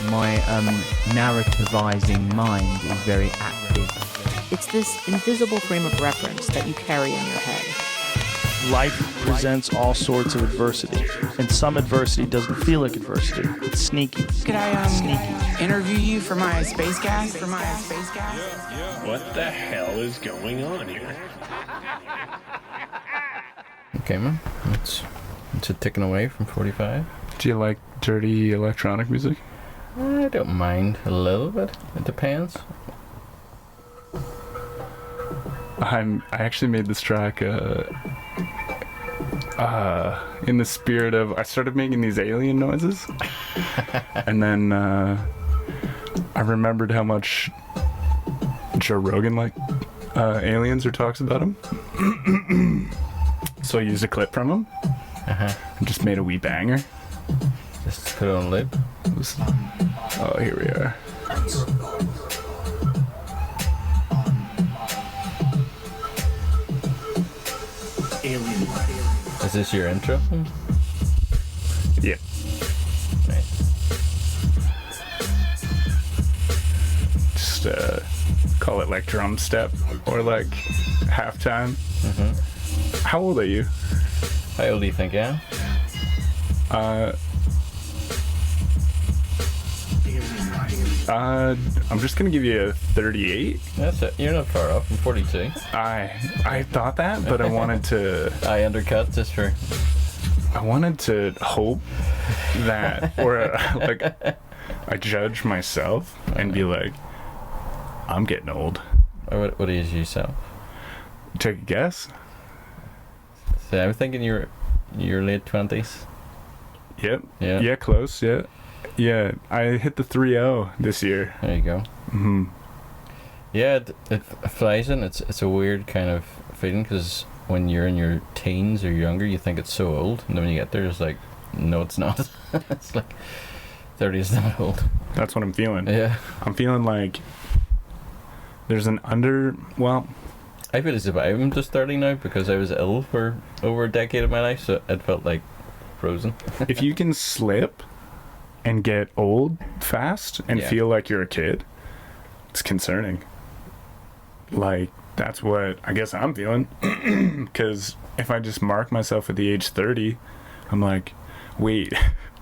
My narrativizing mind is very active. It's this invisible frame of reference that you carry in your head. Life presents all sorts of adversity, and some adversity doesn't feel like adversity. It's sneaky. Could I interview you for my space gas? What the hell is going on here? Okay, man. It's a ticking away from 45. Do you like dirty electronic music? I don't mind a little bit. It depends. I actually made this track in the spirit of, I started making these alien noises and then I remembered how much Joe Rogan aliens or talks about them. So I used a clip from him and just made a wee banger. Just put it on loop. Oh, here we are. Is this your intro? Yeah. Right. Just call it like drum step or like halftime. Mm-hmm. How old are you? How old do you think I am? I'm just gonna give you a 38. That's it. You're not far off. I'm 42. I thought that, but I wanted to. I undercut just for. I wanted to hope that, or like, I judge myself and be like, I'm getting old. Or what is yourself? Take a guess. So I'm thinking you're late 20s. Yep. Yeah. Yeah, close. Yeah. Yeah, I hit the 3-0 this year. There you go. Mm-hmm. Yeah, it flies in. It's a weird kind of feeling because when you're in your teens or younger, you think it's so old, and then when you get there, it's like, no, it's not. It's like 30 is not old. That's what I'm feeling. Yeah. I'm feeling like there's an well, I feel as if I'm just 30 now because I was ill for over a decade of my life, so it felt like frozen. if you can slip and get old fast and feel like you're a kid, it's concerning. Like, that's what I guess I'm feeling. Because if I just mark myself at the age 30, I'm like, wait,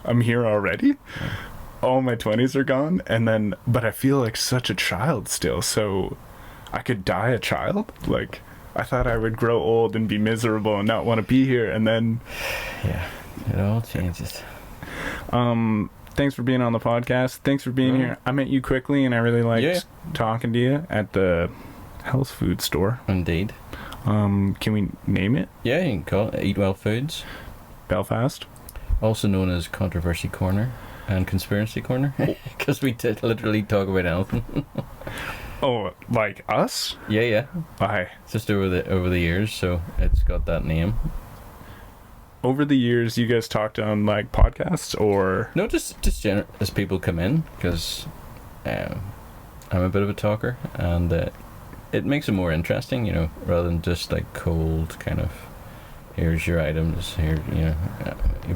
I'm here already? All my 20s are gone? And then, but I feel like such a child still, so I could die a child? Like, I thought I would grow old and be miserable and not want to be here, and then... Yeah, it all changes. Thanks for being on the podcast. Thanks for being here. I met you quickly, and I really liked talking to you at the health food store. Indeed. Can we name it? Yeah, you can call it Eat Well Foods. Belfast. Also known as Controversy Corner and Conspiracy Corner. Because we did literally talk about anything. Oh, like us? Yeah. Why? Just over the years, so it's got that name. Over the years, you guys talked on like podcasts or no, just as people come in, because I'm a bit of a talker, and it makes it more interesting, you know, rather than just like cold kind of here's your items, here, you know,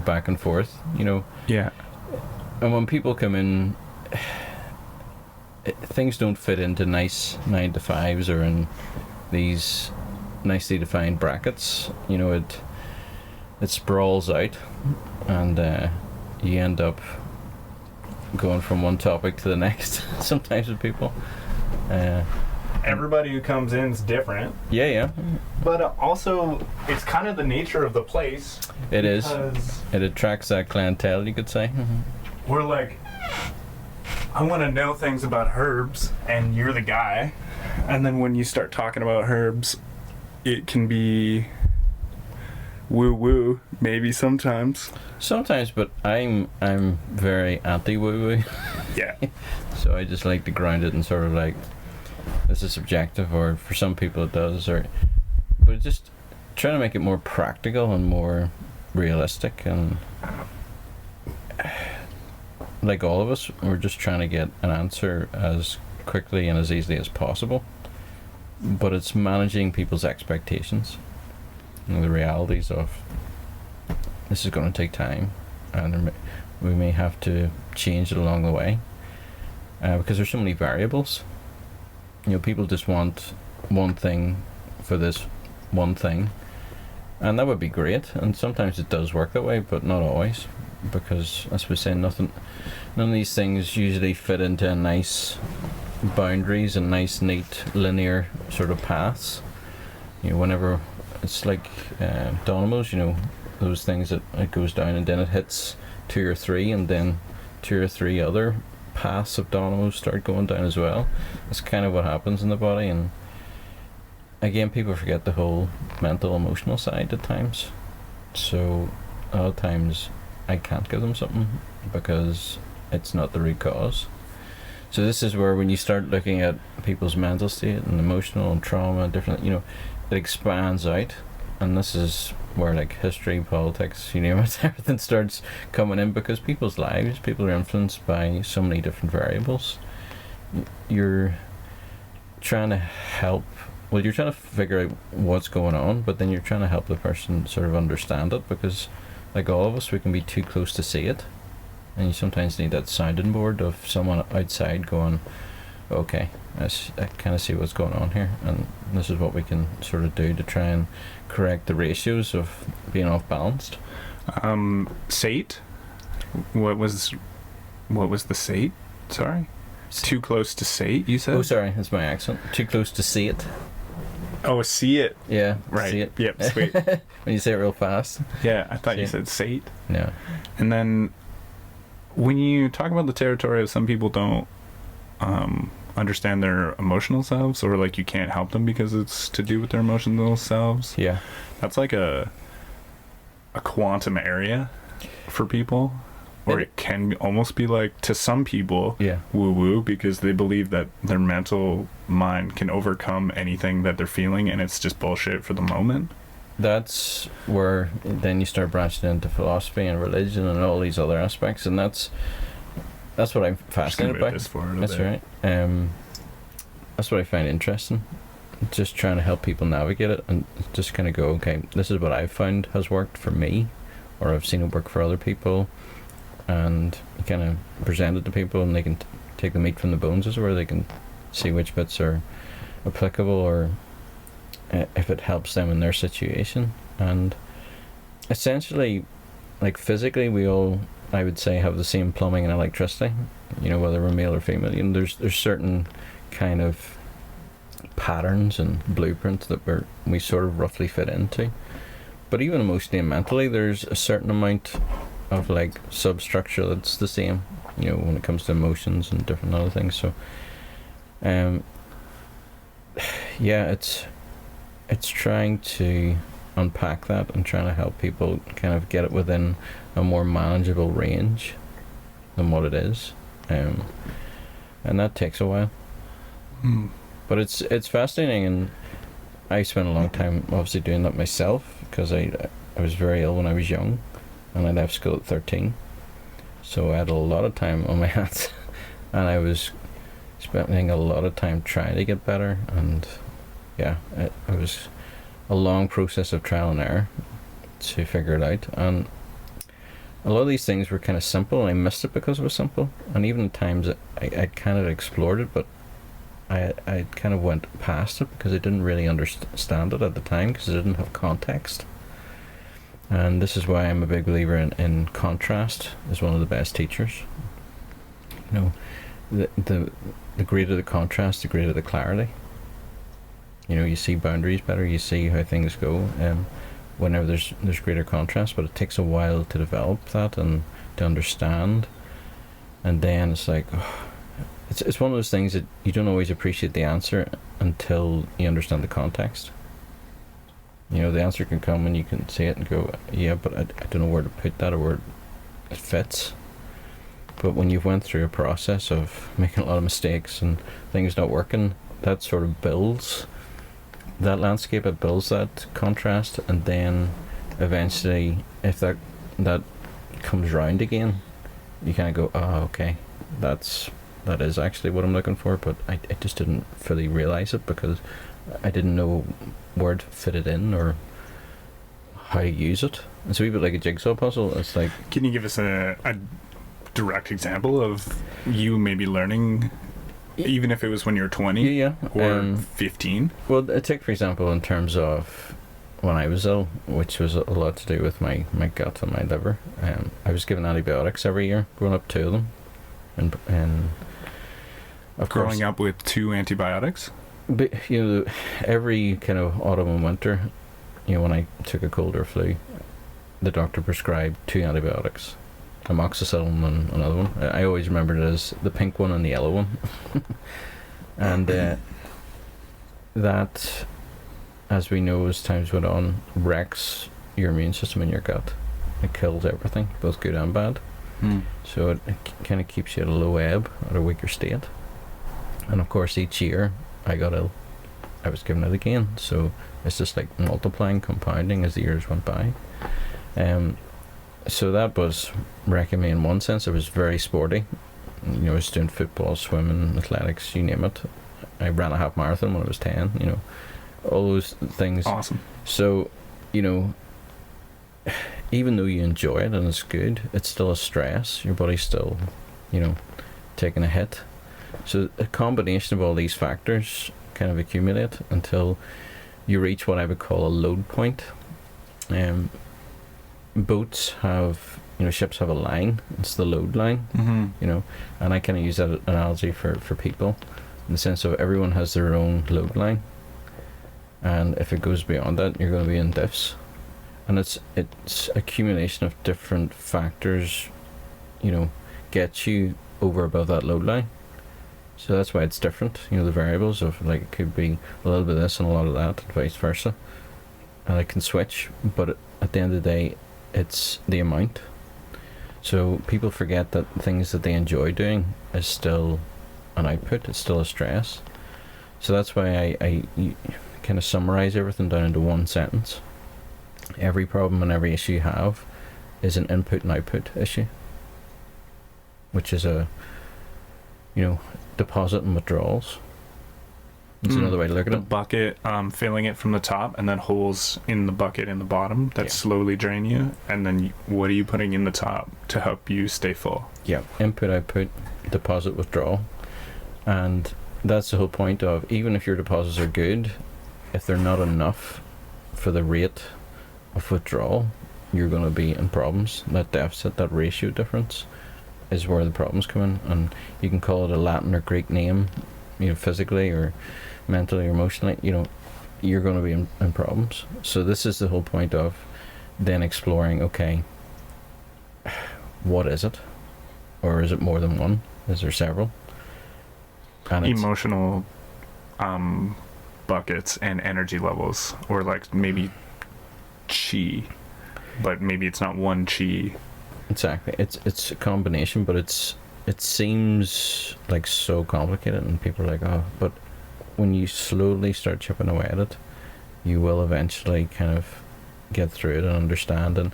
back and forth, you know. Yeah. And when people come in, things don't fit into nice 9 to 5s or in these nicely defined brackets, you know. It sprawls out, and you end up going from one topic to the next sometimes with people. Everybody who comes in is different. Yeah. But also, it's kind of the nature of the place. It is. It attracts that clientele, you could say. We're like, I want to know things about herbs, and you're the guy. And then when you start talking about herbs, it can be... woo-woo, maybe sometimes. Sometimes, but I'm very anti-woo-woo. Yeah. So I just like to ground it and sort of like, this is subjective, or for some people it does, but just trying to make it more practical and more realistic, and like all of us, we're just trying to get an answer as quickly and as easily as possible, but it's managing people's expectations. the realities of this is going to take time, and we may have to change it along the way, because there's so many variables. People just want one thing for this one thing, and that would be great, and sometimes it does work that way, but not always, because as we say, none of these things usually fit into nice boundaries and nice, neat, linear sort of paths. Whenever it's like dominoes, those things that it goes down and then it hits 2 or 3, and then 2 or 3 other paths of dominoes start going down as well. That's kind of what happens in the body, and again, people forget the whole mental, emotional side at times. So a lot of times I can't give them something because it's not the root cause. So this is where, when you start looking at people's mental state and emotional and trauma and different, it expands out, and this is where like history, politics, you name it, everything starts coming in, because people's lives, people are influenced by so many different variables. You're trying to help, you're trying to figure out what's going on, but then you're trying to help the person sort of understand it, because like all of us, we can be too close to see it, and you sometimes need that sounding board of someone outside going, okay, I kind of see what's going on here, and this is what we can sort of do to try and correct the ratios of being off balanced. Sate? What was the sate? Sorry? Too close to sate, you said? Oh, sorry, that's my accent. Too close to see it. Oh, see it. Yeah, right. See it. Yep, sweet. When you say it real fast. Yeah, I thought See you it. said sate. Yeah. And then when you talk about the territory of some people don't understand their emotional selves, or like you can't help them because it's to do with their emotional selves. Yeah. That's like a quantum area for people. Or it can almost be like, to some people, woo-woo, because they believe that their mental mind can overcome anything that they're feeling, and it's just bullshit for the moment. That's where then you start branching into philosophy and religion and all these other aspects, and that's what I'm fascinated by. That's right. That's what I find interesting. Just trying to help people navigate it, and just kind of go, okay, this is what I've found has worked for me, or I've seen it work for other people. And you kind of present it to people, and they can take the meat from the bones, as it were. They can see which bits are applicable, or if it helps them in their situation. And essentially, like physically, we all, I would say, have the same plumbing and electricity, whether we're male or female. There's certain kind of patterns and blueprints that we sort of roughly fit into. But even emotionally and mentally, there's a certain amount of like substructure that's the same, when it comes to emotions and different other things. So it's trying to unpack that and trying to help people kind of get it within a more manageable range than what it is, and that takes a while. But it's fascinating, and I spent a long time obviously doing that myself, because I was very ill when I was young, and I left school at 13, so I had a lot of time on my hands, and I was spending a lot of time trying to get better, and it was a long process of trial and error to figure it out. And a lot of these things were kind of simple, and I missed it because it was simple, and even at times I kind of explored it, but I kind of went past it because I didn't really understand it at the time, because I didn't have context. And this is why I'm a big believer in contrast is one of the best teachers. The greater the contrast, the greater the clarity. You see boundaries better, you see how things go whenever there's greater contrast, but it takes a while to develop that and to understand. And then it's like, it's one of those things that you don't always appreciate the answer until you understand the context. The answer can come and you can see it and go, yeah, but I don't know where to put that or where it fits. But when you've went through a process of making a lot of mistakes and things not working, that sort of builds that landscape, it builds that contrast, and then eventually, if that comes round again, you kind of go, oh, okay, that is actually what I'm looking for, but I just didn't fully realise it because I didn't know where to fit it in, or how to use it. It's a wee bit like a jigsaw puzzle. It's like, Can you give us a direct example of you maybe learning, even if it was when you were 20 yeah, or 15? Well, take for example in terms of when I was ill, which was a lot to do with my gut and my liver. I was given antibiotics every year, growing up, 2 of them, and of Growing course, up with 2 antibiotics? but, every kind of autumn and winter, when I took a cold or flu, the doctor prescribed 2 antibiotics, amoxicillin and another one. I always remembered it as the pink one and the yellow one. And that, as we know, as times went on, wrecks your immune system in your gut. It kills everything, both good and bad. So it kind of keeps you at a low ebb, at a weaker state. And of course, each year I got ill, I was given it again. So it's just like multiplying, compounding as the years went by. So that was wrecking me in one sense. I was very sporty. I was doing football, swimming, athletics, you name it. I ran a half marathon when I was 10, all those things. Awesome. So, even though you enjoy it and it's good, it's still a stress. Your body's still, taking a hit. So a combination of all these factors kind of accumulate until you reach what I would call a load point. Boats have, ships have a line. It's the load line, and I kind of use that analogy for people in the sense of everyone has their own load line. And if it goes beyond that, you're going to be in diffs. And it's accumulation of different factors, get you over above that load line. So that's why it's different. The variables of, like, it could be a little bit of this and a lot of that, and vice versa. And it can switch, but at the end of the day, it's the amount. So people forget that things that they enjoy doing is still an output, it's still a stress. So that's why I kind of summarize everything down into one sentence. Every problem and every issue you have is an input and output issue, which is a deposit and withdrawals. It's another way to look at the it. bucket, filling it from the top, and then holes in the bucket in the bottom that slowly drain you. And then what are you putting in the top to help you stay full? Yeah, input, output, deposit, withdrawal. And that's the whole point of, even if your deposits are good, if they're not enough for the rate of withdrawal, you're going to be in problems. That deficit, that ratio difference, is where the problems come in. And you can call it a Latin or Greek name, physically or mentally or emotionally, you're going to be in problems. So this is the whole point of then exploring, okay, what is it? Or is it more than one? Is there several? And emotional buckets and energy levels, or like maybe chi, but maybe it's not one chi. Exactly. It's a combination, but it seems like so complicated, and people are like, oh, but when you slowly start chipping away at it, you will eventually kind of get through it and understand. And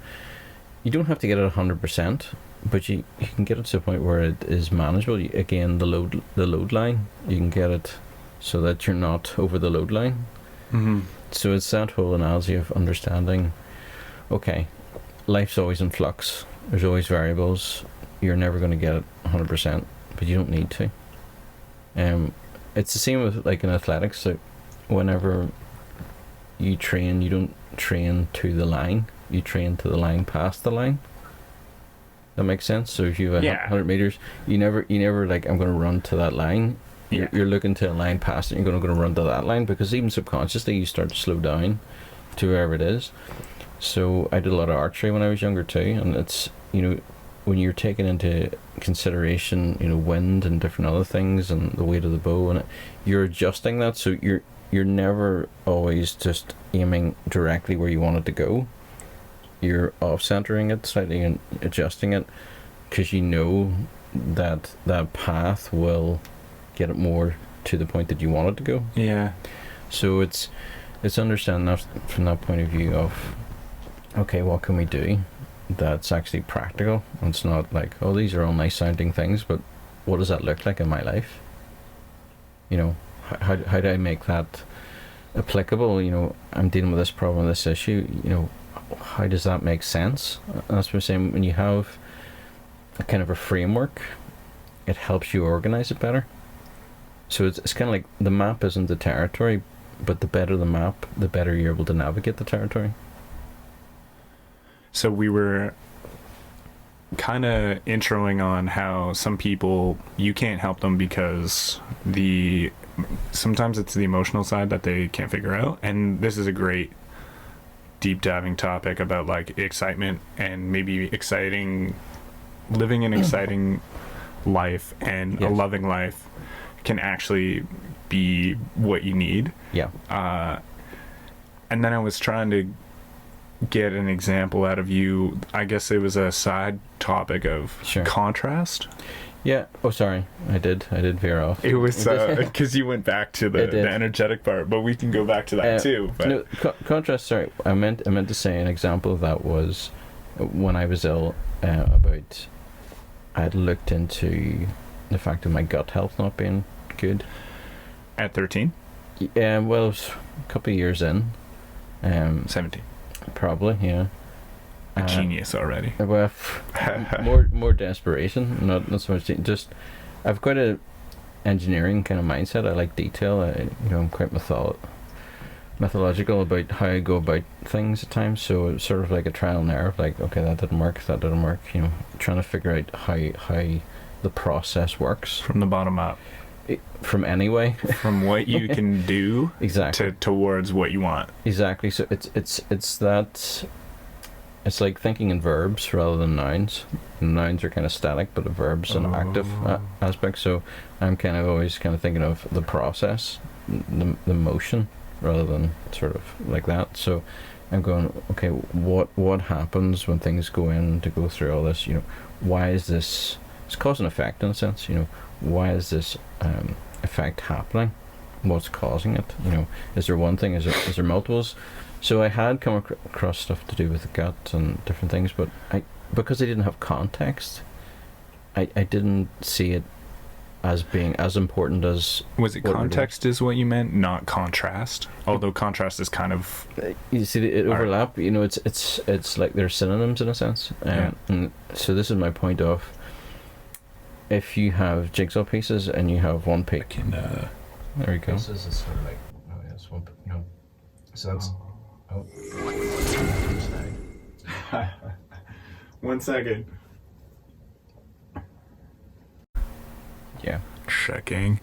you don't have to get it 100%, but you can get it to a point where it is manageable. Again, the load line, you can get it so that you're not over the load line. So it's that whole analogy of understanding, okay, life's always in flux, there's always variables, you're never going to get it 100%, but you don't need to. It's the same with, like, in athletics. So whenever you train, you don't train to the line, you train to the line past the line. That makes sense. So if you have 100 meters, you never like, I'm going to run to that line. You're looking to a line past it, you're going to run to that line, because even subconsciously you start to slow down to wherever it is. So I did a lot of archery when I was younger too, and it's, when you're taking into consideration, wind and different other things and the weight of the bow, and you're adjusting that, so you're never always just aiming directly where you want it to go. You're off-centering it slightly and adjusting it, because you know that that path will get it more to the point that you want it to go. Yeah. So it's understanding that from that point of view of, okay, what can we do that's actually practical? It's not like, oh, these are all nice sounding things, but what does that look like in my life? How do I make that applicable? I'm dealing with this problem, this issue, how does that make sense? That's what I'm saying. When you have a kind of a framework, it helps you organize it better. So it's kind of like the map isn't the territory, but the better the map, the better you're able to navigate the territory. So we were kind of introing on how some people, you can't help them because sometimes it's the emotional side that they can't figure out. And this is a great deep diving topic about like excitement and maybe living an exciting life and a loving life can actually be what you need. Yeah. And then I was trying to get an example out of you. I guess it was a side topic of contrast. Yeah. Oh, sorry. I did veer off. It was because you went back to the energetic part, but we can go back to that too. But. No, contrast. Sorry, I meant to say an example of that was when I was ill. About I had looked into the fact of my gut health not being good. At 13? Yeah. Well, it was a couple of years in. 17. Probably, yeah. A genius already. Well, more desperation, not so much. Just, I've quite a engineering kind of mindset. I like detail. I'm quite methodological about how I go about things at times. So it's sort of like a trial and error. Of like, okay, that didn't work. Trying to figure out how the process works from the bottom up. From anyway. From what you can do exactly towards what you want. Exactly. So it's that. It's like thinking in verbs rather than nouns. Nouns are kind of static, but the verbs an active aspect. So I'm kind of always kind of thinking of the process, the motion, rather than sort of like that. So I'm going, okay, what happens when things go through all this? Why is this? It's cause and effect in a sense. Why is this effect happening? What's causing it? Is there one thing? Is there multiples? So I had come across stuff to do with the gut and different things, but because I didn't have context, I didn't see it as being as important as. Was it context is what you meant, not contrast? Although contrast is kind of. You see, it overlap. It's like they're synonyms in a sense. And so this is my point of. If you have jigsaw pieces and you have one piece. There we go. Pieces is sort of like, it's one. So that's. Oh. 1 second. Yeah. Checking.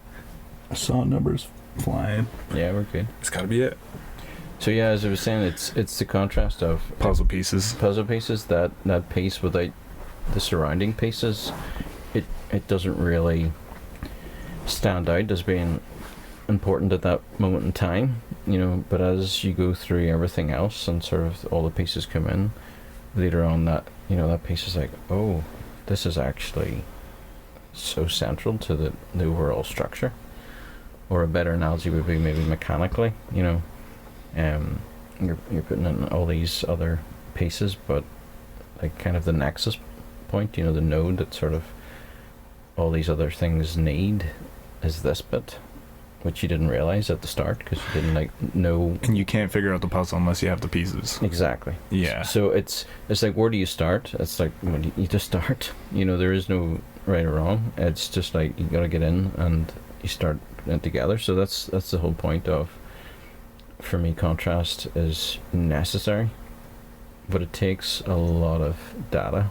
I saw numbers flying. Yeah, we're good. It's gotta be it. So yeah, as I was saying, it's the contrast of puzzle pieces. That piece without the surrounding pieces, it doesn't really stand out as being important at that moment in time, but as you go through everything else and sort of all the pieces come in later on, that piece is like, oh, this is actually so central to the overall structure. Or a better analogy would be maybe mechanically, you're putting in all these other pieces, but like kind of the nexus point, the node that sort of all these other things need is this bit, which you didn't realize at the start because you didn't know. And you can't figure out the puzzle unless you have the pieces. Exactly. Yeah. So it's like, where do you start? It's like, when you just start. There is no right or wrong. It's just like you got to get in and you start it together. So that's the whole point of. For me, contrast is necessary, but it takes a lot of data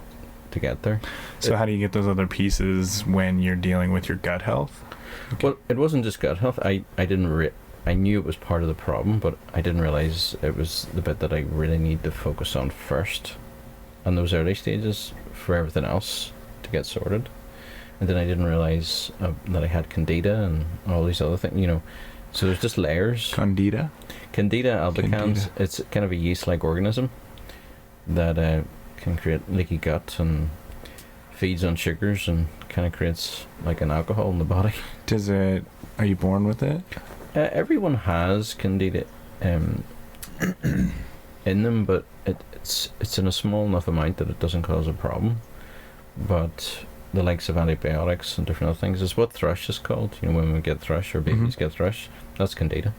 to get there. So how do you get those other pieces when you're dealing with your gut health? Okay. Well, it wasn't just gut health. I knew it was part of the problem, but I didn't realize it was the bit that I really need to focus on first, on those early stages, for everything else to get sorted. And then I didn't realize that I had candida and all these other things. So there's just layers. Candida albicans. It's kind of a yeast-like organism that can create leaky gut and feeds on sugars and kind of creates like an alcohol in the body. Are you born with it? Everyone has candida in them, but it's in a small enough amount that it doesn't cause a problem. But the likes of antibiotics and different other things is what thrush is called. When we get thrush or babies get thrush, that's candida.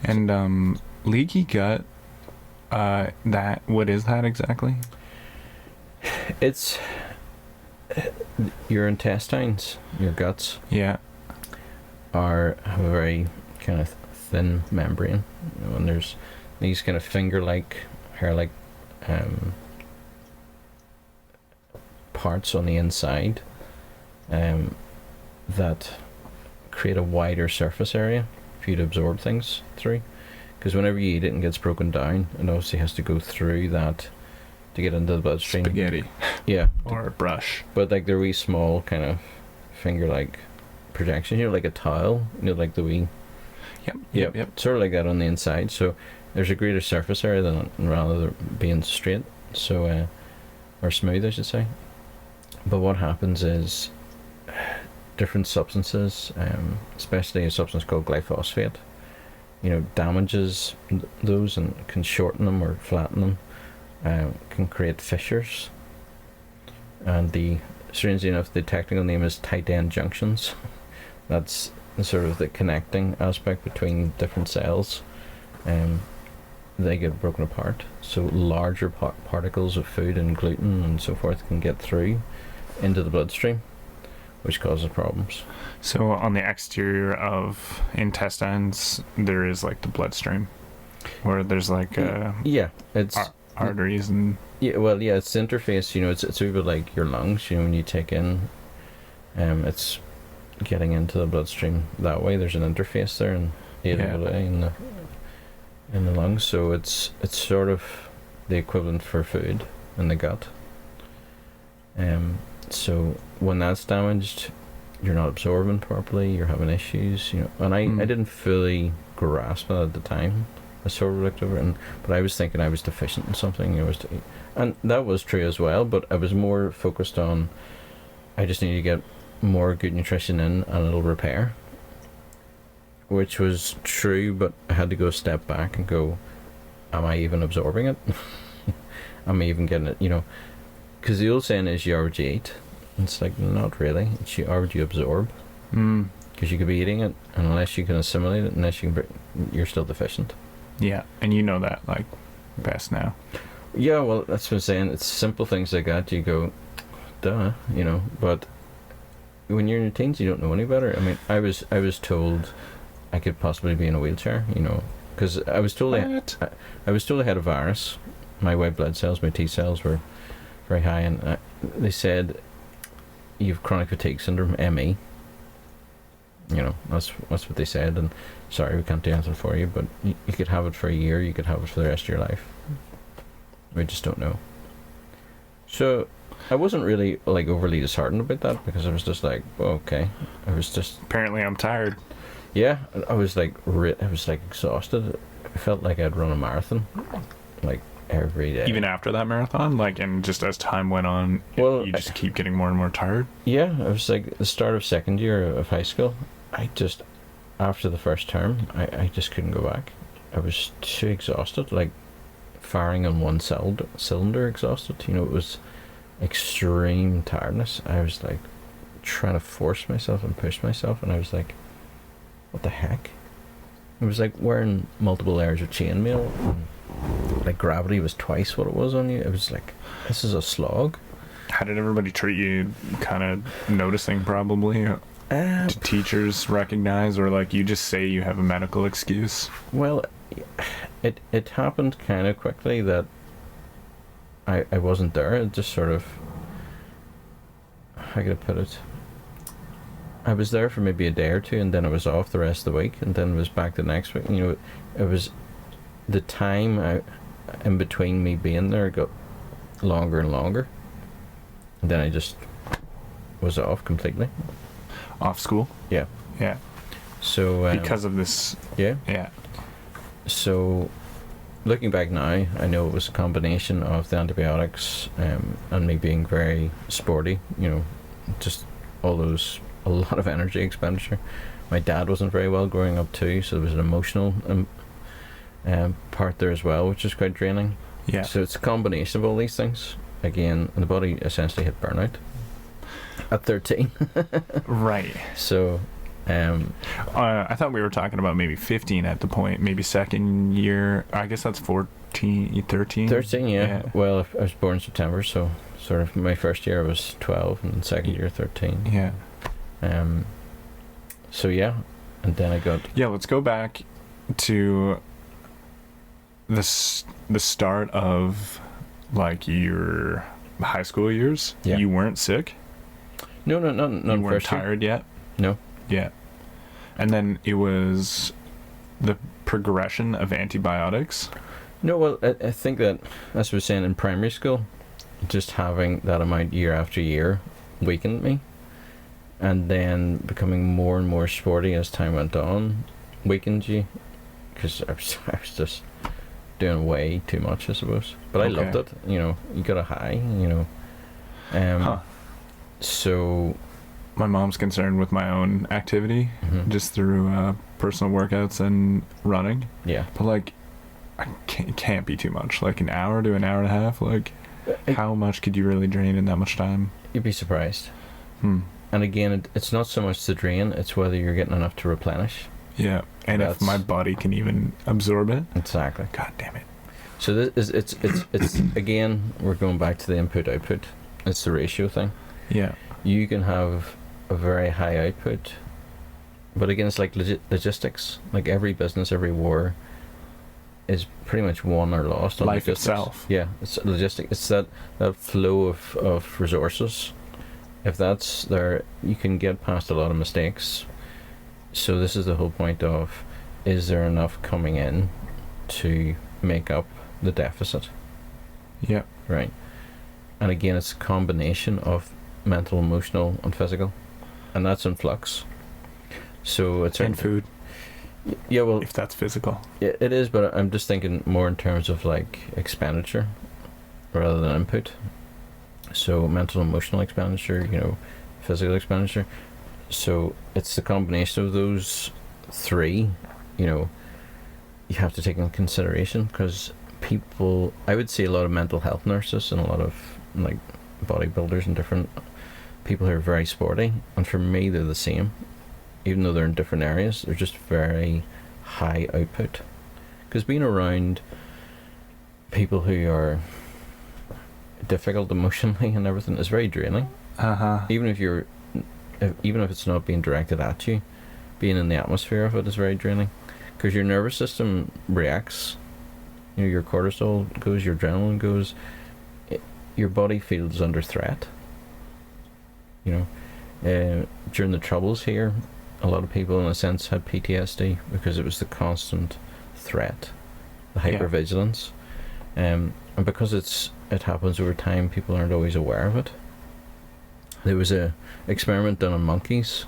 And leaky gut, What is that exactly? It's your intestines, your guts. Yeah. Have a very kind of thin membrane, and there's these kind of finger-like, hair-like parts on the inside that create a wider surface area for you to absorb things through. Because whenever you eat it and gets broken down, it obviously has to go through that to get into the bloodstream. Spaghetti. Yeah. Or a brush. But like they're wee small kind of finger-like projections, like a tile, like the wee. Yep. Sort of like that on the inside. So there's a greater surface area than rather than being straight. So, or smooth, I should say. But what happens is different substances, especially a substance called glyphosate, damages those and can shorten them or flatten them, can create fissures. And strangely enough, the technical name is tight end junctions. That's sort of the connecting aspect between different cells. They get broken apart. So larger particles of food and gluten and so forth can get through into the bloodstream, which causes problems. So on the exterior of intestines, there is like the bloodstream, where there's like it's arteries and it's the interface. It's a bit like your lungs. When you take in, it's getting into the bloodstream that way. There's an interface there, and in the lungs. So it's sort of the equivalent for food in the gut. So when that's damaged, you're not absorbing properly, you're having issues, and I didn't fully grasp that at the time. I sort of looked over it, but I was thinking I was deficient in something. And that was true as well, but I was more focused on I just need to get more good nutrition in and it'll repair, which was true, but I had to go a step back and go, am I even absorbing it? Am I even getting it, because the old saying is you are what you eat. It's like, not really. It's you are what you absorb. Because you could be eating it, and unless you can assimilate it, you're still deficient. Yeah, and you know that, like, best now. Yeah, well, that's what I'm saying. It's simple things like that. You go, duh, but when you're in your teens, you don't know any better. I mean, I was told I could possibly be in a wheelchair, because I was told I was told I had a virus. My white blood cells, my T cells were very high, and they said you've chronic fatigue syndrome, ME. That's what they said. And sorry, we can't do anything for you, but you could have it for a year, you could have it for the rest of your life. We just don't know. So I wasn't really like overly disheartened about that, because I was just like, well, okay. I was just apparently I'm tired. Yeah, I was like exhausted. I felt like I'd run a marathon, like every day. Even after that marathon, like, and just as time went on, you just keep getting more and more tired. Yeah, I was like the start of second year of high school. After the first term, I just couldn't go back. I was too exhausted, like firing on one cylinder exhausted. It was extreme tiredness. I was like trying to force myself and push myself, and I was like, what the heck? It was like wearing multiple layers of chainmail. Like gravity was twice what it was on you. It was like, this is a slog. How did everybody treat you? Kind of noticing, probably. Did teachers recognize, or like you just say you have a medical excuse? Well, it happened kind of quickly that I wasn't there. It just sort of, how could I put it? I was there for maybe a day or two, and then I was off the rest of the week, and then was back the next week. It was the time in between me being there got longer and longer, and then I just was off completely. Off school? Yeah. So because of this. Yeah. So looking back now, I know it was a combination of the antibiotics and me being very sporty. Just a lot of energy expenditure. My dad wasn't very well growing up too, so there was an emotional part there as well, which is quite draining. Yeah. So it's a combination of all these things. Again, and the body essentially hit burnout at 13. Right. So I thought we were talking about maybe 15 at the point, maybe second year. I guess that's 14 14, 13? 13, yeah. Well, I was born in September, so sort of my first year I was 12 and second year 13. Yeah. So yeah, and then I got... Yeah, let's go back to the start of like your high school years. Yeah. You weren't sick? No, not you weren't first year. tired yet? No. Yeah. And then it was the progression of antibiotics. No, well, I think that, as I was saying, in primary school, just having that amount year after year weakened me. And then becoming more and more sporty as time went on weakened you. Because I was just doing way too much, I suppose. But I loved it. You know, you got a high, you know. So... My mom's concerned with my own activity, just through personal workouts and running. Yeah. But, like, it can't be too much. Like, an hour to an hour and a half, like, how much could you really drain in that much time? You'd be surprised. And again, it's not so much the drain, it's whether you're getting enough to replenish. Yeah, and if my body can even absorb it. Exactly. God damn it. So this is it's again, we're going back to the input-output. It's the ratio thing. Yeah. You can have a very high output, but again, it's like logistics. Like every business, every war is pretty much won or lost on life logistics. itself. Yeah, it's logistic. It's that flow of resources. If that's there, you can get past a lot of mistakes. So this is the whole point of, is there enough coming in to make up the deficit? Yeah. Right. And again, it's a combination of mental, emotional, and physical, and that's in flux. So it's and food. Yeah, well, if that's physical. Yeah, it is, but I'm just thinking more in terms of like expenditure rather than input. So mental, emotional expenditure, you know, physical expenditure. So it's the combination of those three, you know, you have to take into consideration, because people, I would see a lot of mental health nurses and a lot of like bodybuilders and different people who are very sporty, and for me they're the same, even though they're in different areas. They're just very high output, because being around people who are difficult emotionally and everything is very draining. Even if it's not being directed at you, being in the atmosphere of it is very draining, because your nervous system reacts. You know, your cortisol goes, your adrenaline goes, your body feels under threat. You know, during the Troubles here, a lot of people in a sense had PTSD because it was the constant threat, the hypervigilance, and because it happens over time, people aren't always aware of it. There was a experiment done on monkeys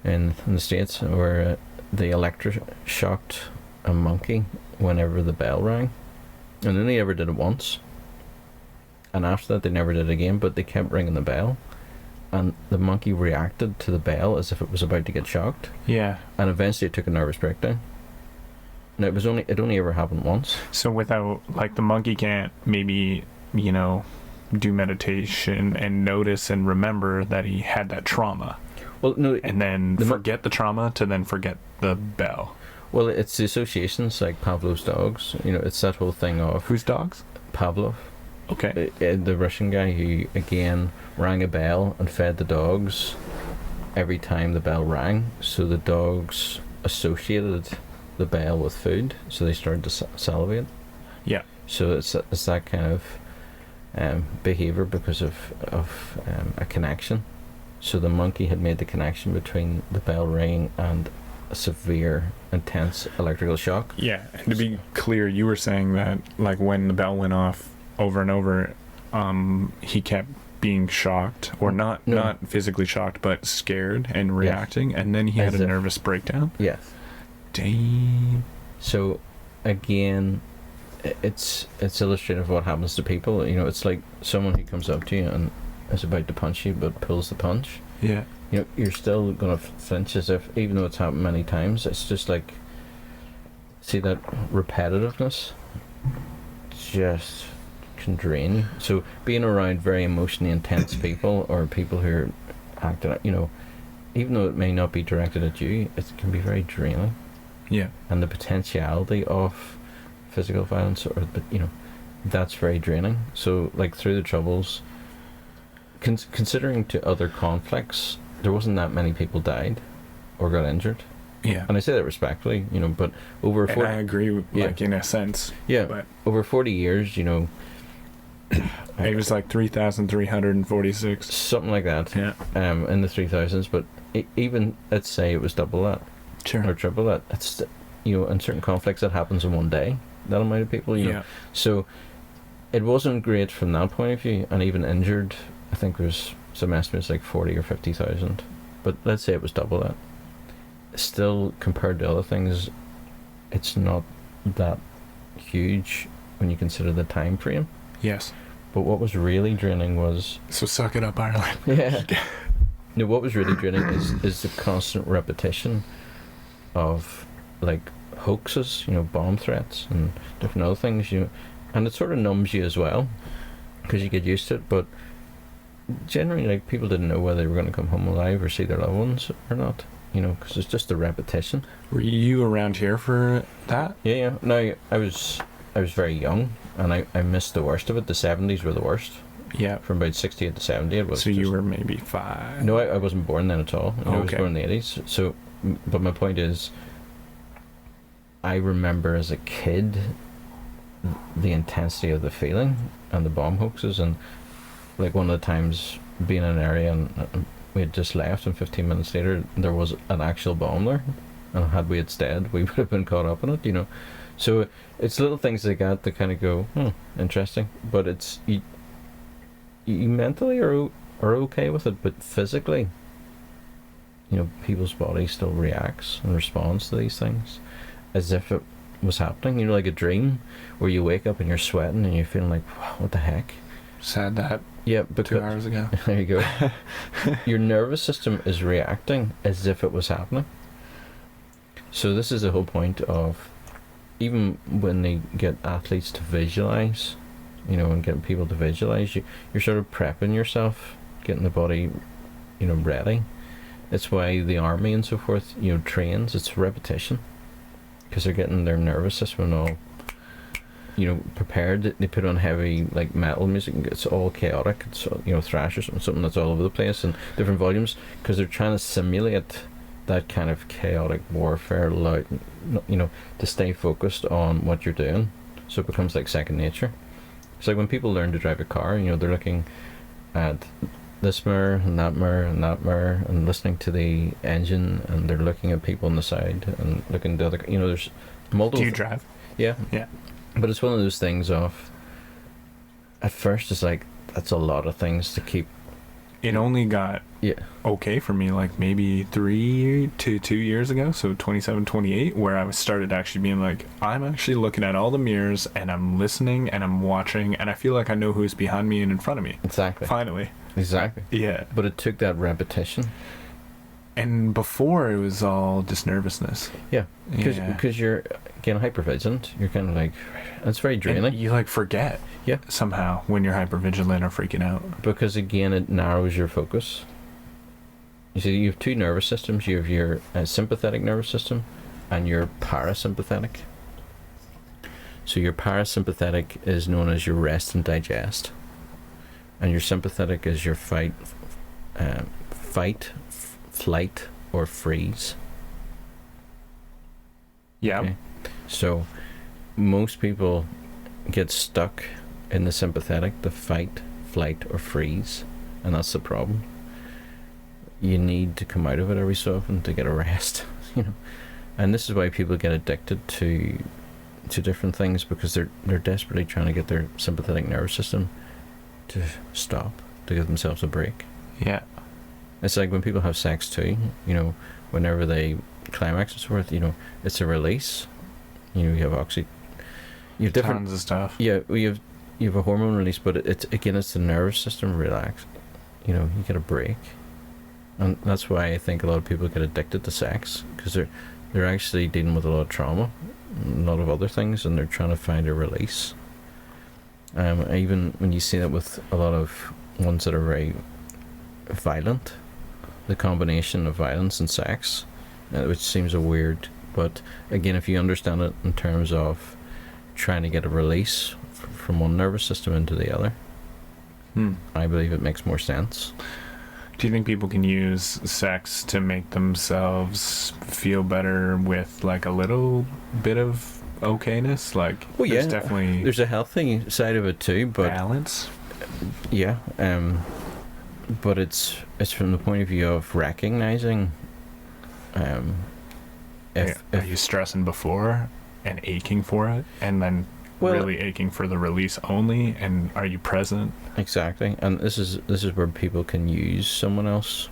in the States where they electroshocked a monkey whenever the bell rang, and they only ever did it once, and after that they never did it again, but they kept ringing the bell, and the monkey reacted to the bell as if it was about to get shocked. Yeah. And eventually it took a nervous breakdown. Now it only ever happened once. So without, like, the monkey can't maybe, you know, do meditation and notice and remember that he had that trauma. Well, no, and then forget the trauma to then forget the bell. Well, it's the associations, like Pavlov's dogs. You know, it's that whole thing of... Whose dogs? Pavlov. Okay. The Russian guy who, again, rang a bell and fed the dogs every time the bell rang. So the dogs associated the bell with food, so they started to salivate. Yeah. So it's that kind of behavior because of a connection. So the monkey had made the connection between the bell ringing and a severe, intense electrical shock. Yeah, and to be clear, you were saying that, like, when the bell went off over and over, he kept being shocked, or not physically shocked, but scared and reacting, and then he had a nervous breakdown. Yes. Damn. So again, it's illustrative of what happens to people. You know, it's like someone who comes up to you and is about to punch you but pulls the punch. Yeah. You know, you're still gonna flinch as if, even though it's happened many times. It's just like, see, that repetitiveness just can drain you. So being around very emotionally intense people, or people who are acting, you know, even though it may not be directed at you, it can be very draining. Yeah. And the potentiality of physical violence, but that's very draining. So like through the Troubles, considering to other conflicts, there wasn't that many people died or got injured. Yeah. And I say that respectfully, but over 40... And I agree with, in a sense. Yeah, but over 40 years, it was like 3,346. Something like that. Yeah. In the 3,000s, but even, let's say it was double that. Sure. Or triple that. It's, in certain conflicts that happens in one day, that amount of people, Yeah. So it wasn't great from that point of view, and even injured, I think there's some estimates like 40 or 50,000. But let's say it was double that. Still, compared to other things, it's not that huge when you consider the time frame. Yes. But what was really draining was... So suck it up, Ireland. Yeah. No, what was really draining is the constant repetition of, like, hoaxes, bomb threats and different other things, and it sort of numbs you as well, because you get used to it, but generally, like, people didn't know whether they were going to come home alive or see their loved ones or not, because it's just the repetition. Were you around here for that? Yeah. No, I was very young, and I missed the worst of it. The 70s were the worst. Yeah. From about 68 to 70, it was. So you were maybe 5? No, I wasn't born then at all. I was Okay. born in the 80s. So, but my point is, I remember as a kid the intensity of the feeling and the bomb hoaxes, and like one of the times being in an area and we had just left, and 15 minutes later there was an actual bomb there, and had we had stayed, we would have been caught up in it, So it's little things like that kind of go, interesting, but it's you mentally are okay with it, but physically, people's body still reacts and responds to these things as if it was happening, like a dream where you wake up and you're sweating and you're feeling like, wow, what the heck? Said that. Yeah, because 2 hours ago. There you go. Your nervous system is reacting as if it was happening. So this is the whole point of, even when they get athletes to visualize, and getting people to visualize, you're sort of prepping yourself, getting the body, ready. It's why the army and so forth, trains. It's repetition, because they're getting their nervous system all, prepared. They put on heavy, like, metal music. It's all chaotic. It's thrash or something that's all over the place and different volumes, because they're trying to simulate that kind of chaotic warfare, loud, to stay focused on what you're doing, so it becomes like second nature. It's like when people learn to drive a car, they're looking at this mirror and that mirror and that mirror and listening to the engine, and they're looking at people on the side and looking at the other, there's multiple... Do you drive? Yeah. Yeah. But it's one of those things of, at first it's like, that's a lot of things to keep. It only got okay for me like maybe 3 to 2 years ago, so 27, 28, where I started actually being like, I'm actually looking at all the mirrors and I'm listening and I'm watching and I feel like I know who's behind me and in front of me. Exactly. Finally. Exactly. Yeah. But it took that repetition. And before it was all just nervousness. Yeah. Because you're, again, hypervigilant. You're kind of like, it's very draining. And you like forget. Yeah. Somehow when you're hypervigilant or freaking out. Because again, it narrows your focus. You see, you have two nervous systems. You have your sympathetic nervous system and your parasympathetic. So your parasympathetic is known as your rest and digest, and your sympathetic is your fight, flight, or freeze. Yeah. Okay? So most people get stuck in the sympathetic, the fight, flight, or freeze, and that's the problem. You need to come out of it every so often to get a rest, and this is why people get addicted to different things, because they're desperately trying to get their sympathetic nervous system to stop, to give themselves a break. Yeah. It's like when people have sex too, whenever they climax and so forth, it's a release. You have you have different tons of stuff. Yeah, you have a hormone release, but it's the nervous system relax. You get a break, and that's why I think a lot of people get addicted to sex, because they're actually dealing with a lot of trauma, a lot of other things, and they're trying to find a release. Even when you see that with a lot of ones that are very violent, the combination of violence and sex, which seems a weird, but again, if you understand it in terms of trying to get a release from one nervous system into the other. I believe it makes more sense. Do you think people can use sex to make themselves feel better with like a little bit of okayness? Like, Well, there's yeah, definitely there's a healthy side of it too, but balance. yeah, but it's from the point of view of recognizing Are you stressing before and aching for it, and then really aching for the release only? And are you present? Exactly, and this is where people can use someone else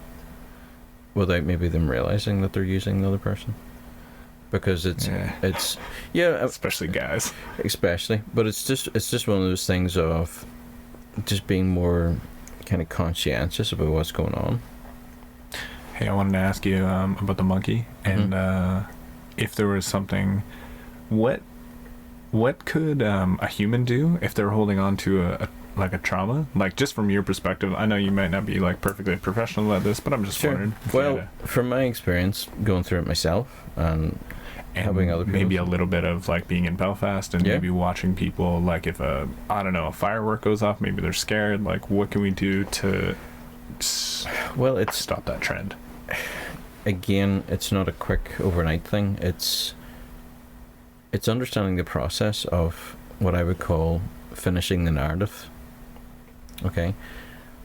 without maybe them realizing that they're using the other person, because it's especially guys, but it's just one of those things of just being more kind of conscientious about what's going on. Hey, I wanted to ask you about the monkey, and if there was something, what could a human do if they're holding on to a trauma? Like, just from your perspective, I know you might not be like perfectly professional at this, but I'm just wondering. Well, from my experience going through it myself and helping other people, maybe a little bit of like being in Belfast and maybe watching people, like if a firework goes off, maybe they're scared. Like, what can we do to stop that trend? Again, it's not a quick overnight thing. It's understanding the process of what I would call finishing the narrative. Okay,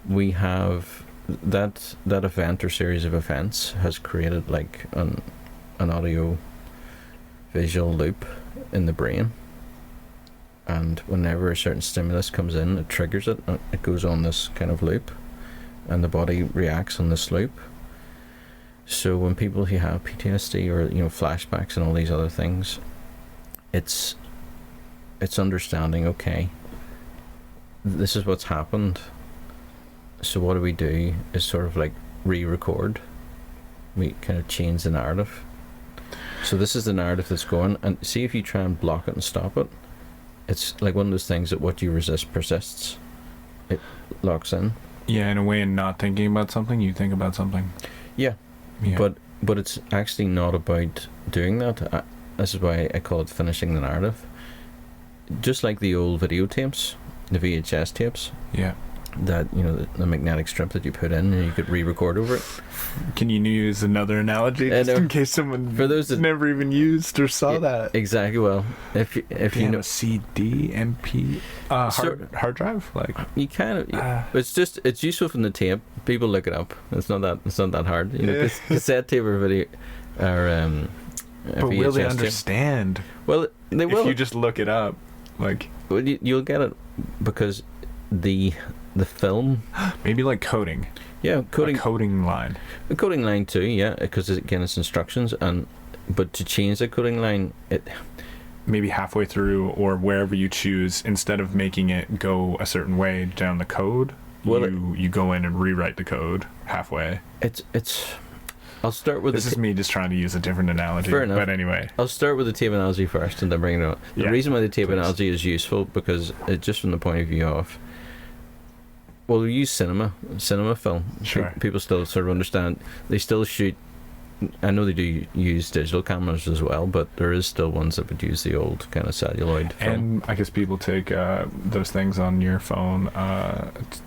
we have that event or series of events has created like an audio visual loop in the brain, and whenever a certain stimulus comes in, it triggers it, and it goes on this kind of loop, and the body reacts on this loop. So when people who have PTSD or flashbacks and all these other things, it's understanding, okay, this is what's happened, so what do we do is sort of like re-record. We kind of change the narrative. So this is the narrative that's going, and see if you try and block it and stop it, it's like one of those things that what you resist persists. It locks in. Yeah, in a way, and not thinking about something, you think about something. Yeah. But it's actually not about doing that. This is why I call it finishing the narrative. Just like the old videotapes, the VHS tapes. Yeah. That, the magnetic strip that you put in and you could re-record over it. Can you use another analogy just in case someone for those that never even used or saw that? Exactly. Well, if you know a CD, MP, hard drive, like you kind of. It's useful from the tape. People look it up. It's not that hard. Cassette tape or video or but VHS will they tape. Understand? Well, they will. If you just look it up, like. Well, you'll get it because the film. Maybe like coding. Yeah, coding. A coding line. A coding line too, yeah, because again it's instructions, but to change the coding line, it maybe halfway through or wherever you choose, instead of making it go a certain way down the code, you go in and rewrite the code halfway. It's. I'll start with this is me just trying to use a different analogy. Fair enough. But anyway, I'll start with the tape analogy first and then bring it on. The reason why the tape analogy is useful because it just from the point of view of. Well, we use cinema film. Sure. People still sort of understand. They still shoot. I know they do use digital cameras as well, but there is still ones that would use the old kind of celluloid film. And I guess people take those things on your phone,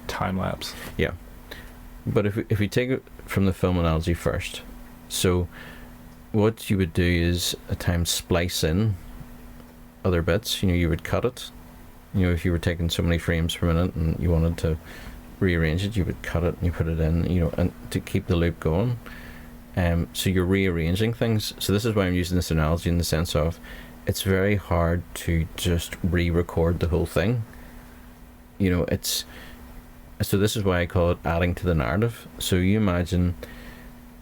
time lapse. Yeah, but if we take it from the film analogy first, so what you would do is at times splice in other bits. You would cut it. If you were taking so many frames per minute and you wanted to rearrange it, you would cut it and you put it in, and to keep the loop going. So you're rearranging things. So this is why I'm using this analogy in the sense of it's very hard to just re-record the whole thing. So this is why I call it adding to the narrative. So you imagine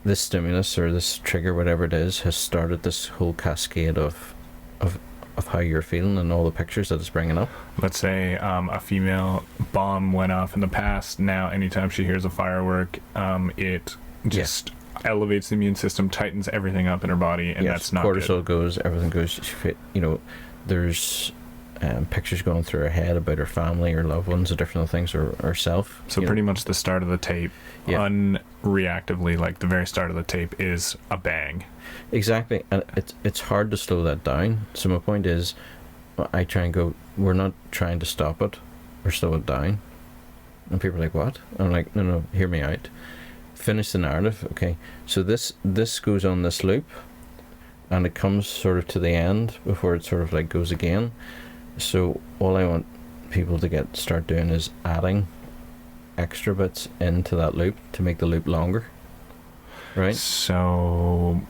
this stimulus or this trigger, whatever it is, has started this whole cascade of how you're feeling and all the pictures that it's bringing up. Let's say a female bomb went off in the past. Now anytime she hears a firework, it just elevates the immune system, tightens everything up in her body, and that's not cortisol good. Goes, everything goes. There's pictures going through her head about her family or loved ones or different things or herself. So pretty much the start of the tape, unreactively, like the very start of the tape is a bang. Exactly, and it's hard to slow that down. So my point is, I try and go, we're not trying to stop it or slow it down. And people are like, what? I'm like, no, hear me out. Finish the narrative. Okay, so this goes on this loop, and it comes sort of to the end before it sort of like goes again. So all I want people to start doing is adding extra bits into that loop to make the loop longer. Right? So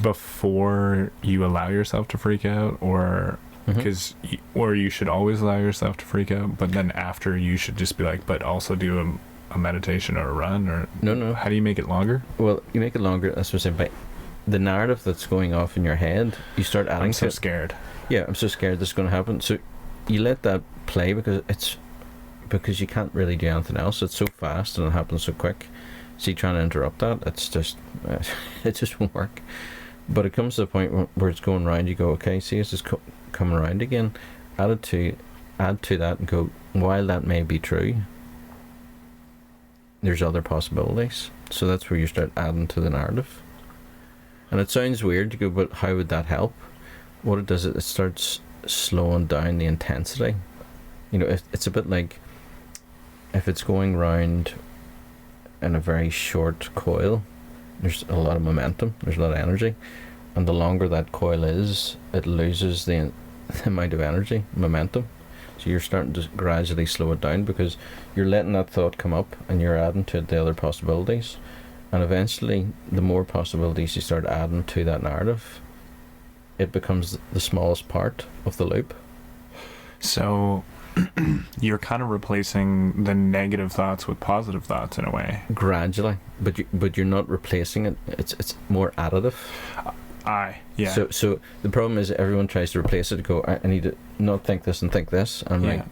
before you allow yourself to freak out, or because or you should always allow yourself to freak out, but then after you should just be like, but also do a meditation or a run, or no. How do you make it longer? Well, you make it longer. That's what I'm saying. By the narrative that's going off in your head, you start adding. I'm so to it. scared. Yeah, I'm so scared this is going to happen. So you let that play because you can't really do anything else. It's so fast and it happens so quick. So you trying to interrupt that, it's just it just won't work. But it comes to the point where it's going round. You go, okay, see, it's just coming around again. Add to that and go, while that may be true, there's other possibilities. So that's where you start adding to the narrative. And it sounds weird to go, but how would that help? What it does, it starts slowing down the intensity. You know, it's a bit like if it's going round in a very short coil, there's a lot of momentum, there's a lot of energy, and the longer that coil is, it loses the amount of energy, momentum. So you're starting to gradually slow it down because you're letting that thought come up and you're adding to it the other possibilities, and eventually the more possibilities you start adding to that narrative, it becomes the smallest part of the loop. So you're kind of replacing the negative thoughts with positive thoughts in a way. Gradually, but you're not replacing it. It's more additive. Yeah. So the problem is everyone tries to replace it. To go, I need to not think this and think this. I'm like,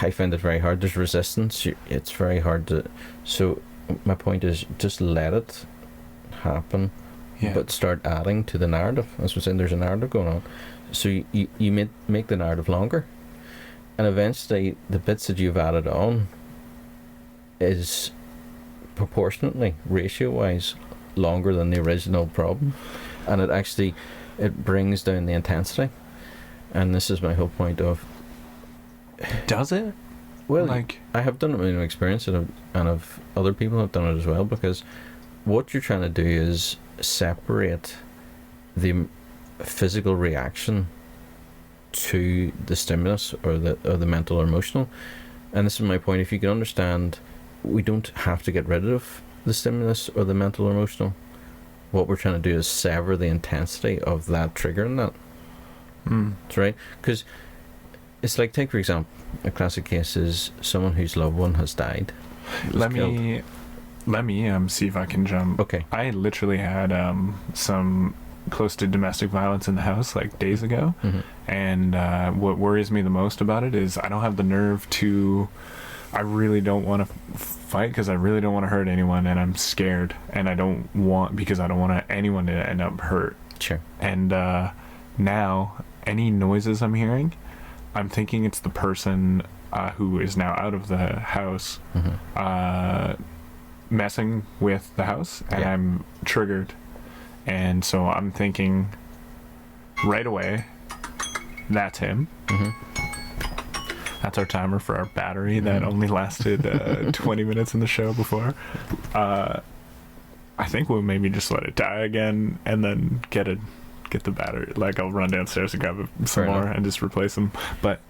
I find it very hard. There's resistance. It's very hard to. So my point is, just let it happen, but start adding to the narrative. As we're saying, there's a narrative going on. So you make the narrative longer. And eventually, the bits that you've added on is proportionately, ratio-wise, longer than the original problem. And it brings down the intensity. And this is my whole point of... Does it? Well, I have done it in my experience, and other people have done it as well, because what you're trying to do is separate the physical reaction to the stimulus or the mental or emotional. And this is my point. If you can understand, we don't have to get rid of the stimulus or the mental or emotional. What we're trying to do is sever the intensity of that triggering that. That's right. Because it's like, take for example, a classic case is someone whose loved one has died. Let me see if I can jump. Okay. I literally had some close to domestic violence in the house like days ago, and what worries me the most about it is I don't have the nerve to. I really don't want to fight because I really don't want to hurt anyone, and I'm scared, and I don't want anyone to end up hurt. Sure. And now any noises I'm hearing, I'm thinking it's the person who is now out of the house messing with the house, and I'm triggered. And so I'm thinking right away, that's him. That's our timer for our battery that only lasted 20 minutes in the show before. I think we'll maybe just let it die again and then get the battery. Like, I'll run downstairs and grab some more and just replace them. But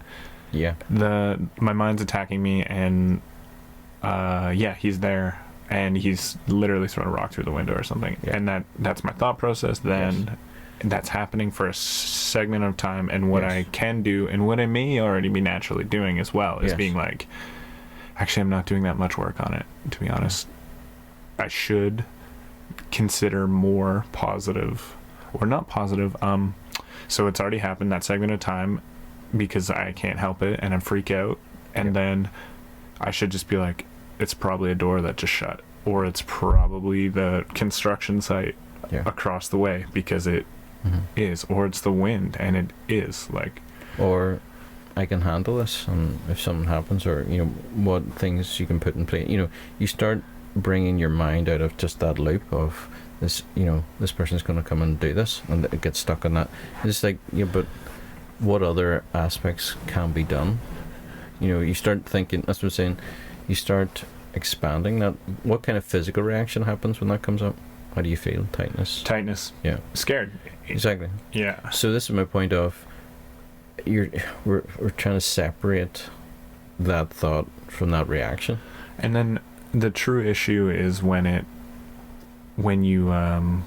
my mind's attacking me, and he's there. And he's literally thrown a rock through the window or something. And that's my thought process then. And that's happening for a segment of time. And what I can do, and what I may already be naturally doing as well, is being like, actually, I'm not doing that much work on it, to be honest. I should consider more positive, or not positive. So it's already happened, that segment of time, because I can't help it, and I freak out. And then I should just be like, it's probably a door that just shut, or it's probably the construction site across the way, because it is, or it's the wind and it is, like, or I can handle this, and if something happens, or what things you can put in place. You start bringing your mind out of just that loop of this. This person's going to come and do this, and it gets stuck on that. It's like, but what other aspects can be done. You know, you start thinking, that's what I'm saying, you start expanding that. What kind of physical reaction happens when that comes up? How do you feel? Tightness? Yeah. Scared. Exactly. Yeah. So this is my point of, we're trying to separate that thought from that reaction. And then the true issue is when you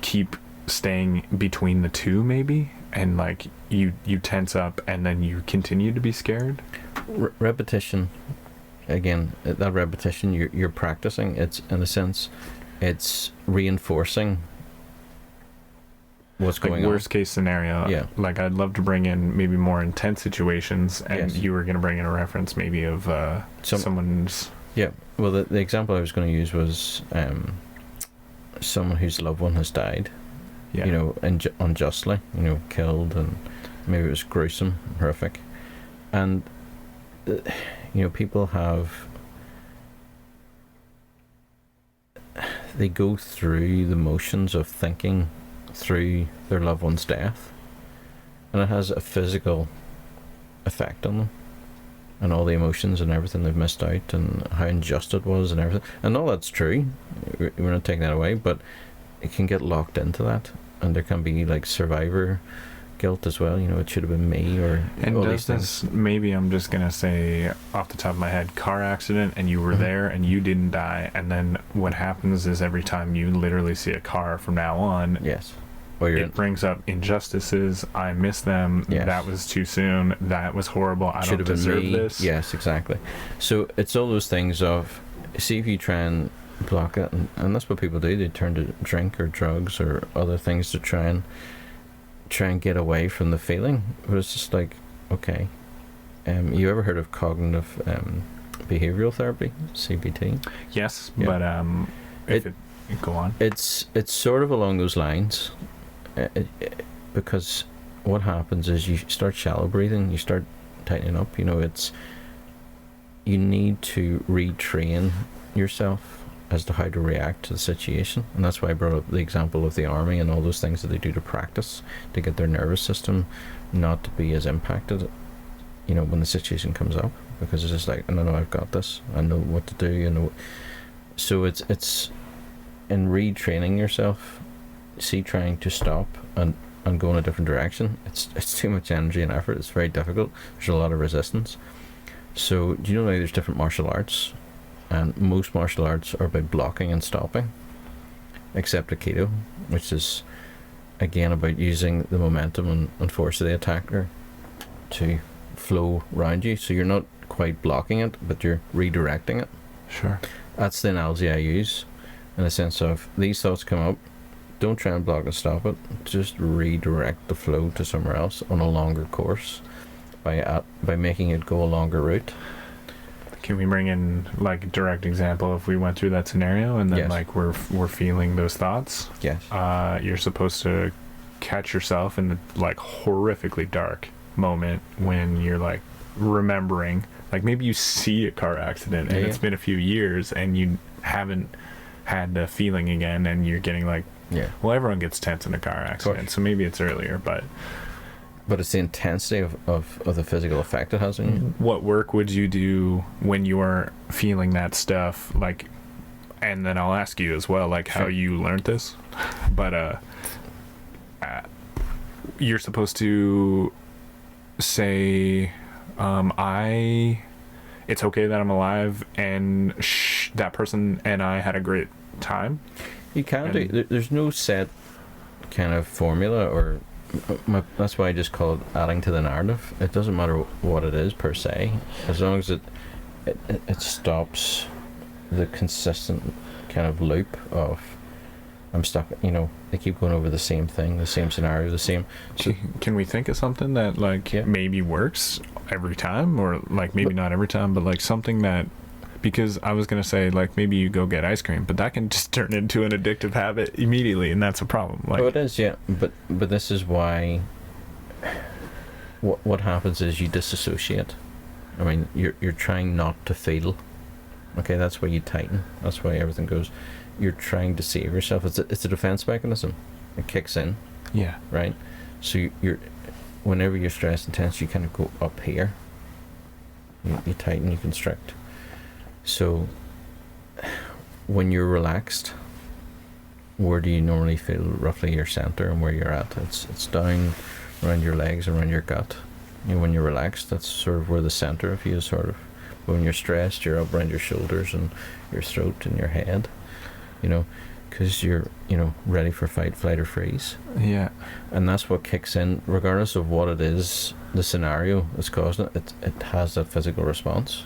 keep staying between the two, maybe, and like you tense up and then you continue to be scared. Repetition, again, that repetition, you're practicing. It's, in a sense, it's reinforcing what's going on. Worst case scenario. Yeah. Like, I'd love to bring in maybe more intense situations, and Yes. you were going to bring in a reference maybe of someone's. Yeah. Well, the example I was going to use was someone whose loved one has died. Yeah. You know, unjustly. You know, killed, and maybe it was gruesome, horrific, and you know, people they go through the motions of thinking through their loved one's death, and it has a physical effect on them, and all the emotions and everything they've missed out, and how unjust it was, and everything, and all that's true. We're not taking that away, but it can get locked into that, and there can be like survivor guilt as well. You know, it should have been me, or And all does these this, things. maybe I'm just gonna say off the top of my head, car accident, and you were Mhm. there and you didn't die, and then what happens is every time you literally see a car from now on, Yes. Or you're it brings up injustices. I miss them. Yes. That was too soon. That was horrible. I should don't have been deserve me. this. Yes, exactly. So it's all those things of, see if you try and block it, and that's what people do. They turn to drink or drugs or other things to try and get away from the feeling. But it's just like, okay, you ever heard of cognitive behavioral therapy, CBT? Yes, Yeah. but if it go on. It's sort of along those lines, because what happens is you start shallow breathing, you start tightening up. You know, you need to retrain yourself as to how to react to the situation, and that's why I brought up the example of the army and all those things that they do to practice to get their nervous system not to be as impacted, you know, when the situation comes up, because it's just like, no, I've got this, I know what to do, you know. So it's in retraining yourself, trying to stop and go in a different direction, it's too much energy and effort. It's very difficult. There's a lot of resistance. So do you know, like, there's different martial arts, and most martial arts are about blocking and stopping, except Aikido, which is again about using the momentum and force of the attacker to flow around you. So you're not quite blocking it, but you're redirecting it. Sure. That's the analogy I use, in the sense of, these thoughts come up, don't try and block and stop it, just redirect the flow to somewhere else on a longer course by making it go a longer route. Can we bring in like a direct example if we went through that scenario and then Yes. like we're feeling those thoughts? Yes. You're supposed to catch yourself in the like horrifically dark moment when you're like remembering, like maybe you see a car accident and it's been a few years and you haven't had the feeling again, and you're getting like, well, everyone gets tense in a car accident, so maybe it's earlier, but it's the intensity of the physical effect it has on you. what work would you do when you are feeling that stuff, like, and then I'll ask you as well, like, how Sure. you learned this, but you're supposed to say, it's okay that I'm alive, and that person and I had a great time. You can do. There's no set kind of formula, or that's why I just call it adding to the narrative. It doesn't matter what it is per se, as long as it stops the consistent kind of loop of, I'm stuck. You know, they keep going over the same thing, the same scenario, the same. So, can we think of something that like maybe works every time, or like maybe not every time, but like something that, because I was gonna say like maybe you go get ice cream, but that can just turn into an addictive habit immediately, and that's a problem. Like, it is, yeah. But this is why. What happens is you disassociate. I mean, you're trying not to feel. Okay, that's why you tighten. That's why everything goes. You're trying to save yourself. It's a defense mechanism. It kicks in. Yeah. Right. So you're whenever you're stressed and tense, you kind of go up here. You tighten, you constrict. So when you're relaxed, where do you normally feel roughly your center and where you're at? It's down around your legs, around your gut. When you're relaxed, that's sort of where the center of you is sort of. When you're stressed, you're up around your shoulders and your throat and your head, because you're, ready for fight, flight, or freeze. Yeah. And that's what kicks in, regardless of what it is, the scenario that's causing it, it has that physical response.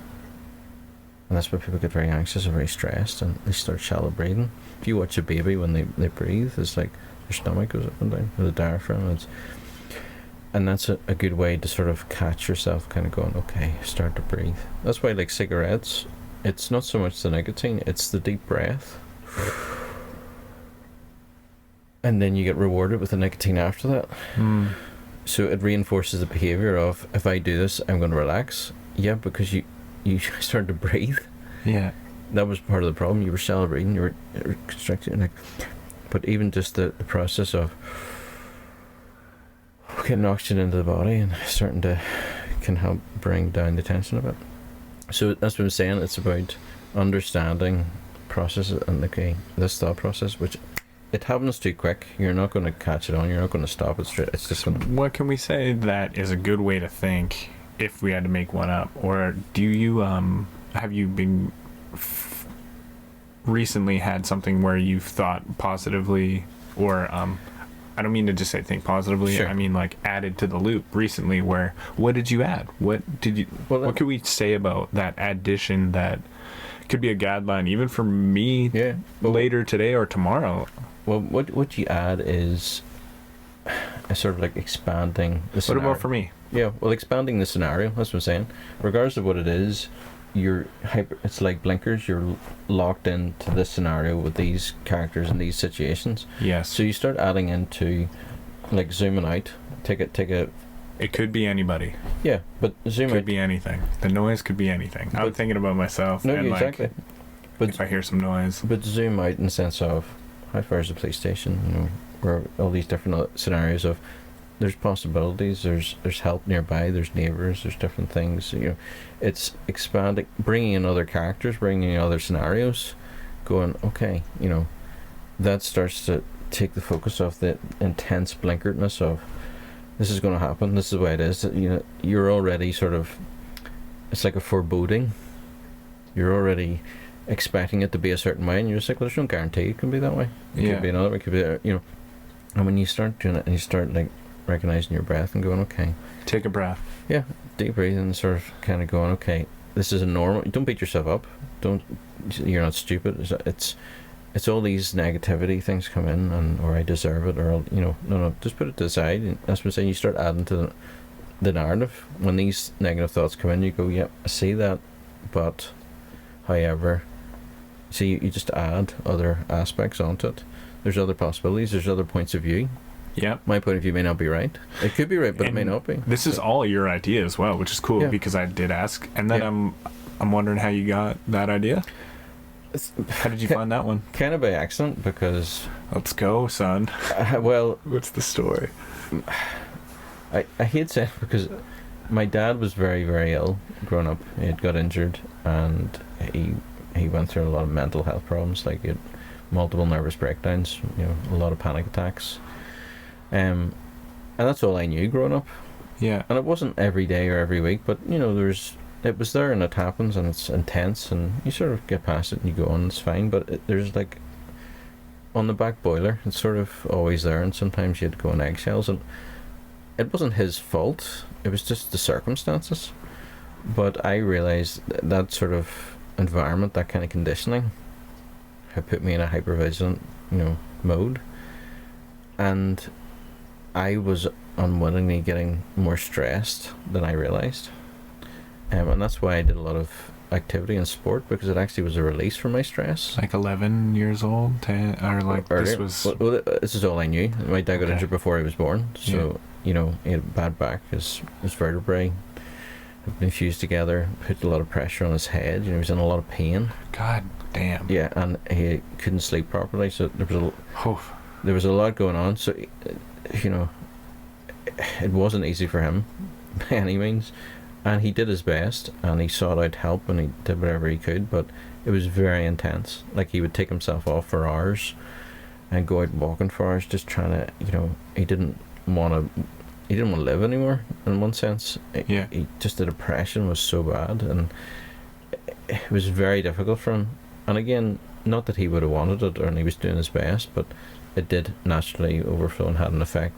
And that's why people get very anxious or very stressed and they start shallow breathing. If you watch a baby when they breathe, it's like their stomach goes up and down with the diaphragm. And that's a good way to sort of catch yourself kind of going, okay, start to breathe. That's why, like cigarettes, it's not so much the nicotine, it's the deep breath. And then you get rewarded with the nicotine after that. So it reinforces the behavior of, if I do this, I'm going to relax. Yeah, because you start to breathe. Yeah. That was part of the problem. You were shallow breathing, you were constricting. But even just the process of getting oxygen into the body and starting to can help bring down the tension a bit. So that's what I'm saying. It's about understanding processes and this thought process, which it happens too quick. You're not going to catch it on. You're not going to stop it straight. It's just what can we say that is a good way to think if we had to make one up? Or do you have you been recently had something where you've thought positively, or I don't mean to just say think positively. Sure. I mean like added to the loop recently. Where what did you add? What did you? Well, what could we say about that addition that could be a guideline even for me? Yeah. Later today or tomorrow. Well, what you add is a sort of like expanding the scenario. What about for me? Yeah. Well, expanding the scenario. That's what I'm saying. Regardless of what it is, it's like blinkers. You're locked into this scenario with these characters and these situations. Yes. So you start adding into, like, zooming out. Take a. It could be anybody. Yeah, but zoom out. Could be anything. The noise could be anything. I'm thinking about myself. No, and exactly. But if I hear some noise. But zoom out in the sense of how far is the police station? Where all these different scenarios of. There's possibilities, there's help nearby, there's neighbours, there's different things. It's expanding, bringing in other characters, bringing in other scenarios, going, okay, that starts to take the focus off the intense blinkeredness of, this is going to happen, this is the way it is. You're already sort of, it's like a foreboding. You're already expecting it to be a certain way, and you're just like, well, there's no guarantee it can be that way. It could be another way, it could be, and when you start doing it, and you start, like, recognizing your breath and going, okay, take a breath, deep breathing, and sort of kind of going, okay, this is a normal, don't beat yourself up, you're not stupid, it's all these negativity things come in, or I deserve it, or no, just put it to the side. And that's what I'm saying, you start adding to the narrative. When these negative thoughts come in, you go, I see that, but however, see, you just add other aspects onto it. There's other possibilities, there's other points of view. Yeah, my point of view may not be right. It could be right, but it may not be. This is all your idea as well, which is cool because I did ask, and then I'm wondering how you got that idea. How did you find that one? Kind of by accident, because let's go, son. Well, what's the story? I hate saying it because my dad was very, very ill growing up. He had got injured, and he went through a lot of mental health problems, like he had multiple nervous breakdowns, a lot of panic attacks. And that's all I knew growing up. Yeah. And it wasn't every day or every week, but it was there, and it happens, and it's intense, and you sort of get past it and you go on, it's fine. But there's like on the back boiler, it's sort of always there, and sometimes you'd go on eggshells, and it wasn't his fault. It was just the circumstances. But I realized that sort of environment, that kind of conditioning, had put me in a hypervigilant, mode, and I was unwittingly getting more stressed than I realised. And that's why I did a lot of activity and sport, because it actually was a release from my stress. Like 11 years old? 10, or like earlier. This was... Well, this is all I knew. My dad got injured before I was born. So, he had a bad back. His vertebrae had been fused together, put a lot of pressure on his head. He was in a lot of pain. God damn. Yeah, and he couldn't sleep properly. So there was a lot going on. So, it wasn't easy for him by any means, and he did his best, and he sought out help, and he did whatever he could, but it was very intense. Like, he would take himself off for hours and go out walking for hours, just trying to, he didn't want to live anymore, in one sense. He just, the depression was so bad, and it was very difficult for him. And again, not that he would have wanted it, or he was doing his best, but it did naturally overflow and had an effect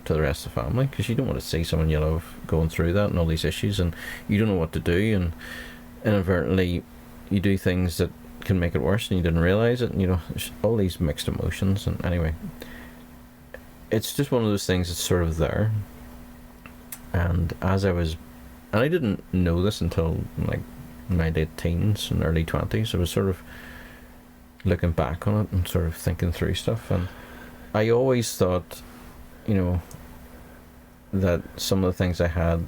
to the rest of the family, because you don't want to see someone you love going through that and all these issues, and you don't know what to do, and inadvertently you do things that can make it worse and you didn't realise it, and there's all these mixed emotions. And anyway, it's just one of those things that's sort of there. And I didn't know this until like my late teens and early 20s. I was sort of looking back on it and sort of thinking through stuff, and I always thought that some of the things I had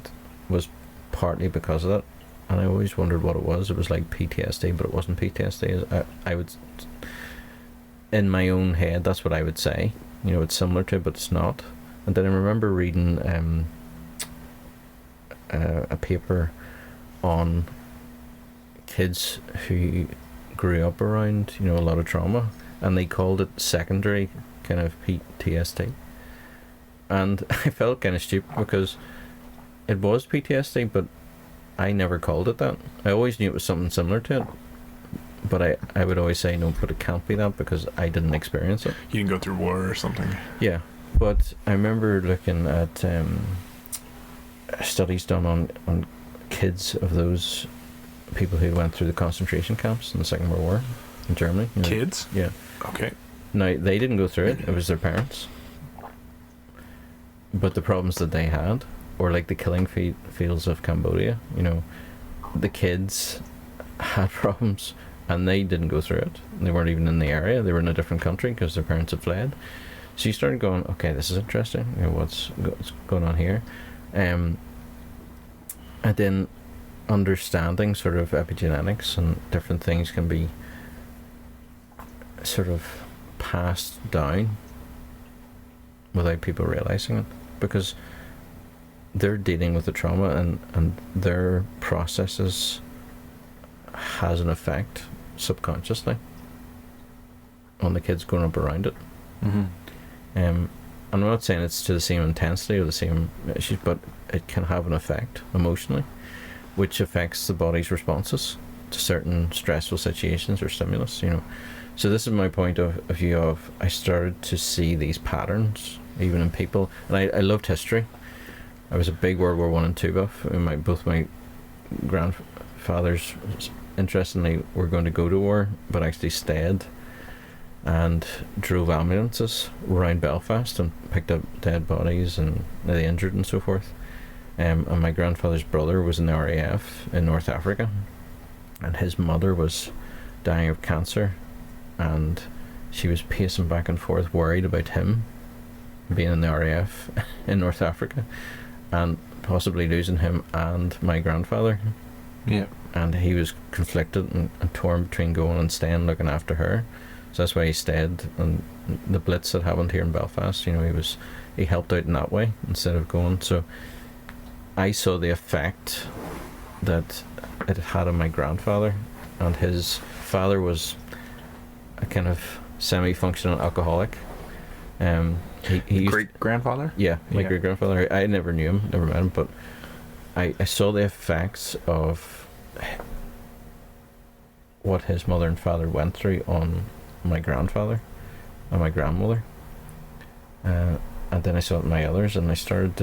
was partly because of that, and I always wondered what it was. It was like PTSD, but it wasn't PTSD. I would, in my own head, that's what I would say. It's similar to it, but it's not. And then I remember reading a paper on kids who grew up around a lot of trauma, and they called it secondary kind of PTSD. And I felt kind of stupid because it was PTSD, but I never called it that. I always knew it was something similar to it, but I would always say no, but it can't be that because I didn't experience it. You didn't go through war or something. Yeah, but I remember looking at studies done on kids of those people who went through the concentration camps in the Second World War in Germany. Kids? Yeah. Okay. Now, they didn't go through it was their parents. But the problems that they had, or like the killing fields of Cambodia, the kids had problems and they didn't go through it. They weren't even in the area. They were in a different country because their parents had fled. So you started going, okay, this is interesting. What's going on here? And then understanding sort of epigenetics and different things can be sort of passed down without people realizing it, because they're dealing with the trauma, and their processes has an effect subconsciously on the kids growing up around it. I'm not saying it's to the same intensity or the same issues, but it can have an effect emotionally, which affects the body's responses to certain stressful situations or stimulus. So this is my point of view of, I started to see these patterns even in people, and I loved history. I was a big World War I and II buff. Both my grandfathers, interestingly, were going to go to war, but actually stayed and drove ambulances around Belfast and picked up dead bodies and the injured and so forth. And my grandfather's brother was in the RAF in North Africa, and his mother was dying of cancer, and she was pacing back and forth worried about him being in the RAF in North Africa and possibly losing him and my grandfather. Yeah. And he was conflicted and torn between going and staying looking after her. So that's why he stayed. And the Blitz that happened here in Belfast, he helped out in that way instead of going. So I saw the effect that it had on my grandfather, and his father was a kind of semi-functional alcoholic. He great grandfather? Yeah, my great grandfather. I never knew him, never met him, but I saw the effects of what his mother and father went through on my grandfather and my grandmother, and then I saw it in my others, and I started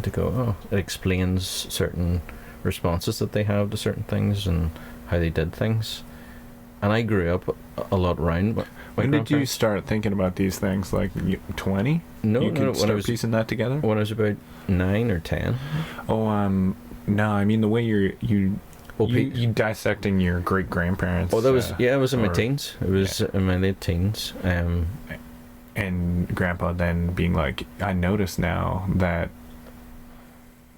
to go, oh, it explains certain responses that they have to certain things and how they did things. And I grew up a lot around. When did you start thinking about these things? Like 20? No, you could start piecing that together? When I was about 9 or 10. Oh, no, I mean the way you dissecting your great grandparents. Oh, that was it was in my teens. It was in my late teens. And Grandpa then being like, I notice now that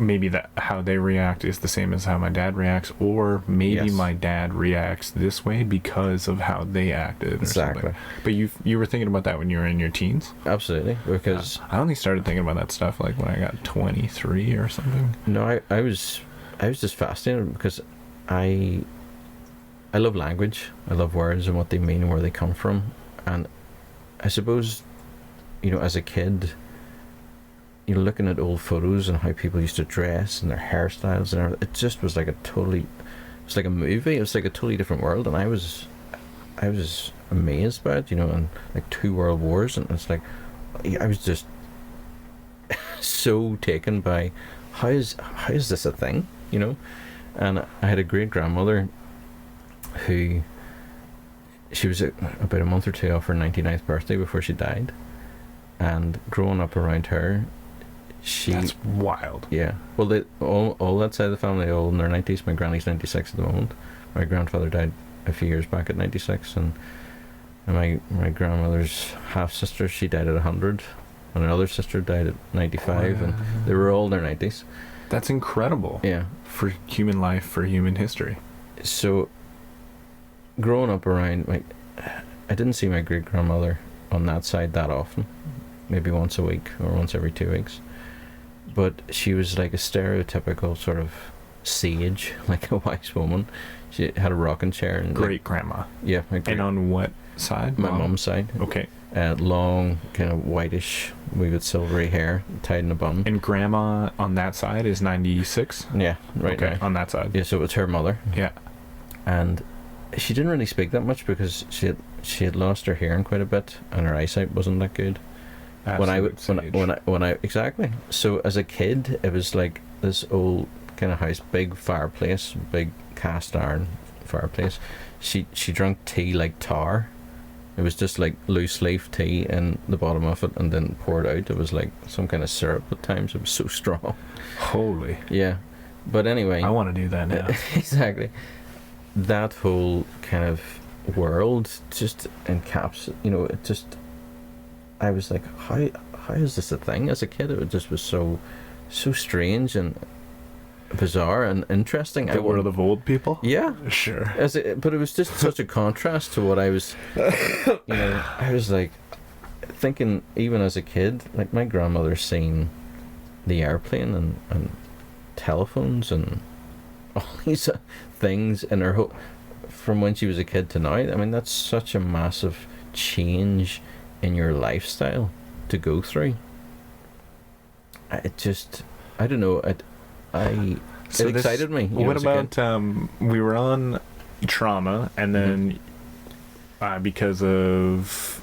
maybe that how they react is the same as how my dad reacts, or maybe Yes. my dad reacts this way because of how they acted. Or Exactly. something. But you were thinking about that when you were in your teens? Absolutely, because I only started thinking about that stuff like when I got 23 or something. no, I was just fascinated because I love language. I love words and what they mean and where they come from. And I suppose, as a kid, looking at old photos and how people used to dress and their hairstyles and everything, it just was like it's like a movie. It was like a totally different world, and I was amazed by it, and like 2 world wars, and it's like I was just so taken by how is this a thing, And I had a great grandmother who, she was about a month or 2 off her 99th birthday before she died, and growing up around her, That's wild. yeah. Well, all that side of the family are all in their 90s. My granny's 96 at the moment. My grandfather died a few years back at 96, and my grandmother's half sister, she died at 100, and another sister died at 95, and they were all in their 90s. That's incredible. Yeah. For human life, for human history. So, growing up around, I didn't see my great grandmother on that side that often, maybe once a week or once every 2 weeks. But she was like a stereotypical sort of sage, like a wise woman. She had a rocking chair. And Great grandma. Yeah. And on what side? My mum's side. Okay. Long, kind of whitish, with silvery hair, tied in a bun. And grandma on that side is 96? Yeah, right okay, now. on that side. Yeah, so it was her mother. Yeah. And she didn't really speak that much because she had lost her hearing quite a bit, and her eyesight wasn't that good. When I exactly. So as a kid, it was like this old kind of house, big fireplace, big cast iron fireplace. She drank tea like tar. It was just like loose leaf tea in the bottom of it, and then poured out. It was like some kind of syrup at times. It was so strong. Holy. Yeah, but anyway, I want to do that now. Exactly. That whole kind of world just encapsulates. It just. I was like, how is this a thing? As a kid, it just was so strange and bizarre and interesting. The world of old people? Yeah. Sure. But it was just such a contrast to what I was, I was like thinking, even as a kid, like my grandmother seen the airplane and telephones and all these things in her from when she was a kid to now. I mean, that's such a massive change in your lifestyle to go through. It just, I don't know, it excited me. What about we were on trauma, and then because of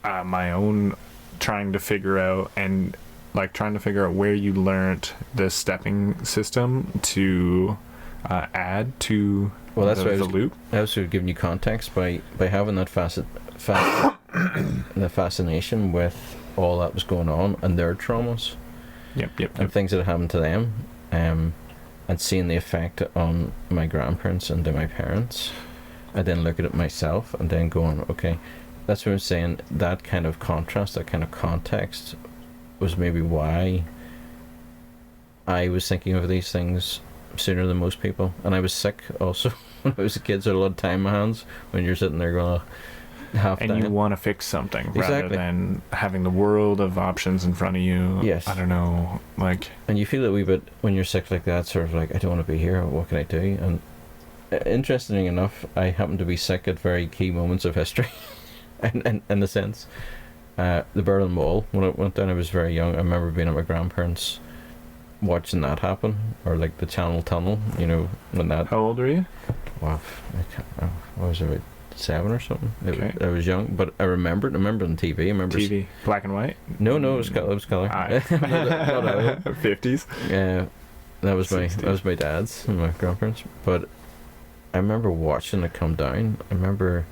my own trying to figure out where you learned the stepping system to add to the loop. I was sort of giving you context by having that the fascination with all that was going on and their traumas. Yep. And things that had happened to them, and seeing the effect on my grandparents and to my parents. I then look at it myself and then going, okay, that's what I'm saying. That kind of contrast, that kind of context was maybe why I was thinking of these things sooner than most people. And I was sick also when I was a kid, so I had a lot of time in my hands when you're sitting there going, you want to fix something rather than having the world of options in front of you. Yes. I don't know, and you feel a wee bit when you're sick like that, sort of like, I don't want to be here, what can I do? And interestingly enough, I happened to be sick at very key moments of history. in the sense, the Berlin Wall, when it went down, I was very young. I remember being at my grandparents watching that happen, or like the Channel Tunnel, when that. How old were you? Wow, what was it, about 7 or something? Okay. I was young, but I remember it. I remember on TV. I remember TV, black and white. No, it was color. It was color. 50s. Yeah, that was 60s. my dad's and my grandparents. But I remember watching it come down. I remember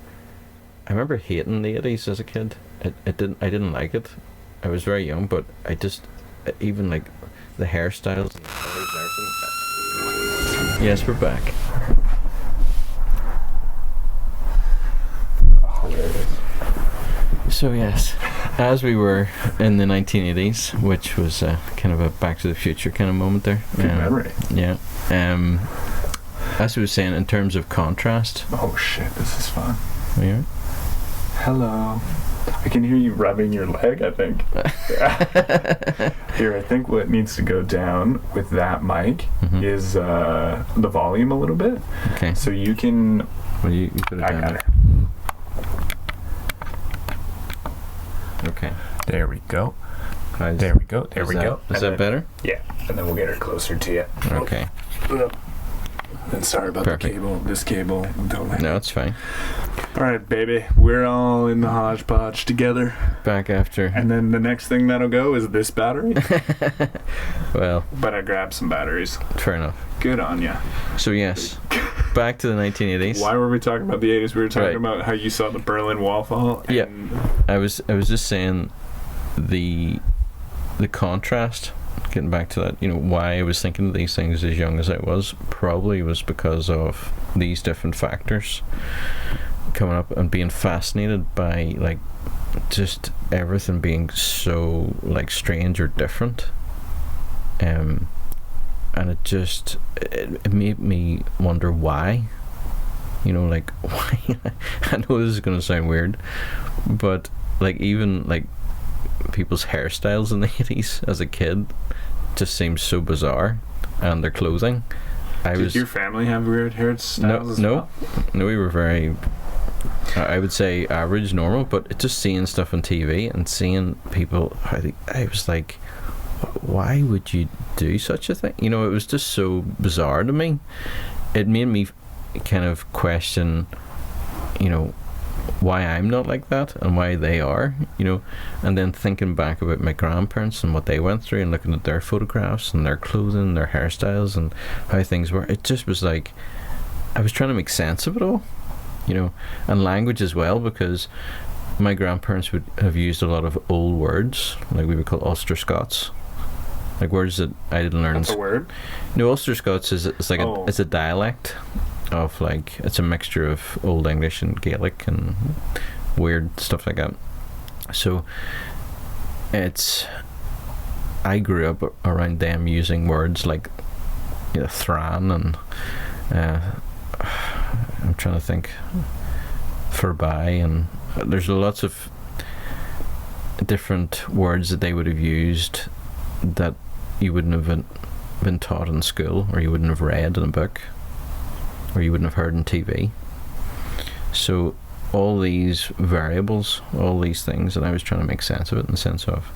hating the 80s as a kid. I didn't like it. I was very young, but I just even like the hairstyles. Yes, we're back. So yes, as we were in the 1980s, which was kind of a Back to the Future kind of moment there. Good memory. Yeah. As we were saying, in terms of contrast. Oh shit, this is fun. Yeah. Hello. I can hear you rubbing your leg, I think. Here, I think what needs to go down with that mic is the volume a little bit. Okay. So you can... Well, you put it I down got there. it. Okay. There we go. How's- There we go. There we that- go. Is And that then- better? Yeah. And then we'll get her closer to you. Okay. And sorry about Perfect. the cable. This cable. Don't No, it's fine. All right, baby. We're all in the hodgepodge together. Back after. And then the next thing that'll go is this battery. Well, But I grabbed some batteries. fair enough. Good on ya. So yes, back to the 1980s. Why were we talking about the 80s? We were talking Right. about how you saw the Berlin Wall fall. Yeah. And I was just saying the contrast. Getting back to that, why I was thinking of these things as young as I was probably was because of these different factors coming up and being fascinated by just everything being so strange or different, and it made me wonder why. Why? I know this is gonna sound weird, but even people's hairstyles in the 80s as a kid just seems so bizarre, and their clothing. did your family have weird hairstyles as well? No, we were very, I would say, average, normal, but it just seeing stuff on TV and seeing people, I was like, why would you do such a thing? It was just so bizarre to me. It made me kind of question, why I'm not like that and why they are, and then thinking back about my grandparents and what they went through and looking at their photographs and their clothing, their hairstyles and how things were. It just was like I was trying to make sense of it all, and language as well, because my grandparents would have used a lot of old words, like we would call Ulster Scots, like words that I didn't learn. That's a word? No, Ulster Scots it's like it's a dialect of it's a mixture of Old English and Gaelic and weird stuff like that. So I grew up around them using words like thran and I'm trying to think, forby, and there's lots of different words that they would have used that you wouldn't have been taught in school, or you wouldn't have read in a book, or you wouldn't have heard on TV. So all these variables, all these things, and I was trying to make sense of it in the sense of,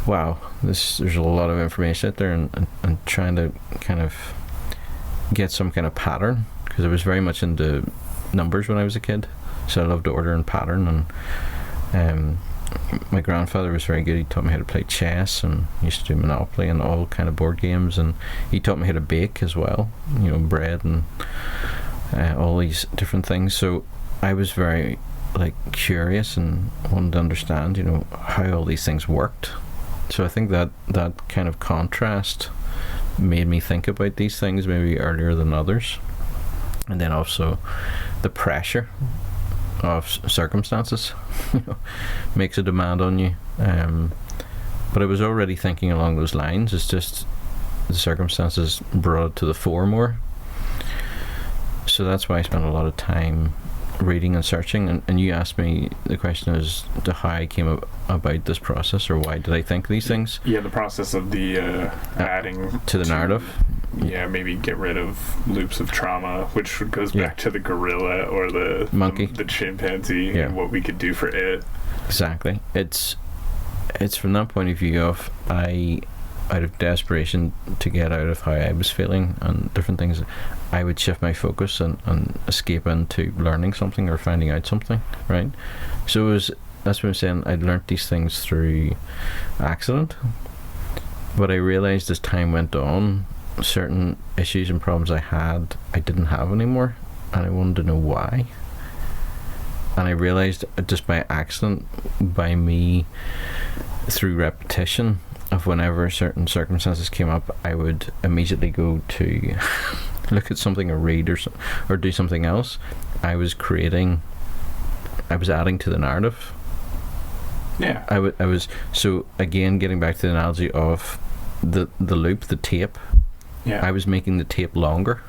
wow, there's a lot of information out there, and trying to kind of get some kind of pattern, because I was very much into numbers when I was a kid, so I loved order and pattern. And my grandfather was very good. He taught me how to play chess, and used to do Monopoly and all kind of board games, and he taught me how to bake as well, bread and all these different things. So I was very curious and wanted to understand how all these things worked. So I think that kind of contrast made me think about these things maybe earlier than others. And then also the pressure of circumstances makes a demand on you, but I was already thinking along those lines. It's just the circumstances brought it to the fore more, so that's why I spent a lot of time reading and searching. And you asked me the question as to how I came about this process, or why did I think these things. Yeah, the process of the adding to the narrative. Yeah, maybe get rid of loops of trauma, which goes back to the gorilla or the monkey, the chimpanzee, and what we could do for it. Exactly. It's from that point of view of out of desperation to get out of how I was feeling and different things, I would shift my focus and escape into learning something or finding out something, right? So that's what I'm saying. I'd learnt these things through accident, but I realised as time went on, certain issues and problems I didn't have anymore, and I wanted to know why. And I realised just by accident, by me, through repetition of whenever certain circumstances came up, I would immediately go to look at something or read or do something else. I was adding to the narrative. Yeah. I was, so again, getting back to the analogy of the loop, the tape. Yeah. I was making the tape longer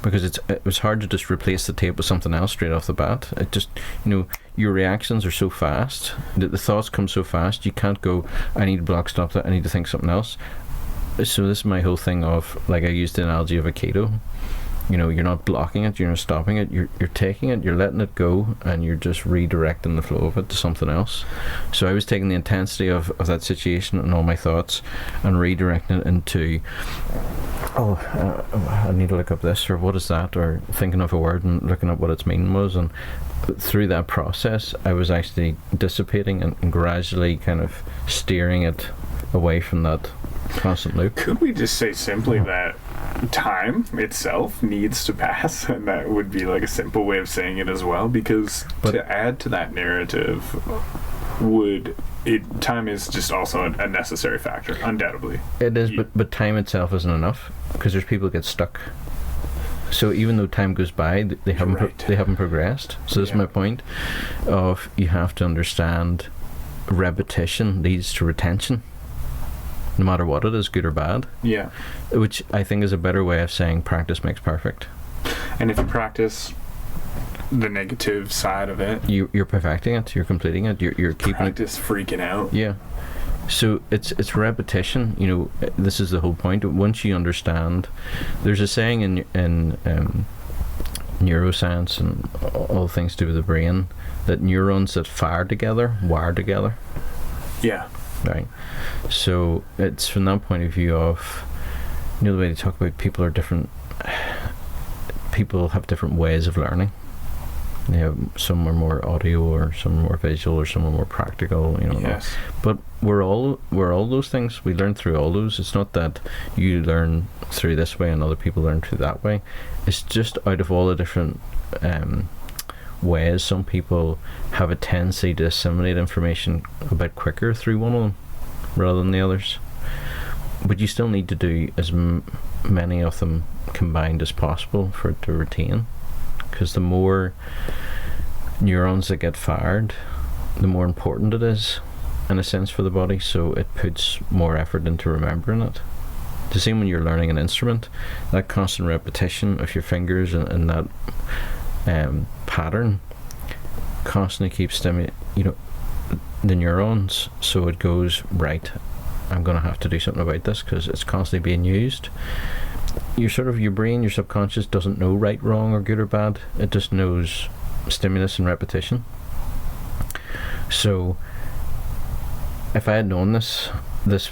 because it was hard to just replace the tape with something else straight off the bat. It just, your reactions are so fast, the thoughts come so fast, you can't go, I need to block stop that, I need to think something else. So this is my whole thing of, like, I used the analogy of a keto. You're not blocking it, you're not stopping it, you're taking it, you're letting it go, and you're just redirecting the flow of it to something else. So I was taking the intensity of that situation and all my thoughts and redirecting it into, I need to look up this, or what is that, or thinking of a word and looking at what its meaning was. And through that process, I was actually dissipating and gradually kind of steering it away from that constant loop. Could we just say simply that time itself needs to pass, and that would be like a simple way of saying it as well? Because to add to that narrative, time is just also a necessary factor, undoubtedly. It is, but time itself isn't enough, because there's people who get stuck. So even though time goes by, they haven't progressed. So this is my point of, you have to understand repetition leads to retention, no matter what it is, good or bad. Yeah. Which I think is a better way of saying practice makes perfect. And if you practice the negative side of it, you're perfecting it, you're completing it, you're keeping practice freaking out. Yeah. So it's repetition. This is the whole point. Once you understand, there's a saying in neuroscience and all things to do with the brain, that neurons that fire together wire together. Yeah. Right. So it's from that point of view of, the way they talk about people are different. People have different ways of learning. Some are more audio, or some are more visual, or some are more practical. Yes. But we're all those things. We learn through all those. It's not that you learn through this way and other people learn through that way. It's just out of all the different ways, some people have a tendency to assimilate information a bit quicker through one of them rather than the others. But you still need to do as many of them combined as possible for it to retain. Because the more neurons that get fired, the more important it is, in a sense, for the body. So it puts more effort into remembering it. The same when you're learning an instrument, that constant repetition of your fingers and that pattern constantly keeps the neurons. So it goes, right, I'm going to have to do something about this because it's constantly being used. Your brain, your subconscious doesn't know right, wrong, or good or bad. It just knows stimulus and repetition. So if I had known this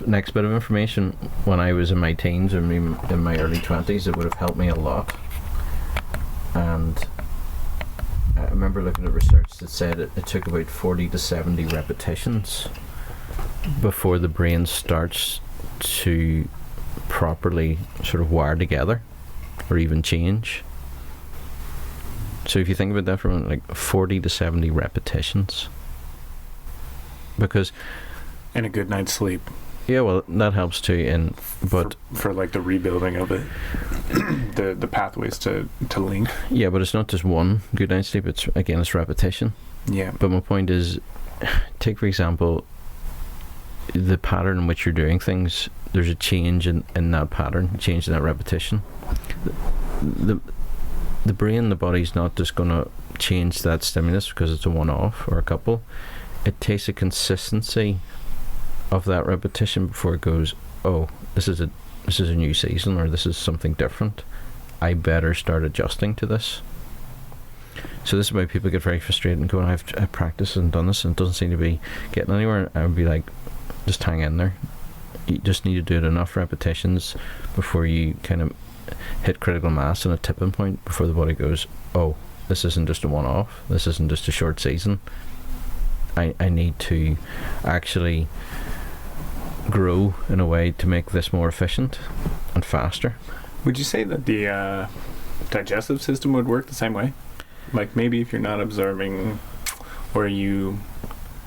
next bit of information when I was in my teens or in my early 20s, it would have helped me a lot. And I remember looking at research that said it took about 40 to 70 repetitions before the brain starts to properly sort of wire together or even change. So if you think about that for a minute, like 40 to 70 repetitions. Because... And a good night's sleep. Yeah, well, that helps too. But for like the rebuilding of it, the pathways to link. Yeah, but it's not just one good night's sleep. It's repetition. Yeah. But my point is, take for example, the pattern in which you're doing things. There's a change in that pattern, a change in that repetition. The brain, the body's not just going to change that stimulus because it's a one-off or a couple. It takes a consistency of that repetition before it goes, oh, this is a new season, or this is something different. I better start adjusting to this. So this is why people get very frustrated and going, I've practiced and done this and it doesn't seem to be getting anywhere. I would be like, just hang in there. You just need to do it enough repetitions before you kind of hit critical mass and a tipping point before the body goes, oh, this isn't just a one-off, this isn't just a short season. I need to actually grow in a way to make this more efficient and faster. Would you say that the digestive system would work the same way? Like maybe if you're not observing, or you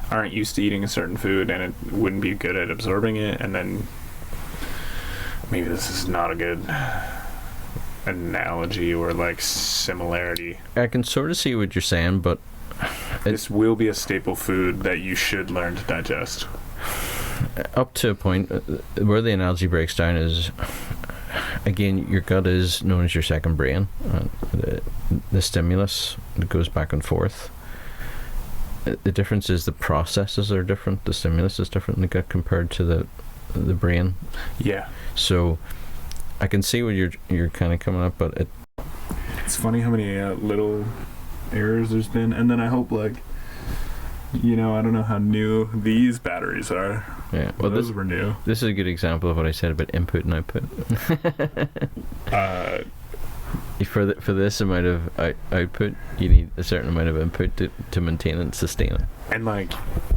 aren't used to eating a certain food and it wouldn't be good at absorbing it, and then maybe this is not a good analogy or like similarity. I can sort of see what you're saying, but this will be a staple food that you should learn to digest. Up to a point, where the analogy breaks down is, again, your gut is known as your second brain. The stimulus that goes back and forth. The difference is the processes are different. The stimulus is different in the gut compared to the brain. Yeah. So I can see where you're kind of coming up, but it's funny how many little errors there's been, and then I hope, like, you know, I don't know how new these batteries are. Yeah, well, those were new. This is a good example of what I said about input and output. For this amount of output, you need a certain amount of input to maintain and sustain it. And like,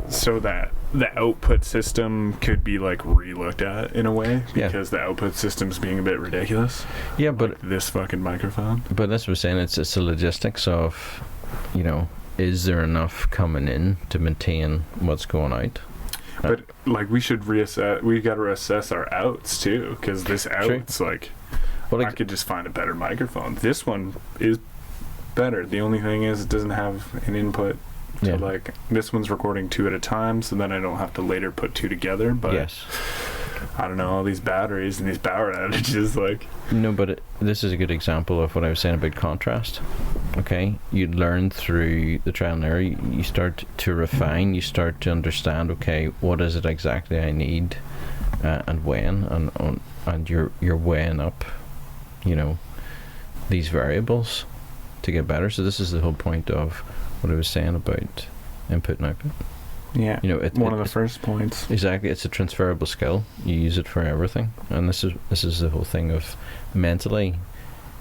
so that the output system could be like re-looked at in a way, because the output system's being a bit ridiculous. Yeah, but like this fucking microphone. But that's what I'm saying. It's the logistics of, you know, is there enough coming in to maintain what's going out? But like, we should reassess. We got to assess our outs too, because this out's like, well, I could just find a better microphone. This one is better. The only thing is it doesn't have an input. So like, this one's recording 2 at a time, so then I don't have to later put 2 together. But yes, I don't know, all these batteries and these power outages, like. No, but this is a good example of what I was saying about contrast. Okay, you and through the trial and error. You start to refine. You start to understand. Okay, what is it exactly I need, and when, and you're weighing up, you know, these variables to get better. So this is the whole point of what I was saying about input and output. Yeah, you know, one of the first points. Exactly, it's a transferable skill. You use it for everything, and this is the whole thing of mentally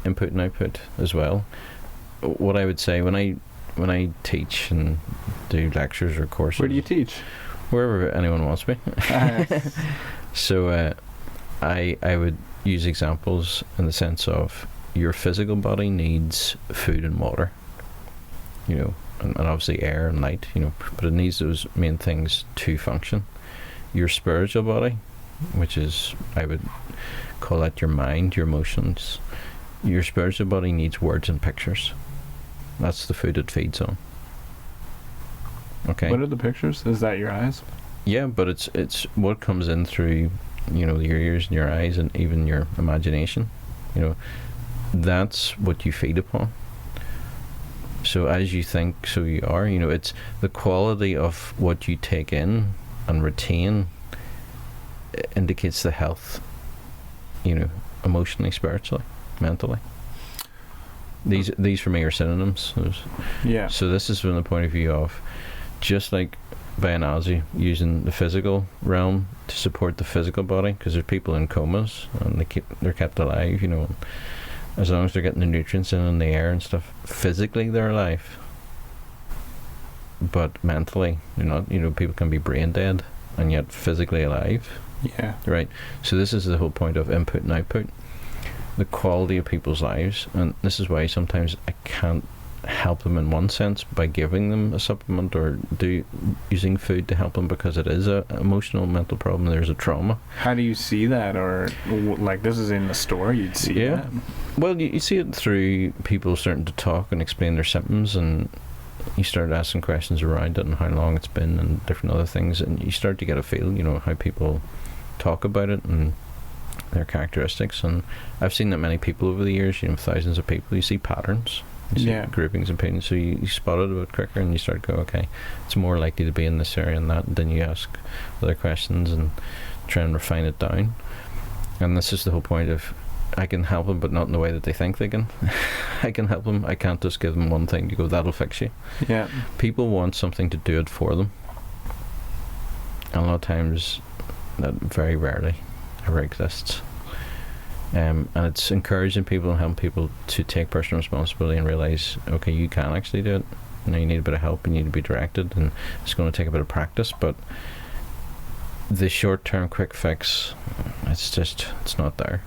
input and output as well. What I would say when I teach and do lectures or courses. Where do you teach? Wherever anyone wants me. So I would use examples in the sense of your physical body needs food and water. You know. And obviously air and light, you know, but it needs those main things to function. Your spiritual body, which is, I would call that your mind, your emotions. Your spiritual body needs words and pictures. That's the food it feeds on. Okay. What are the pictures? Is that your eyes? Yeah, but it's what comes in through, you know, your ears and your eyes and even your imagination. You know, that's what you feed upon. So as you think, so you are. You know, it's the quality of what you take in and retain indicates the health, you know, emotionally, spiritually, mentally. These for me are synonyms. Yeah. So this is from the point of view of, just like by analogy, using the physical realm to support the physical body, because there's people in comas and they're kept alive, you know. As long as they're getting the nutrients in the air and stuff, physically they're alive. But mentally, you're not. You know, people can be brain dead and yet physically alive. Yeah. Right. So this is the whole point of input and output. The quality of people's lives, and this is why sometimes I can't help them in one sense by giving them a supplement or using food to help them, because it is a emotional mental problem. There's a trauma. How do you see that? Or like, this is in the store, you'd see that? Well, you see it through people starting to talk and explain their symptoms, and you start asking questions around it and how long it's been and different other things, and you start to get a feel, you know, how people talk about it and their characteristics. And I've seen that many people over the years, you know, thousands of people. You see patterns. You see groupings and opinions, so you spot it a bit quicker, and you start to go, okay, it's more likely to be in this area and that, and then you ask other questions and try and refine it down. And this is the whole point of, I can help them, but not in the way that they think they can. I can help them. I can't just give them one thing to go, that'll fix you. Yeah. People want something to do it for them, and a lot of times that very rarely ever exists. And it's encouraging people and helping people to take personal responsibility and realise, okay, you can actually do it. You know, you need a bit of help, and you need to be directed, and it's going to take a bit of practice, but the short-term quick fix, it's not there,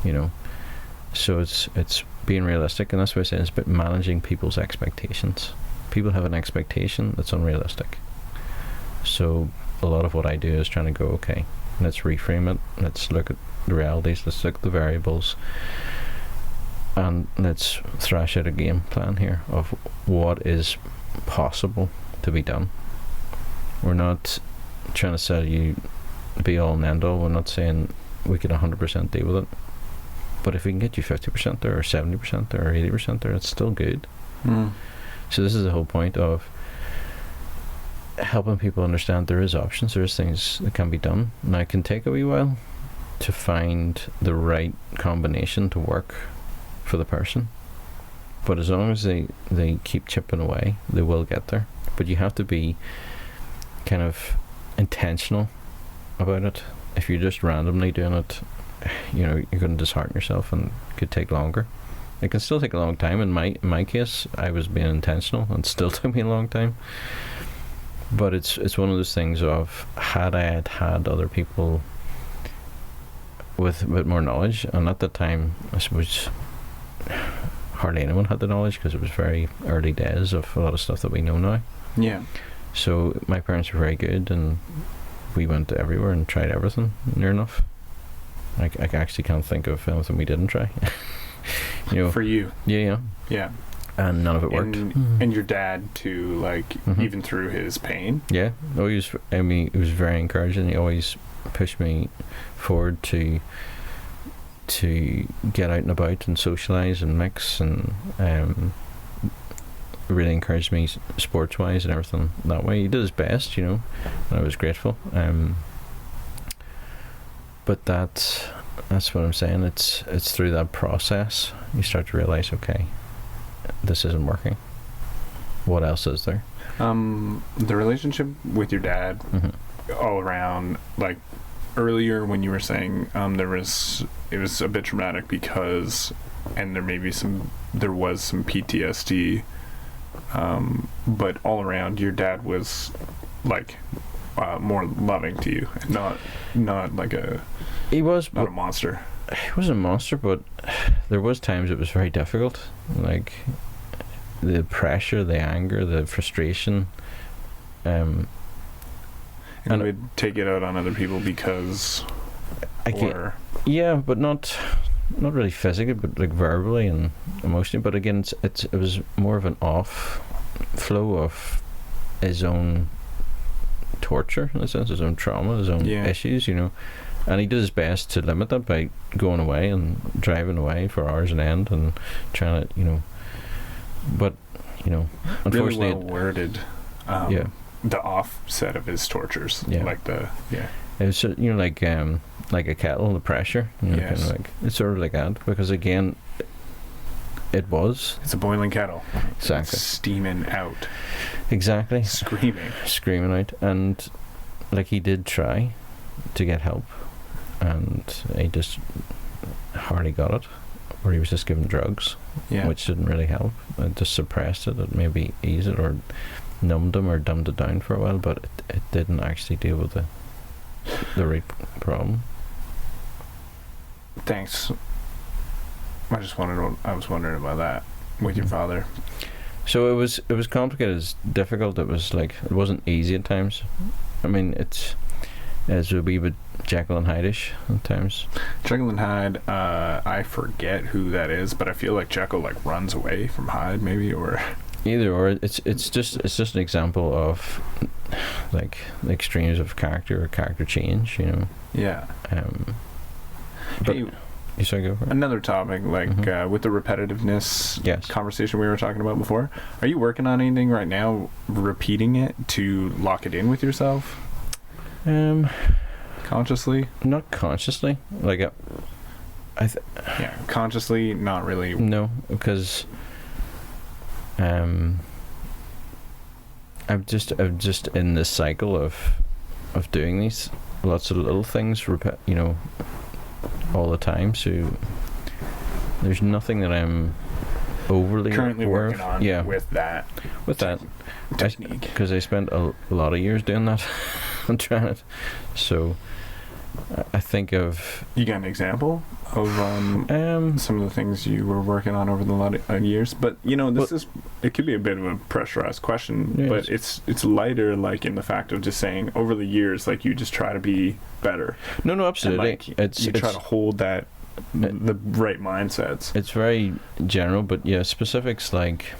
you know. So it's being realistic, and that's why I say it's about managing people's expectations. People have an expectation that's unrealistic. So a lot of what I do is trying to go, okay, let's reframe it, let's look at the realities, let's look at the variables, and let's thrash out a game plan here of what is possible to be done. We're not trying to sell you be all and end all. We're not saying we can 100% deal with it. But if we can get you 50% there, or 70% there, or 80% there, it's still good. So this is the whole point of helping people understand there is options, there is things that can be done. Now, it can take a wee while to find the right combination to work for the person. But as long as they keep chipping away, they will get there. But you have to be kind of intentional about it. If you're just randomly doing it, you know, you're going to dishearten yourself, and it could take longer. It can still take a long time. In my case, I was being intentional, and still took me a long time. But it's one of those things of, had I had other people with a bit more knowledge, and at the time, I suppose hardly anyone had the knowledge, because it was very early days of a lot of stuff that we know now. Yeah. So my parents were very good, and we went everywhere and tried everything near enough. I actually can't think of anything we didn't try. You know, for you. Yeah. And none of it worked. And your dad too, like, even through his pain. Yeah. It was very encouraging. He always pushed me forward to get out and about and socialise and mix, and really encouraged me sports wise and everything that way. He did his best, you know, and I was grateful. But that's what I'm saying. It's through that process you start to realise, okay, this isn't working. What else is there? The relationship with your dad, all around, like earlier when you were saying it was a bit traumatic because, and there was some PTSD, but all around your dad was like more loving to you, and not like he was not a monster. He was a monster, but there was times it was very difficult, like the pressure, the anger, the frustration, and he would take it out on other people because yeah, but not really physically, but like verbally and emotionally. But again, it was more of an off flow of his own torture, in a sense, his own trauma, his own issues, you know. And he did his best to limit that by going away and driving away for hours on end and trying to, you know. But, you know, unfortunately, really well worded. The offset of his tortures, like it was, you know, like a kettle, the pressure, you know, kind of like, it's sort of like that, because again, it's a boiling kettle, exactly, it's steaming out, exactly, screaming out. And like, he did try to get help, and he just hardly got it, or he was just given drugs, which didn't really help. It just suppressed it. It maybe eased it or numbed him or dumbed it down for a while, but it didn't actually deal with the right problem. Thanks. I was wondering about that with your father. So it was complicated. It's difficult. It was like, it wasn't easy at times. I mean, it's a wee bit Jekyll and Hyde-ish at times. Jekyll and Hyde, I forget who that is, but I feel like Jekyll like runs away from Hyde, maybe, or either or. It's just an example of like the extremes of character or character change, you know. Yeah. But hey, you should go for it. Another topic, like with the repetitiveness conversation we were talking about before. Are you working on anything right now, repeating it to lock it in with yourself? Consciously? Not consciously. Like, consciously, not really. No, because I'm just in this cycle of doing these lots of little things, you know, all the time. So there's nothing that I'm overly currently working on with that technique, because I spent a lot of years doing that and trying it. So I think of... You got an example of some of the things you were working on over the lot of years? But, you know, it could be a bit of a pressurized question, but it's lighter, like, in the fact of just saying, over the years, like, you just try to be better. No, absolutely. And, like, you try to hold that, the right mindsets. It's very general, but, yeah, specifics like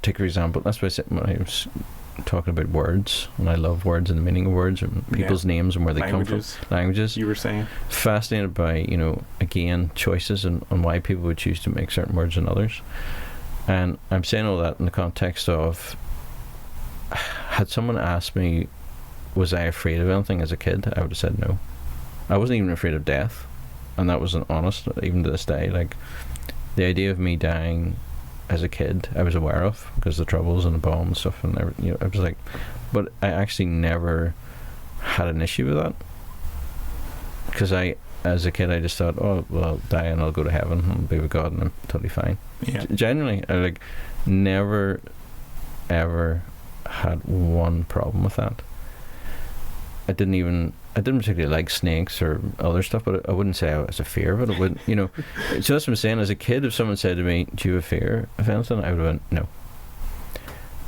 particular example. That's why I said when I was talking about words, and I love words and the meaning of words and people's names and where they come from. Languages. You were saying. Fascinated by, again, choices and why people would choose to make certain words and others. And I'm saying all that in the context of, had someone asked me, was I afraid of anything as a kid, I would have said no. I wasn't even afraid of death, and that wasn't honest, even to this day. Like, the idea of me dying as a kid, I was aware of, because the troubles and the bomb and stuff, and I was like, but I actually never had an issue with that, because as a kid, I just thought, oh, well, I'll die and I'll go to heaven and I'll be with God and I'm totally fine. Yeah. Genuinely, I never ever had one problem with that. I didn't particularly like snakes or other stuff, but I wouldn't say I was a fear of it. I wouldn't, So that's what I'm saying. As a kid, if someone said to me, "Do you have a fear of anything?" I would have went, "No."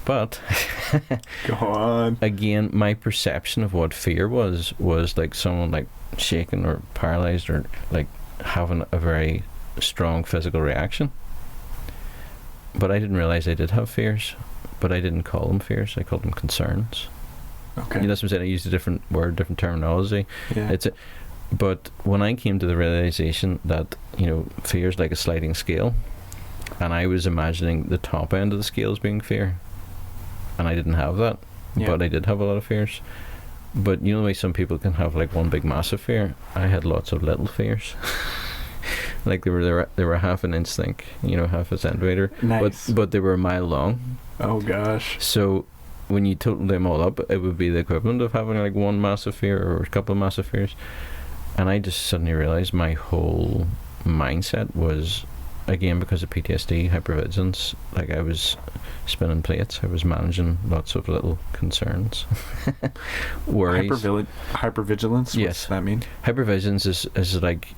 But go on. Again, my perception of what fear was like someone like shaken or paralyzed or like having a very strong physical reaction. But I didn't realize I did have fears. But I didn't call them fears. I called them concerns. Okay. That's what I'm saying. I used a different word, different terminology. Yeah. But when I came to the realization that, fear is like a sliding scale, and I was imagining the top end of the scale as being fear, and I didn't have that, but I did have a lot of fears. But the way some people can have like one big massive fear, I had lots of little fears. Like they were half an inch thick, half a centimeter. Nice. But they were a mile long. Oh gosh. So when you total them all up, it would be the equivalent of having like one massive fear or a couple of massive fears. And I just suddenly realized my whole mindset was, again, because of PTSD, hypervigilance, like I was spinning plates, I was managing lots of little concerns. Worries. Hypervigilance? Yes. What's that mean? Hypervigilance is like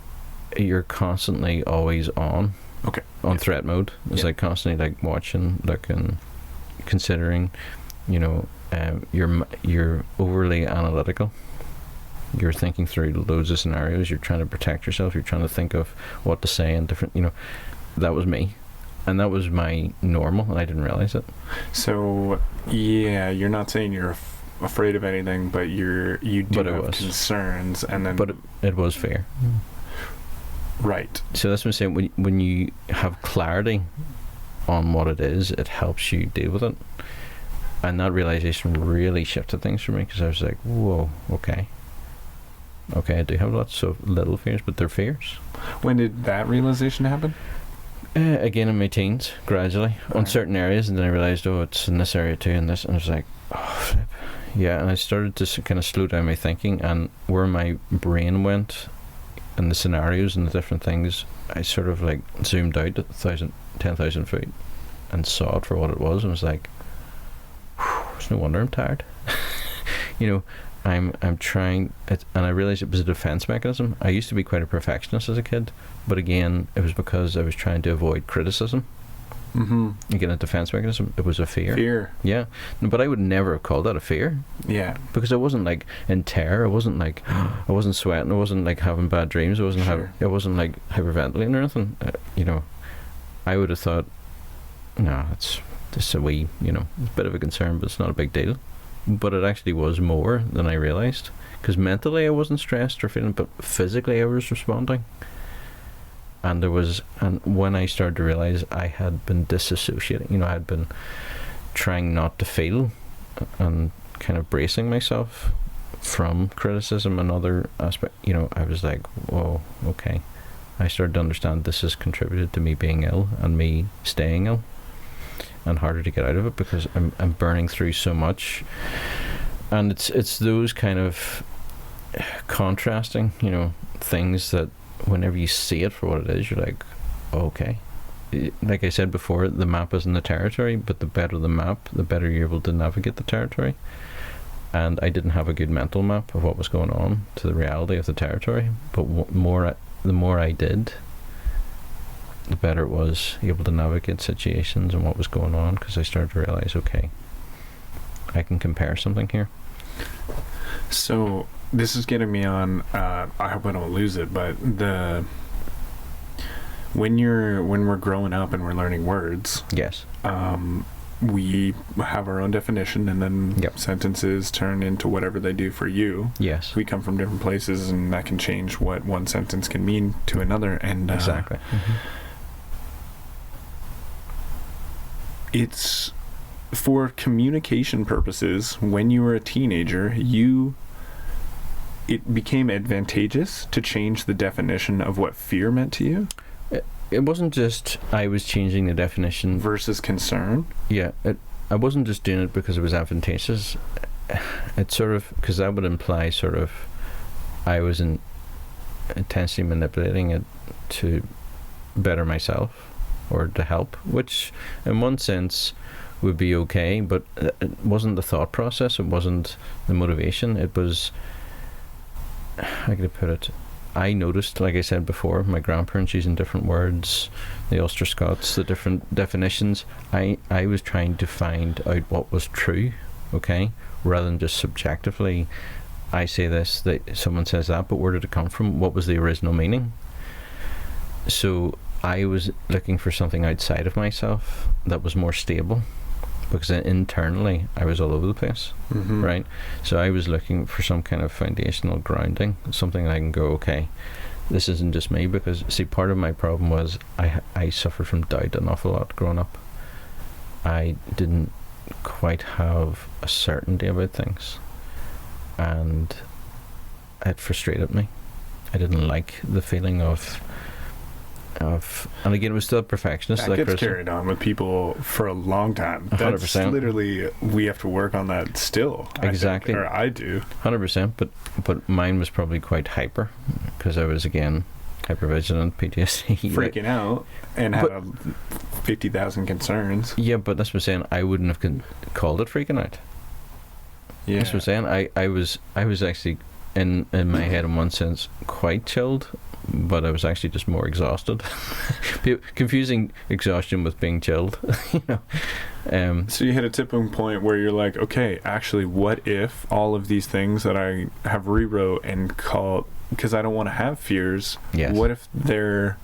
you're constantly always on. Okay. On threat mode. It's like constantly like watching, looking, considering, you're overly analytical. You're thinking through loads of scenarios. You're trying to protect yourself. You're trying to think of what to say and different. That was me, and that was my normal, and I didn't realize it. So, you're not saying you're afraid of anything, but you do have concerns, and then. But it was fear. Right. So that's what I'm saying. When you have clarity on what it is, it helps you deal with it. And that realization really shifted things for me, because I was like, whoa, okay, I do have lots of little fears, but they're fears. When did that realization happen? Again, in my teens, gradually, on certain areas, and then I realized, it's in this area too, and this, and I was like, oh, flip. Yeah, and I started to kind of slow down my thinking, and where my brain went, and the scenarios and the different things, I sort of like zoomed out at 10,000 feet, and saw it for what it was, and was like, it's no wonder I'm tired. I'm trying it, and I realized it was a defense mechanism. I used to be quite a perfectionist as a kid, but again, it was because I was trying to avoid criticism. Mm-hmm. Again, a defense mechanism. It was a fear. Yeah, but I would never have called that a fear. Yeah, because I wasn't like in terror. I wasn't like I wasn't sweating. I wasn't like having bad dreams. I wasn't like hyperventilating or anything. I would have thought, no, it's just a wee, a bit of a concern, but it's not a big deal. But it actually was more than I realized, because mentally I wasn't stressed or feeling, but physically I was responding. And when I started to realize I had been disassociating, I had been trying not to feel and kind of bracing myself from criticism and other aspects, I was like, whoa, okay. I started to understand this has contributed to me being ill and me staying ill, and harder to get out of it, because I'm burning through so much. And it's those kind of contrasting, things that whenever you see it for what it is, you're like, okay. Like I said before, the map isn't the territory, but the better the map, the better you're able to navigate the territory. And I didn't have a good mental map of what was going on to the reality of the territory, but the more I did, the better it was able to navigate situations and what was going on, because I started to realize, okay, I can compare something here. So this is getting me on, I hope I don't lose it, but when we're growing up and we're learning words, yes, we have our own definition, and then Yep. sentences turn into whatever they do for you. Yes. We come from different places, and that can change what one sentence can mean to another. And Exactly. it's for communication purposes. When you were a teenager, it became advantageous to change the definition of what fear meant to you It wasn't just I was changing the definition. versus concern. Yeah, I wasn't just doing it because it was advantageous. It's sort of, because that would imply sort of I was intentionally manipulating it to better myself or to help, which in one sense would be okay, but it wasn't the thought process, it wasn't the motivation. It was, how could I put it, I noticed, like I said before, my grandparents using different words, the Ulster Scots, the different definitions. I was trying to find out what was true, okay, rather than just subjectively, I say this, that someone says that, but where did it come from? What was the original meaning? So I was looking for something outside of myself that was more stable, because internally I was all over the place, right? So I was looking for some kind of foundational grounding, something I can go, okay, this isn't just me. Because see, part of my problem was I suffered from doubt an awful lot growing up. I didn't quite have a certainty about things, and it frustrated me. I didn't like the feeling of and again, it was still a perfectionist. That like gets Chris, carried on with people for a long time. 100%. That's literally, we have to work on that still. Exactly. I do. 100%, but mine was probably quite hyper, because I was, again, hypervigilant, PTSD. Freaking out and had 50,000 concerns. Yeah, but that's what I'm saying. I wouldn't have called it freaking out. Yeah. That's what I'm saying. I was actually, in my head, in one sense, quite chilled, but I was actually just more exhausted. Confusing exhaustion with being chilled, you know. So you hit a tipping point where you're like, okay, actually, what if all of these things that I have rewrote and called, because I don't want to have fears, Yes. what if they're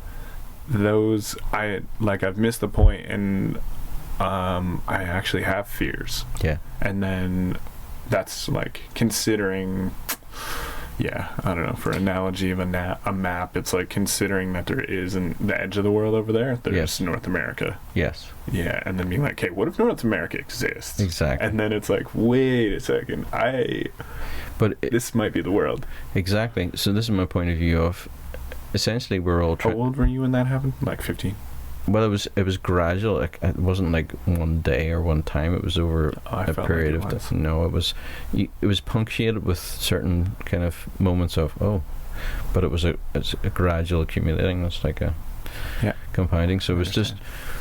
those, I've missed the point and I actually have fears. Yeah. And then that's like considering, yeah, I don't know, for analogy of a map, it's like considering that there is the edge of the world over there, there's Yes. North America. Yes. Yeah, and then being like, okay, what if North America exists? Exactly. And then it's like, wait a second, this might be the world. Exactly. So this is my point of view of, essentially, we're all How old were you when that happened? Like 15? Well, it was gradual. It wasn't like one day or one time. It was over a period of time. No, it was punctuated with certain kind of moments of but it's a gradual accumulating. It's like a compounding. So it was just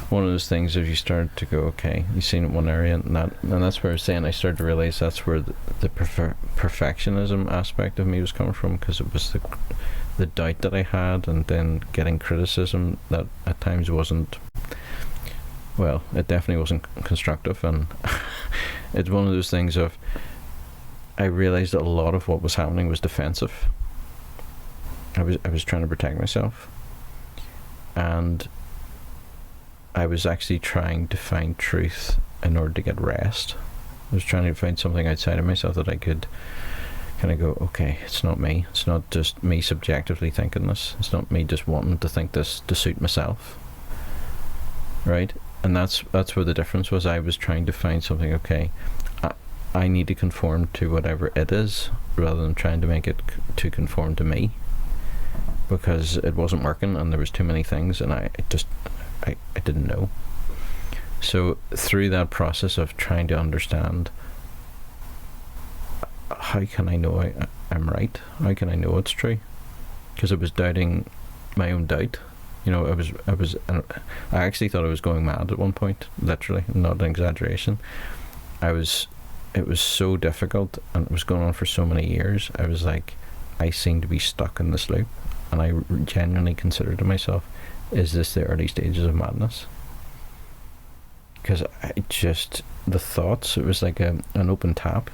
one of those things. If you start to go, okay, you've seen it in one area, and that's where I was saying I started to realize that's where the perfectionism aspect of me was coming from, because it was the doubt that I had, and then getting criticism that at times wasn't, well, it definitely wasn't constructive. And it's one of those things of, I realized that a lot of what was happening was defensive. I was trying to protect myself, and I was actually trying to find truth in order to get rest. I was trying to find something outside of myself that I could kind of go, okay, it's not me. It's not just me subjectively thinking this. It's not me just wanting to think this to suit myself. Right? And that's where the difference was. I was trying to find something, okay, I need to conform to whatever it is, rather than trying to make it to conform to me, because it wasn't working and there was too many things, and I didn't know. So through that process of trying to understand, how can I know I'm right? How can I know it's true? Because I was doubting my own doubt. You know, I actually thought I was going mad at one point, literally, not an exaggeration. It was so difficult, and it was going on for so many years. I was like, I seem to be stuck in this loop, and I genuinely considered to myself, is this the early stages of madness? Because the thoughts, it was like an open tap.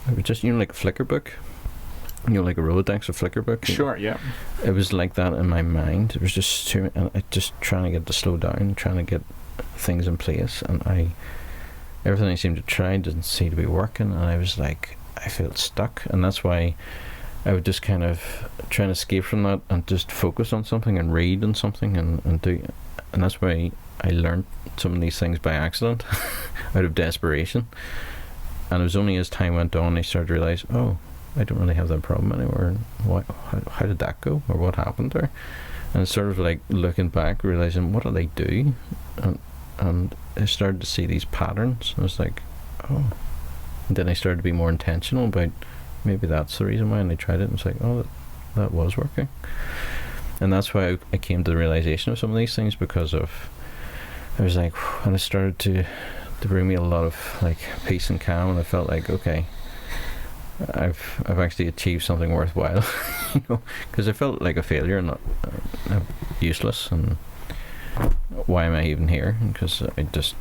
It was just, like a Flickr book, like a Rolodex or Flickr book. Sure, yeah. It was like that in my mind. It was just trying to get it to slow down, trying to get things in place, and everything I seemed to try didn't seem to be working, and I was like, I felt stuck, and that's why I would just kind of try and escape from that and just focus on something and read on something and do, and that's why I learned some of these things by accident out of desperation. And it was only as time went on I started to realise, oh, I don't really have that problem anymore. How did that go, or what happened there? And sort of like looking back, realising, what did I do? And I started to see these patterns. I was like, oh. And then I started to be more intentional about, maybe that's the reason why. And I tried it, and it's like, oh, that was working. And that's why I came to the realisation of some of these things, because of, I was like, and it started to bring me a lot of like peace and calm, and I felt like, okay, I've actually achieved something worthwhile, you know, because I felt like a failure and not useless, and why am I even here? Because it just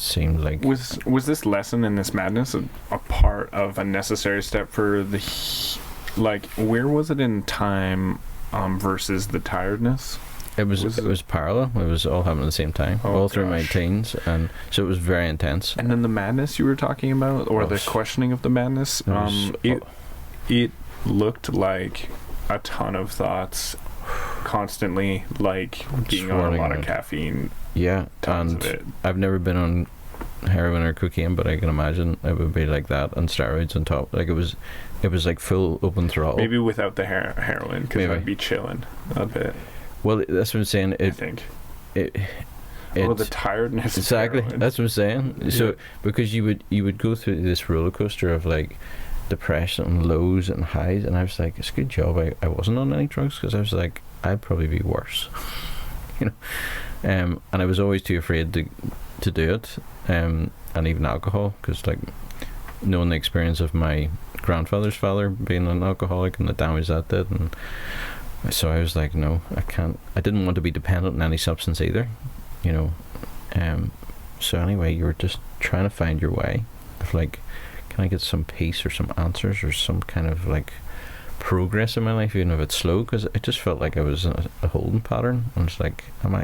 seemed like, was this lesson in this madness a part of a necessary step for the like, where was it in time versus the tiredness? It was parallel. It was all happening at the same time, all through my teens, and so it was very intense. And then the madness you were talking about, or the questioning of the madness, it looked like a ton of thoughts, constantly, like being on a lot of caffeine. Yeah, and I've never been on heroin or cocaine, but I can imagine it would be like that, and steroids on top. Like it was like full open throttle. Maybe without the heroin, because I'd be chilling a bit. Well, that's what I'm saying. I think. The tiredness. Exactly. That's what I'm saying. Yeah. So because you would go through this roller coaster of like depression and lows and highs, and I was like, it's a good job I wasn't on any drugs, because I was like, I'd probably be worse. You know. And I was always too afraid to do it. And even alcohol, because like knowing the experience of my grandfather's father being an alcoholic and the damage that did, and so I was like, no, I can't. I didn't want to be dependent on any substance either, you know. So anyway, you were just trying to find your way of like, can I get some peace or some answers or some kind of like progress in my life, even if it's slow, because I just felt like I was in a holding pattern. And it's like, am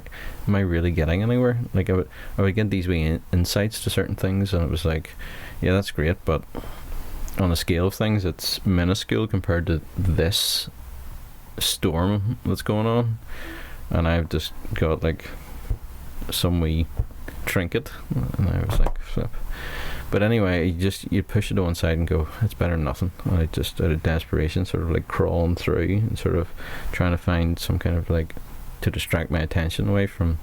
I really getting anywhere? Like I would get these wee insights to certain things, and it was like, yeah, that's great, but on the scale of things, it's minuscule compared to this storm that's going on. And I've just got like some wee trinket, and I was like, flip. But anyway, you push it to one side and go, it's better than nothing. And I just, out of desperation, sort of like crawling through and sort of trying to find some kind of like, to distract my attention away from,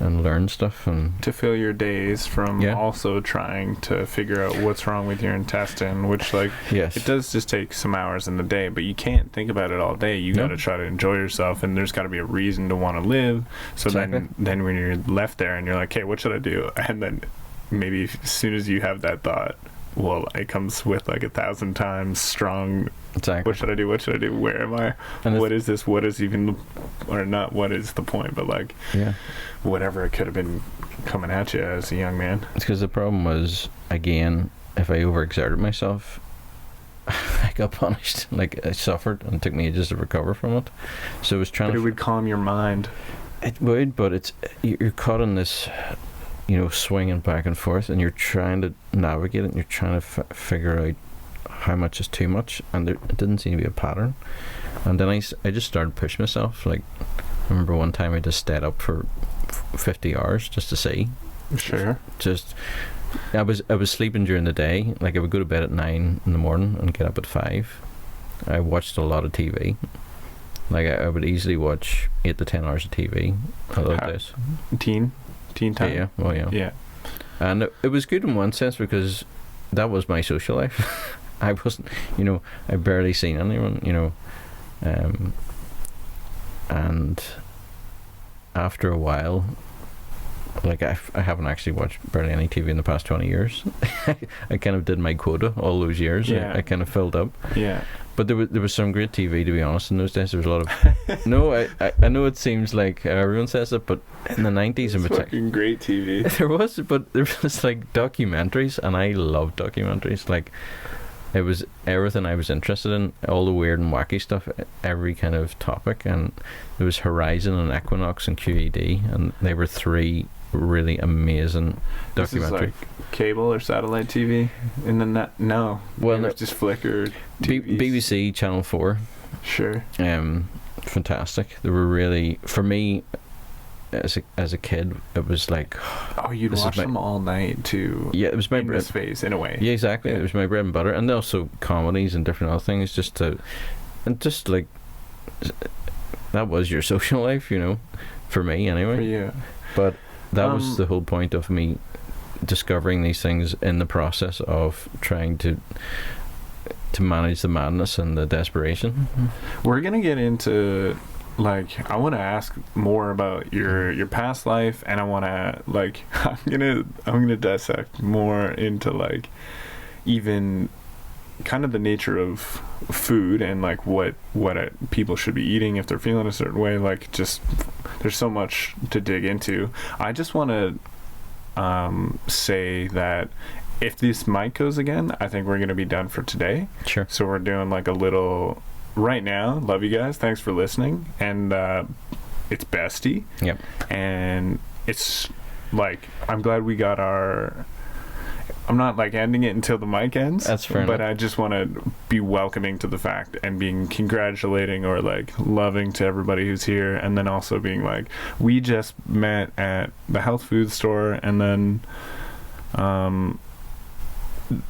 and learn stuff, and to fill your days from also trying to figure out what's wrong with your intestine, which like, yes, it does just take some hours in the day, but you can't think about it all day. You got to try to enjoy yourself, and there's got to be a reason to want to live. So then when you're left there and you're like, hey, what should I do? And then maybe as soon as you have that thought, well, it comes with like 1,000 times strong. Exactly. What should I do? What should I do? Where am I? And what is this? What is even, or not what is the point, but like, whatever it could have been coming at you as a young man. It's because the problem was, again, if I overexerted myself, I got punished. Like, I suffered, and it took me ages to recover from it. So I was trying But it would calm your mind. It would, but you're caught in this, you know, swinging back and forth, and you're trying to navigate it, and you're trying to figure out how much is too much, and it didn't seem to be a pattern. And then I just started pushing myself. Like, I remember one time I just stayed up for 50 hours just to see. Sure. Just, I was sleeping during the day. Like, I would go to bed at 9 in the morning and get up at 5. I watched a lot of TV. Like, I would easily watch 8 to 10 hours of TV. I love this. Teen time? Yeah, well, yeah. Yeah. And it was good in one sense, because that was my social life. I wasn't, you know, I barely seen anyone, you know, and after a while, like I haven't actually watched barely any TV in the past 20 years. I kind of did my quota all those years. Yeah. I kind of filled up. Yeah. But there was some great TV, to be honest, in those days. There was a lot of no, I know it seems like everyone says it, but in the 90s in particular, fucking great TV. there was like documentaries, and I love documentaries. Like, it was everything I was interested in, all the weird and wacky stuff, every kind of topic. And there was Horizon and Equinox and QED, and they were 3 really amazing This is documentary. like cable or satellite TV in the net? No. Well, It was no. just Flickr. TVs. BBC Channel 4. Sure. Fantastic. They were really, for me, as a kid, it was like, Oh, you'd This is watch my- them all night too. yeah, it was my In bread. this phase, in a way. Yeah, exactly. Yeah. It was my bread and butter, and also comedies and different other things. Just like that was your social life, you know, for me anyway. For you. But that was Um, the whole point of me discovering these things in the process of trying to manage the madness and the desperation. We're gonna get into, like, I want to ask more about your past life, and I want to, like, I'm gonna dissect more into, like, even kind of the nature of food and like what people should be eating if they're feeling a certain way. Like, just there's so much to dig into. I just want to say that if this mic goes again, I think we're gonna be done for today. Sure. So we're doing like a little right now. Love you guys. Thanks for listening. And it's Bestie. Yep. And it's like, I'm glad we got our... I'm not like ending it until the mic ends. That's fair But enough. I just want to be welcoming to the fact and being congratulating or like loving to everybody who's here. And then also being like, we just met at the health food store, and then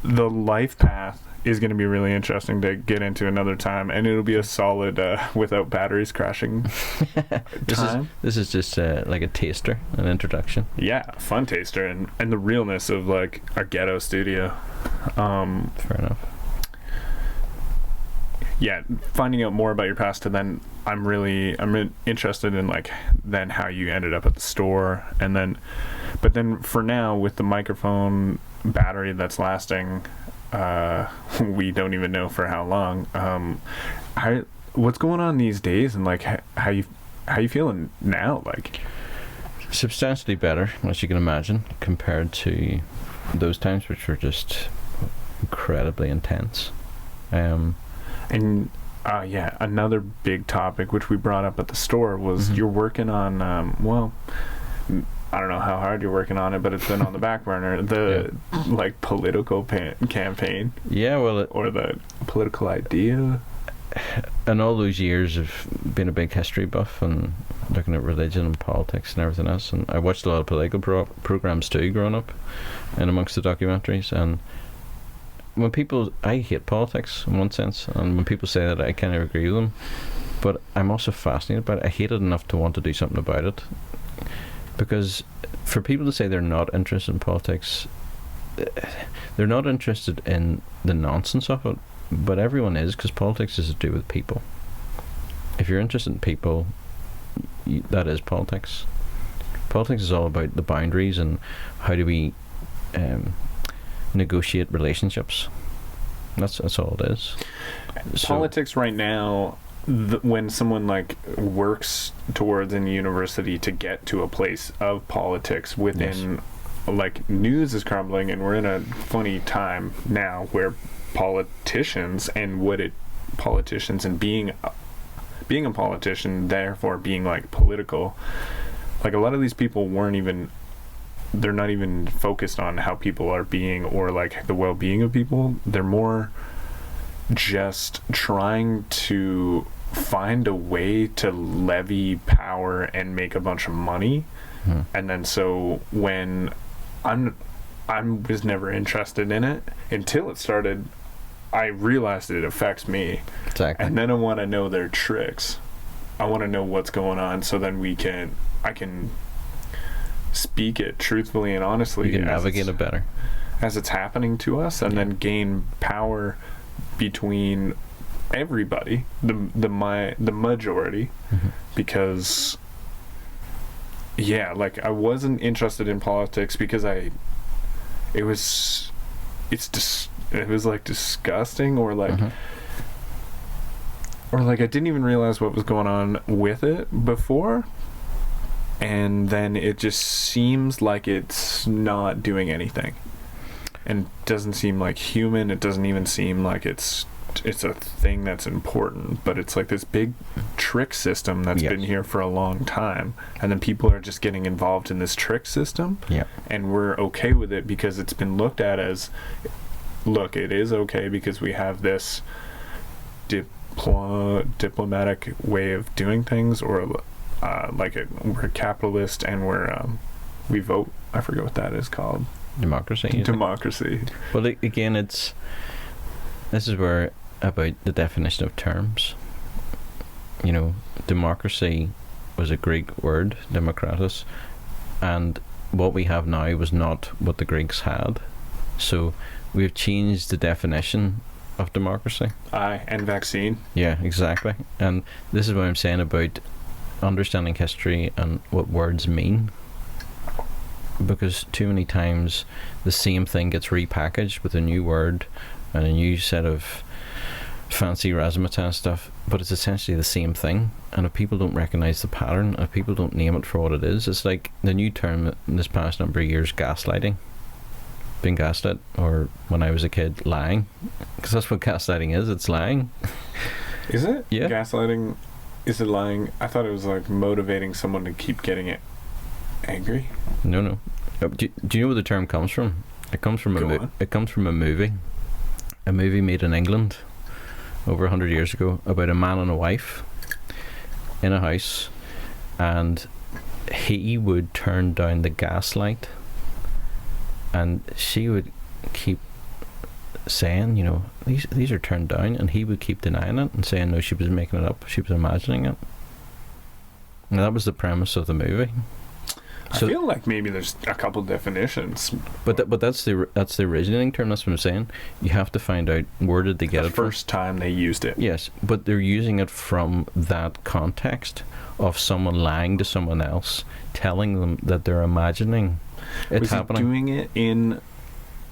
the life path is going to be really interesting to get into another time, and it'll be a solid without batteries crashing time. This is just like a taster, an introduction. Yeah, fun taster, and the realness of like our ghetto studio. Fair enough. Yeah, finding out more about your past, and then I'm interested in like then how you ended up at the store, and then but then for now with the microphone battery that's lasting, we don't even know for how long. What's going on these days, and like how you feeling now? Like, Substantially better, as you can imagine, compared to those times, which were just incredibly intense. and yeah, another big topic which we brought up at the store was you're working on well, I don't know how hard you're working on it, but it's been on the back burner, the like political campaign. Yeah, well, Or the political idea. in all those years of being a big history buff and looking at religion and politics and everything else, and I watched a lot of political programs too growing up and amongst the documentaries. And when people, I hate politics in one sense, and when people say that, I kind of agree with them, but I'm also fascinated by it. I hate it enough to want to do something about it, because for people to say they're not interested in politics, they're not interested in the nonsense of it, but everyone is, because politics is to do with people. If you're interested in people, that is politics. Politics is all about the boundaries and how do we negotiate relationships. That's all it is. Politics right now, when someone like works towards in university to get to a place of politics within, like, news is crumbling, and we're in a funny time now where politicians and politicians and being a politician, therefore being like political, like a lot of these people they're not even focused on how people are being or like the well-being of people. They're more just trying to find a way to levy power and make a bunch of money. And then so when I was never interested in it until it started. I realized it affects me. Exactly. And then I want to know their tricks. I want to know what's going on, so then I can speak it truthfully and honestly. You can navigate it better as it's happening to us, and then gain power between everybody, the majority, because like I wasn't interested in politics because it was like disgusting, or like or like I didn't even realize what was going on with it before, and then it just seems like it's not doing anything and doesn't seem like human. It doesn't even seem like it's it's a thing that's important, but it's like this big trick system that's been here for a long time, and then people are just getting involved in this trick system, and we're okay with it because it's been looked at as, look, it is okay because we have this diplomatic way of doing things, or we're capitalist and we vote. I forget what that is called. Democracy. Well, again, this is where about the definition of terms. You know, democracy was a Greek word, demokratos, and what we have now was not what the Greeks had. So we've changed the definition of democracy. Aye, and vaccine. Yeah, exactly. And this is what I'm saying about understanding history and what words mean. Because too many times the same thing gets repackaged with a new word and a new set of fancy razzmatazz stuff, but it's essentially the same thing. And if people don't recognise the pattern, if people don't name it for what it is, it's like the new term in this past number of years, gaslighting. Being gaslit, or when I was a kid, lying. Because that's what gaslighting is, it's lying. Is it? Yeah. Gaslighting, is it lying? I thought it was like motivating someone to keep getting it angry. No. Do you know where the term comes from? It comes from it comes from a movie made in England over 100 years ago about a man and a wife in a house, and he would turn down the gas light, and she would keep saying, you know, these are turned down, and he would keep denying it and saying no, she was making it up, she was imagining it. And that was the premise of the movie. So, I feel like maybe there's a couple definitions, but that's the originating term. That's what I'm saying. You have to find out where did they get it from. The first time they used it. Yes, but they're using it from that context of someone lying to someone else, telling them that they're imagining it happening. Was he doing it in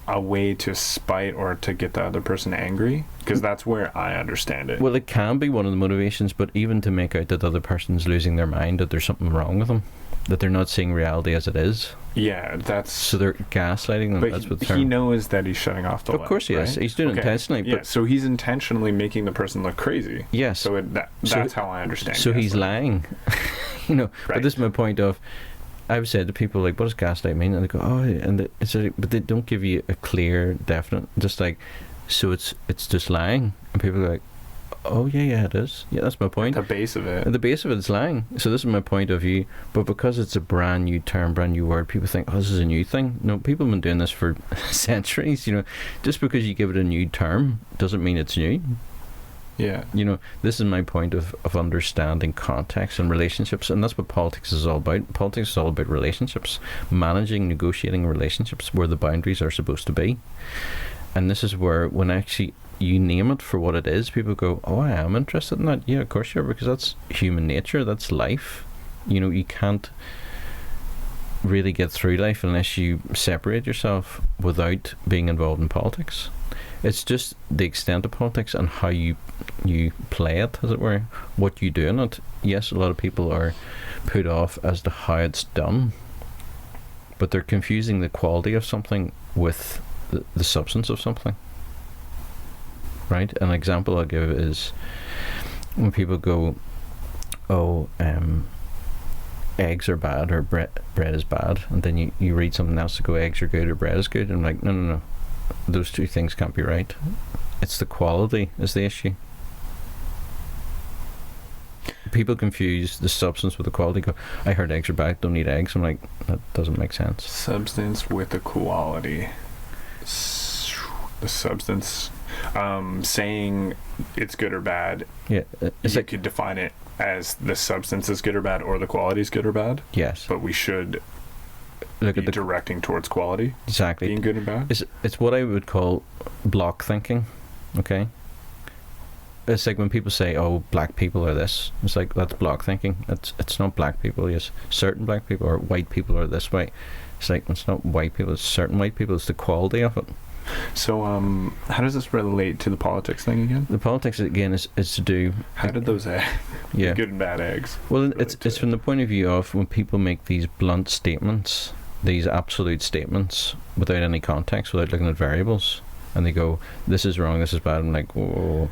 a way to spite or to get the other person angry? Because that's where I understand it. Well, it can be one of the motivations, but even to make out that the other person's losing their mind, that there's something wrong with them, that they're not seeing reality as it is. Yeah, that's... So they're gaslighting them. But that's what he knows that he's shutting off the light. Of course he is. Right? He's doing it intentionally. Yeah, so he's intentionally making the person look crazy. Yes. So that's how I understand it. So he's lying. You know, right. But this is my point of... I've said to people, like, what does gaslight mean? And they go, oh, and but they don't give you a clear, definite, just like, so it's just lying. And people are like, oh, yeah, it is. Yeah, that's my point. At the base of it. At the base of it, it's lying. So this is my point of view. But because it's a brand new term, brand new word, people think, oh, this is a new thing. No, people have been doing this for centuries. You know, just because you give it a new term doesn't mean it's new. Yeah. You know, this is my point of understanding context and relationships, and that's what politics is all about. Politics is all about relationships, managing, negotiating relationships where the boundaries are supposed to be. And this is where, when actually you name it for what it is, people go, oh, I am interested in that. Yeah, of course you are, because that's human nature, that's life. You know, you can't really get through life unless you separate yourself without being involved in politics. It's just the extent of politics and how you play it, as it were, what you do in it. Yes, a lot of people are put off as to how it's done, but they're confusing the quality of something with the substance of something. Right? An example I'll give is when people go, oh, eggs are bad or bread is bad, and then you read something else to go, eggs are good or bread is good, and I'm like, no. Those two things can't be right. It's the quality is the issue. People confuse the substance with the quality. Go, I heard eggs are bad, don't need eggs. I'm like, that doesn't make sense. Substance with the quality. The substance. Saying it's good or bad. Yeah, you like, could define it as the substance is good or bad, or the quality is good or bad. Yes. But we should look at the directing towards quality. Exactly. Being good and bad. It's what I would call block thinking. Okay. It's like when people say, "Oh, black people are this." It's like, that's block thinking. It's not black people. Yes, certain black people or white people are this way. It's like, it's not white people. It's certain white people. It's the quality of it. So, how does this relate to the politics thing again? The politics again is to do. How did those eggs? Yeah. Good and bad eggs. Well, it's from the point of view of when people make these blunt statements, these absolute statements, without any context, without looking at variables. and they go, this is wrong, this is bad. I'm like, whoa,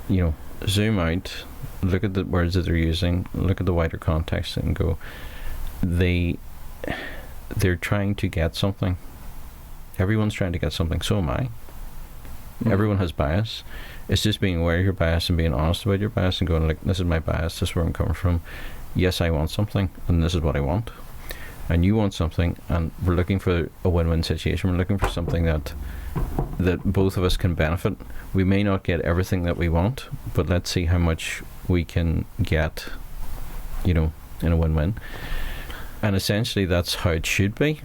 you know, zoom out, look at the words that they're using, look at the wider context, and go, they're trying to get something. Everyone's trying to get something. So am I. Everyone has bias. It's just being aware of your bias and being honest about your bias and going like, this is my bias, this is where I'm coming from. Yes, I want something, and this is what I want. And you want something, and we're looking for a win-win situation. We're looking for something that both of us can benefit. We may not get everything that we want, but let's see how much we can get, you know, in a win-win. And essentially that's how it should be,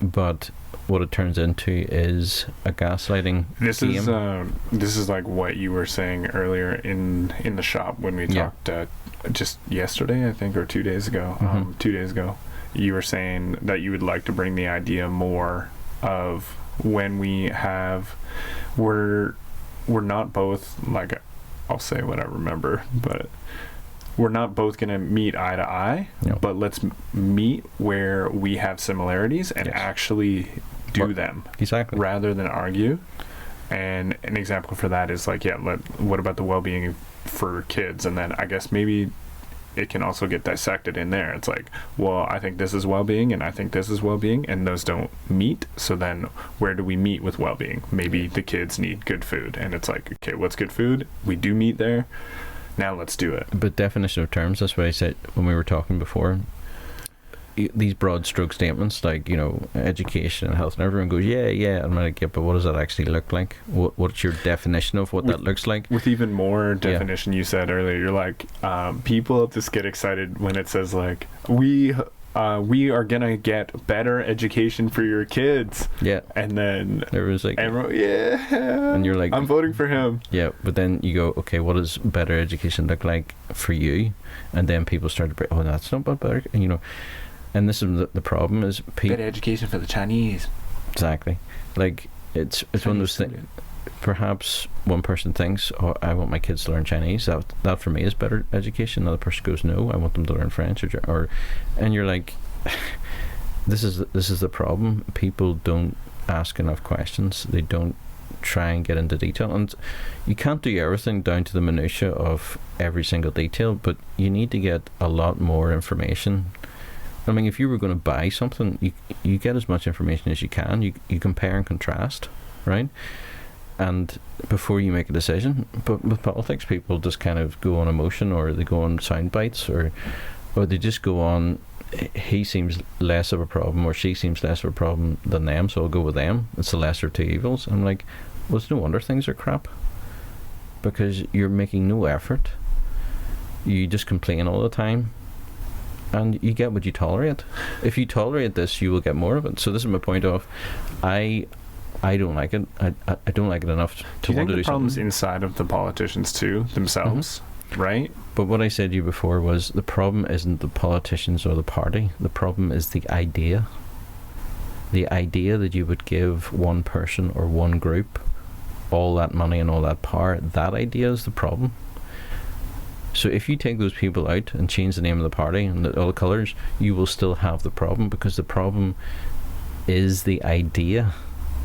but what it turns into is a gaslighting game. This is like what you were saying earlier in the shop when we talked just yesterday, I think, or 2 days ago. 2 days ago, you were saying that you would like to bring the idea more of when we're not both, like, I'll say what I remember, but we're not both going to meet eye to eye, but let's meet where we have similarities and actually do them. Exactly. Rather than argue. And an example for that is like, what about the well-being for kids? And then I guess maybe it can also get dissected in there. It's like, well, I think this is well-being and I think this is well-being, and those don't meet. So then where do we meet with well-being? Maybe the kids need good food, and it's like, okay, what's good food? We do meet there. Now let's do it. But definition of terms, that's what I said when we were talking before. These broad stroke statements like, you know, education and health, and everyone goes, yeah, I'm like, yeah, but what does that actually look like? What's your definition of what that looks like? With even more definition, you said earlier, you're like, people just get excited when it says like, we are gonna get better education for your kids. Yeah. And then everyone's like, everyone, and you're like, I'm voting for him. Yeah, but then you go, okay, what does better education look like for you? And then people start to break, oh, that's not better, you know. And this is the problem is better education for the Chinese. Exactly. Like it's one of those things. Perhaps one person thinks, oh, I want my kids to learn Chinese. That for me is better education. Another person goes, no, I want them to learn French or and you're like, this is the problem. People don't ask enough questions. They don't try and get into detail, and you can't do everything down to the minutiae of every single detail, but you need to get a lot more information. I mean, if you were going to buy something, you get as much information as you can. You compare and contrast, right? And before you make a decision. But with politics, people just kind of go on emotion, or they go on sound bites, or they just go on, he seems less of a problem or she seems less of a problem than them, so I'll go with them. It's the lesser of two evils. I'm like, well, it's no wonder things are crap, because you're making no effort. You just complain all the time, and you get what you tolerate. If you tolerate this, you will get more of it. So this is my point of, I don't like it. I don't like it enough to want to do something. Do you think the problem's inside of the politicians too, themselves, right? But what I said to you before was, the problem isn't the politicians or the party. The problem is the idea. The idea that you would give one person or one group all that money and all that power, that idea is the problem. So if you take those people out and change the name of the party and all the colours, you will still have the problem, because the problem is the idea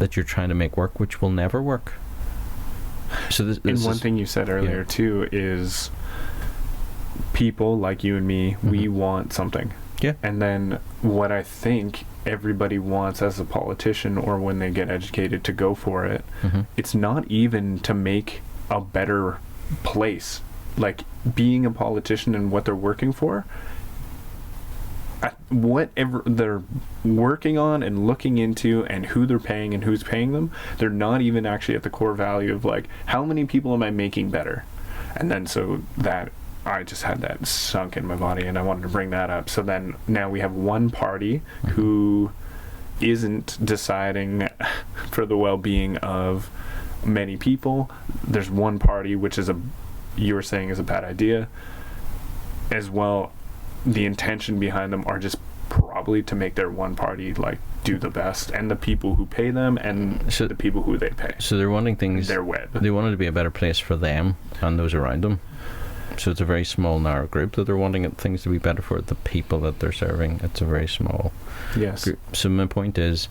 that you're trying to make work, which will never work. So this and one thing you said earlier too is, people like you and me, we want something. Yeah. And then what I think everybody wants as a politician, or when they get educated to go for it, it's not even to make a better place. Like, being a politician and what they're working for, whatever they're working on and looking into and who they're paying and who's paying them, they're not even actually at the core value of like, how many people am I making better? And then so that, I just had that sunk in my body, and I wanted to bring that up. So then now we have one party who isn't deciding for the well-being of many people. There's one party which is you were saying is a bad idea as well. The intention behind them are just probably to make their one party like do the best, and the people who pay them and the people who they pay. So they're wanting things, their web. They want it to be a better place for them and those around them. So it's a very small, narrow group that they're wanting things to be better for. The people that they're serving, it's a very small group. So my point is,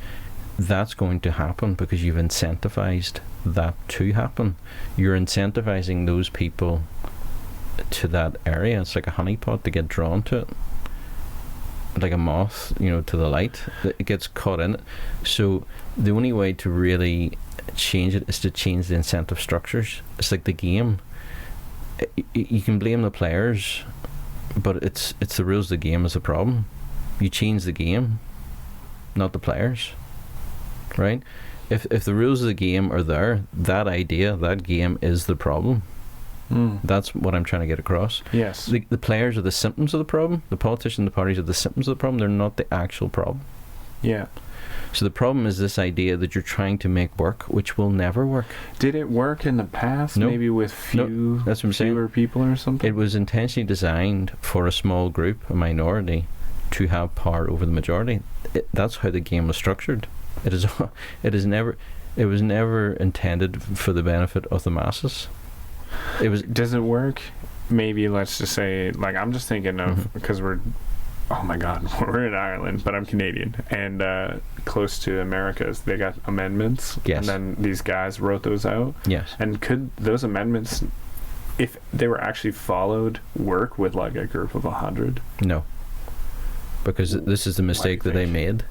that's going to happen because you've incentivized that to happen. You're incentivizing those people to that area. It's like a honeypot to get drawn to it, like a moth, to the light. It gets caught in it. So the only way to really change it is to change the incentive structures. It's like the game. You can blame the players, but it's the rules of the game is the problem. You change the game, not the players, right? If the rules of the game are there, that idea, that game is the problem. That's what I'm trying to get across. Yes. The players are the symptoms of the problem. The politicians, the parties are the symptoms of the problem. They're not the actual problem. Yeah. So the problem is this idea that you're trying to make work, which will never work. Did it work in the past? No. Maybe with That's what I'm saying. fewer people or something? It was intentionally designed for a small group, a minority, to have power over the majority. That's how the game was structured. It was never intended for the benefit of the masses. Does it work? Maybe let's just say, like, I'm just thinking of, because we're in Ireland, but I'm Canadian, and close to Americas, they got amendments. Yes. And then these guys wrote those out. Yes. And could those amendments, if they were actually followed, work with like a group of 100? No. Because this is the mistake that they made.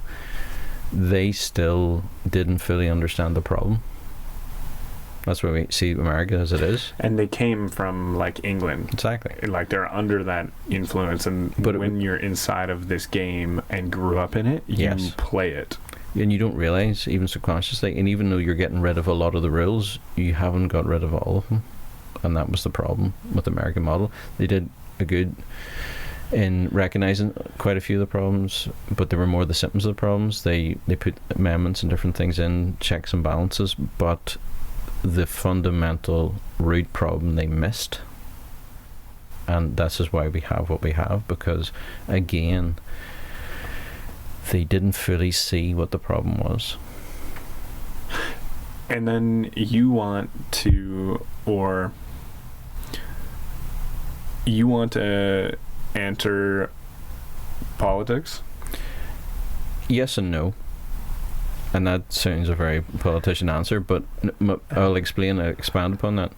They still didn't fully understand the problem. That's why we see America as it is. And they came from like England. Exactly. Like they're under that influence, and when you're inside of this game and grew up in it, you play it. And you don't realize, even subconsciously, and even though you're getting rid of a lot of the rules, you haven't got rid of all of them. And that was the problem with the American model. They did a good in recognizing quite a few of the problems, but they were more the symptoms of the problems. They put amendments and different things in, checks and balances, but the fundamental root problem they missed. And this is why we have what we have, because again, they didn't fully see what the problem was. And then you want to enter politics? Yes and no. And that sounds a very politician answer, but I'll expand upon that.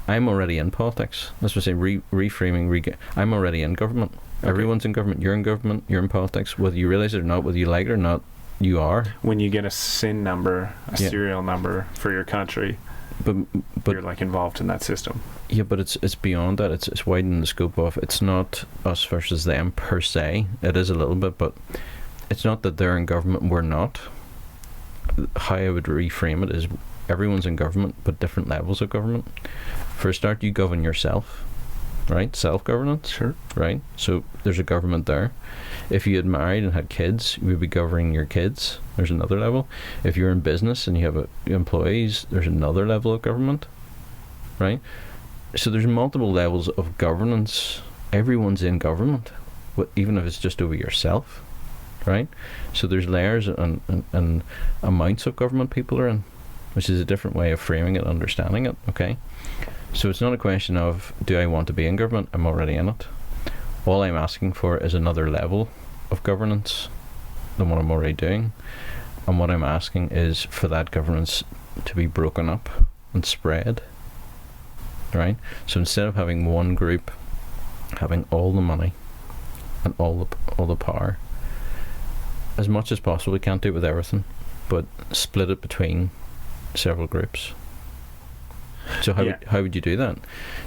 I'm already in politics. That's what I say, reframing. I'm already in government. Okay. Everyone's in government. You're in government. You're in politics. Whether you realize it or not, whether you like it or not, you are. When you get a SIN number, a serial number for your country, but you're like involved in that system. Yeah, but it's beyond that. It's widening the scope of. It's not us versus them per se. It is a little bit, but it's not that they're in government and we're not. How I would reframe it is everyone's in government, but different levels of government. For a start, you govern yourself, right? Self-governance. Sure. Right? So there's a government there. If you had married and had kids, you would be governing your kids. There's another level. If you're in business and you have employees, there's another level of government, right? So there's multiple levels of governance. Everyone's in government, even if it's just over yourself. Right? So there's layers and amounts of government people are in, which is a different way of framing it, understanding it, okay? So it's not a question of, do I want to be in government? I'm already in it. All I'm asking for is another level of governance than what I'm already doing. And what I'm asking is for that governance to be broken up and spread, right? So instead of having one group having all the money and all the power, as much as possible, we can't do it with everything, but split it between several groups. So how would you do that?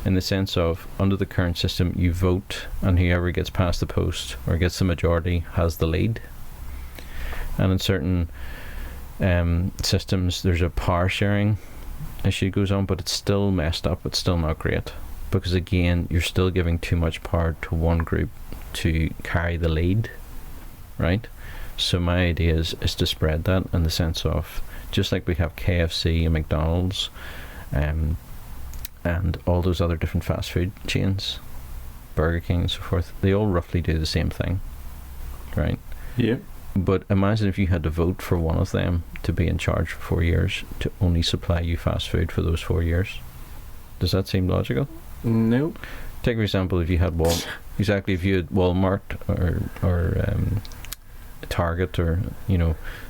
In the sense of, under the current system, you vote, and whoever gets past the post or gets the majority has the lead. And in certain systems, there's a power sharing issue goes on, but it's still messed up. It's still not great, because again, you're still giving too much power to one group to carry the lead, right? So my idea is to spread that in the sense of, just like we have KFC and McDonald's and all those other different fast food chains, Burger King and so forth, they all roughly do the same thing, right? Yeah. But imagine if you had to vote for one of them to be in charge for 4 years to only supply you fast food for those 4 years. Does that seem logical? No. Take for example, if you had Walmart or Target, or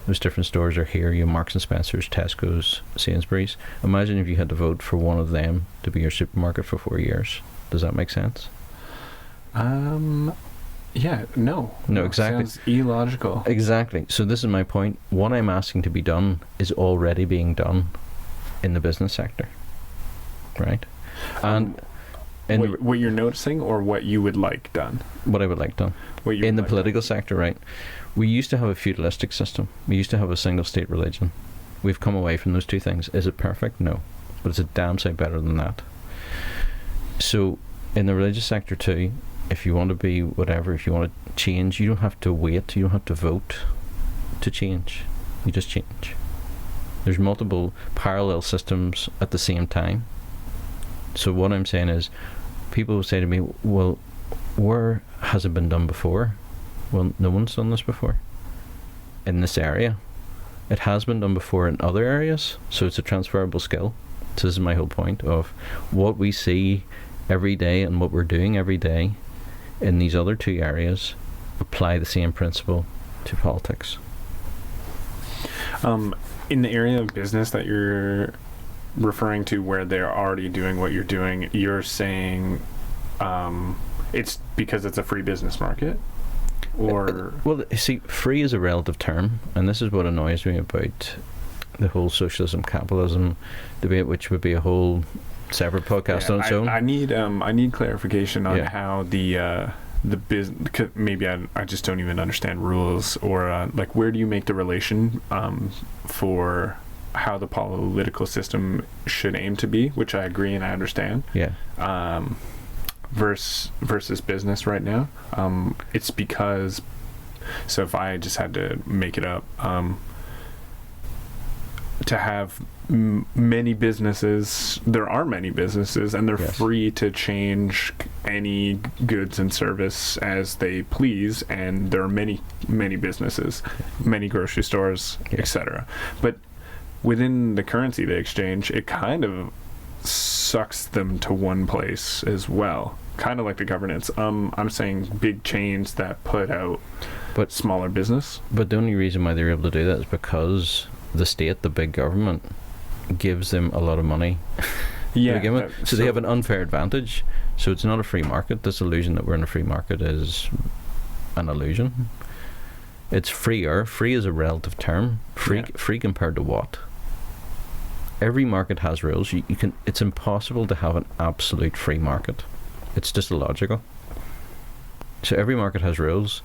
those different stores are here. You have Marks and Spencers, Tesco's, Sainsbury's. Imagine if you had to vote for one of them to be your supermarket for 4 years. Does that make sense? Yeah, no. No, exactly. Sounds illogical. Exactly. So this is my point. What I'm asking to be done is already being done in the business sector, right? And what you're noticing, or what you would like done? What I would like done. In the political sector, right? We used to have a feudalistic system. We used to have a single state religion. We've come away from those two things. Is it perfect? No. But it's a damn sight better than that. So in the religious sector too, if you want to be whatever, if you want to change, you don't have to wait, you don't have to vote to change. You just change. There's multiple parallel systems at the same time. So what I'm saying is, people will say to me, well, where has it been done before? Well, no one's done this before in this area. It has been done before in other areas, so it's a transferable skill. So this is my whole point of what we see every day and what we're doing every day in these other two areas. Apply the same principle to politics. In the area of business that you're referring to, where they're already doing what you're doing, you're saying it's because it's a free business market? Or well, see, free is a relative term, and this is what annoys me about the whole socialism capitalism debate, which would be a whole separate podcast on its own. I need clarification on how the business. Maybe I just don't even understand rules, or like, where do you make the relation for how the political system should aim to be, which I agree and I understand. Yeah. Versus business right now. It's because, so if I just had to make it up, to have many businesses, there are many businesses, and they're free to change any goods and service as they please, and there are many businesses, many grocery stores, etc. But within the currency they exchange, it kind of sucks them to one place as well, kind of like the governance. I'm saying big chains that put out smaller business. But the only reason why they're able to do that is because the state, the big government, gives them a lot of money. So they have an unfair advantage. So it's not a free market. This illusion that we're in a free market is an illusion. It's freer. Free is a relative term. Free compared to what? Every market has rules. You can. It's impossible to have an absolute free market. It's just illogical. So every market has rules.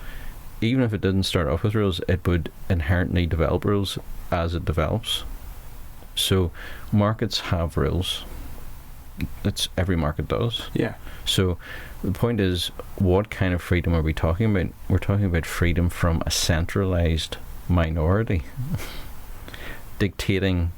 Even if it didn't start off with rules, it would inherently develop rules as it develops. So markets have rules. Every market does. Yeah. So the point is, what kind of freedom are we talking about? We're talking about freedom from a centralized minority dictating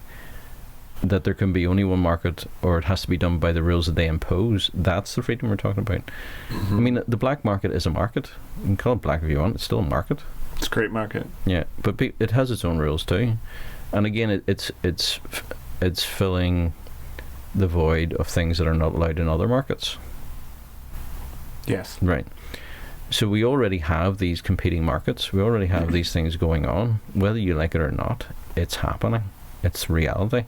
that there can be only one market, or it has to be done by the rules that they impose. That's the freedom we're talking about. I mean, the black market is a market. You can call it black if you want. It's still a market. It's a great market. Yeah, but it has its own rules too. And again, it's filling the void of things that are not allowed in other markets. Yes. Right. So we already have these competing markets. We already have these things going on. Whether you like it or not, it's happening. It's reality.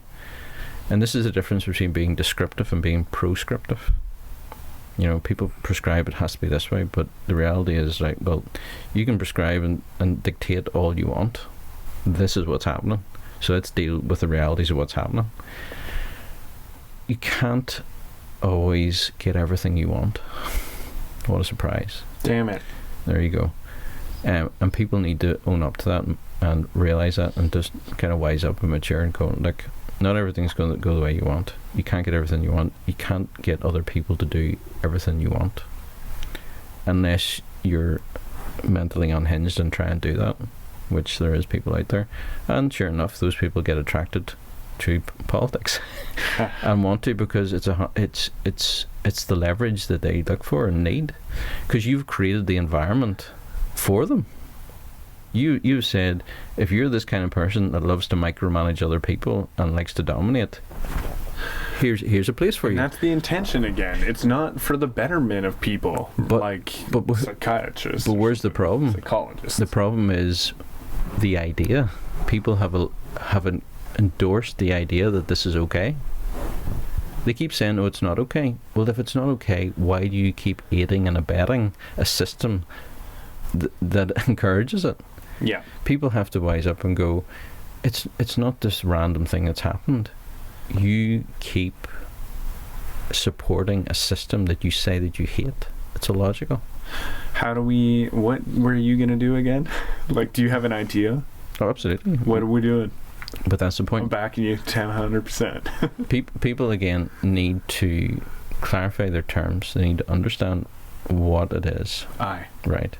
And this is the difference between being descriptive and being proscriptive. People prescribe it has to be this way, but the reality is, like, well, you can prescribe and dictate all you want. This is what's happening. So let's deal with the realities of what's happening. You can't always get everything you want. What a surprise. Damn it. There you go. And people need to own up to that and realise that, and just kind of wise up and mature and go, like, not everything's going to go the way you want. You can't get everything you want. You can't get other people to do everything you want unless you're mentally unhinged and try and do that, which there is people out there. And sure enough, those people get attracted to politics and want to, because it's the leverage that they look for and need, because you've created the environment for them. You said, if you're this kind of person that loves to micromanage other people and likes to dominate, here's a place for And you. that's the intention again. It's not for the betterment of people, But psychiatrists. But where's the problem? Psychologists. The problem is the idea. People have endorsed the idea that this is okay. They keep saying, "Oh, it's not okay." Well, if it's not okay, why do you keep aiding and abetting a system that encourages it? Yeah. People have to wise up and go, it's not this random thing that's happened. You keep supporting a system that you say that you hate. It's illogical. What were you going to do again? Like, do you have an idea? Oh, absolutely. What are we doing? But that's the point. I'm backing you 100%. People, again, need to clarify their terms. They need to understand what it is. Aye. Right.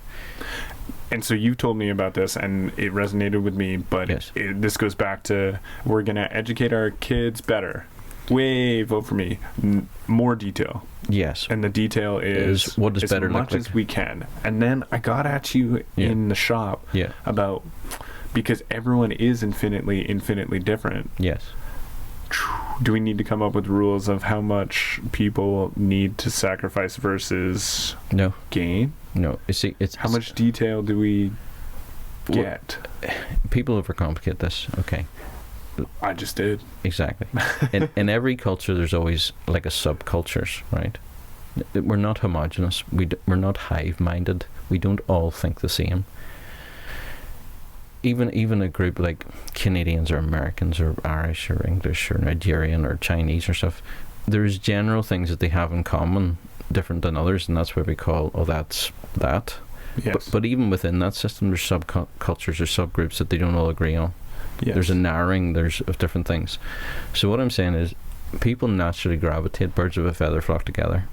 And so you told me about this, and it resonated with me, but yes. This goes back to we're going to educate our kids better. Vote for me. More detail. Yes. And the detail is what does better as look much like? As we can. And then I got at you in the shop about, because everyone is infinitely different. Yes. Do we need to come up with rules of how much people need to sacrifice versus gain? No. You see, it's how much detail do we get? People overcomplicate this. Okay. I just did. Exactly. In every culture, there's always like a subcultures, right? We're not homogenous. We're not hive-minded. We don't all think the same. Even a group like Canadians or Americans or Irish or English or Nigerian or Chinese or stuff, there's general things that they have in common, different than others, and that's what we call, that's that. Yes. But even within that system, there's subcultures or subgroups that they don't all agree on. Yes. There's a narrowing, of different things. So what I'm saying is, people naturally gravitate, birds of a feather flock together.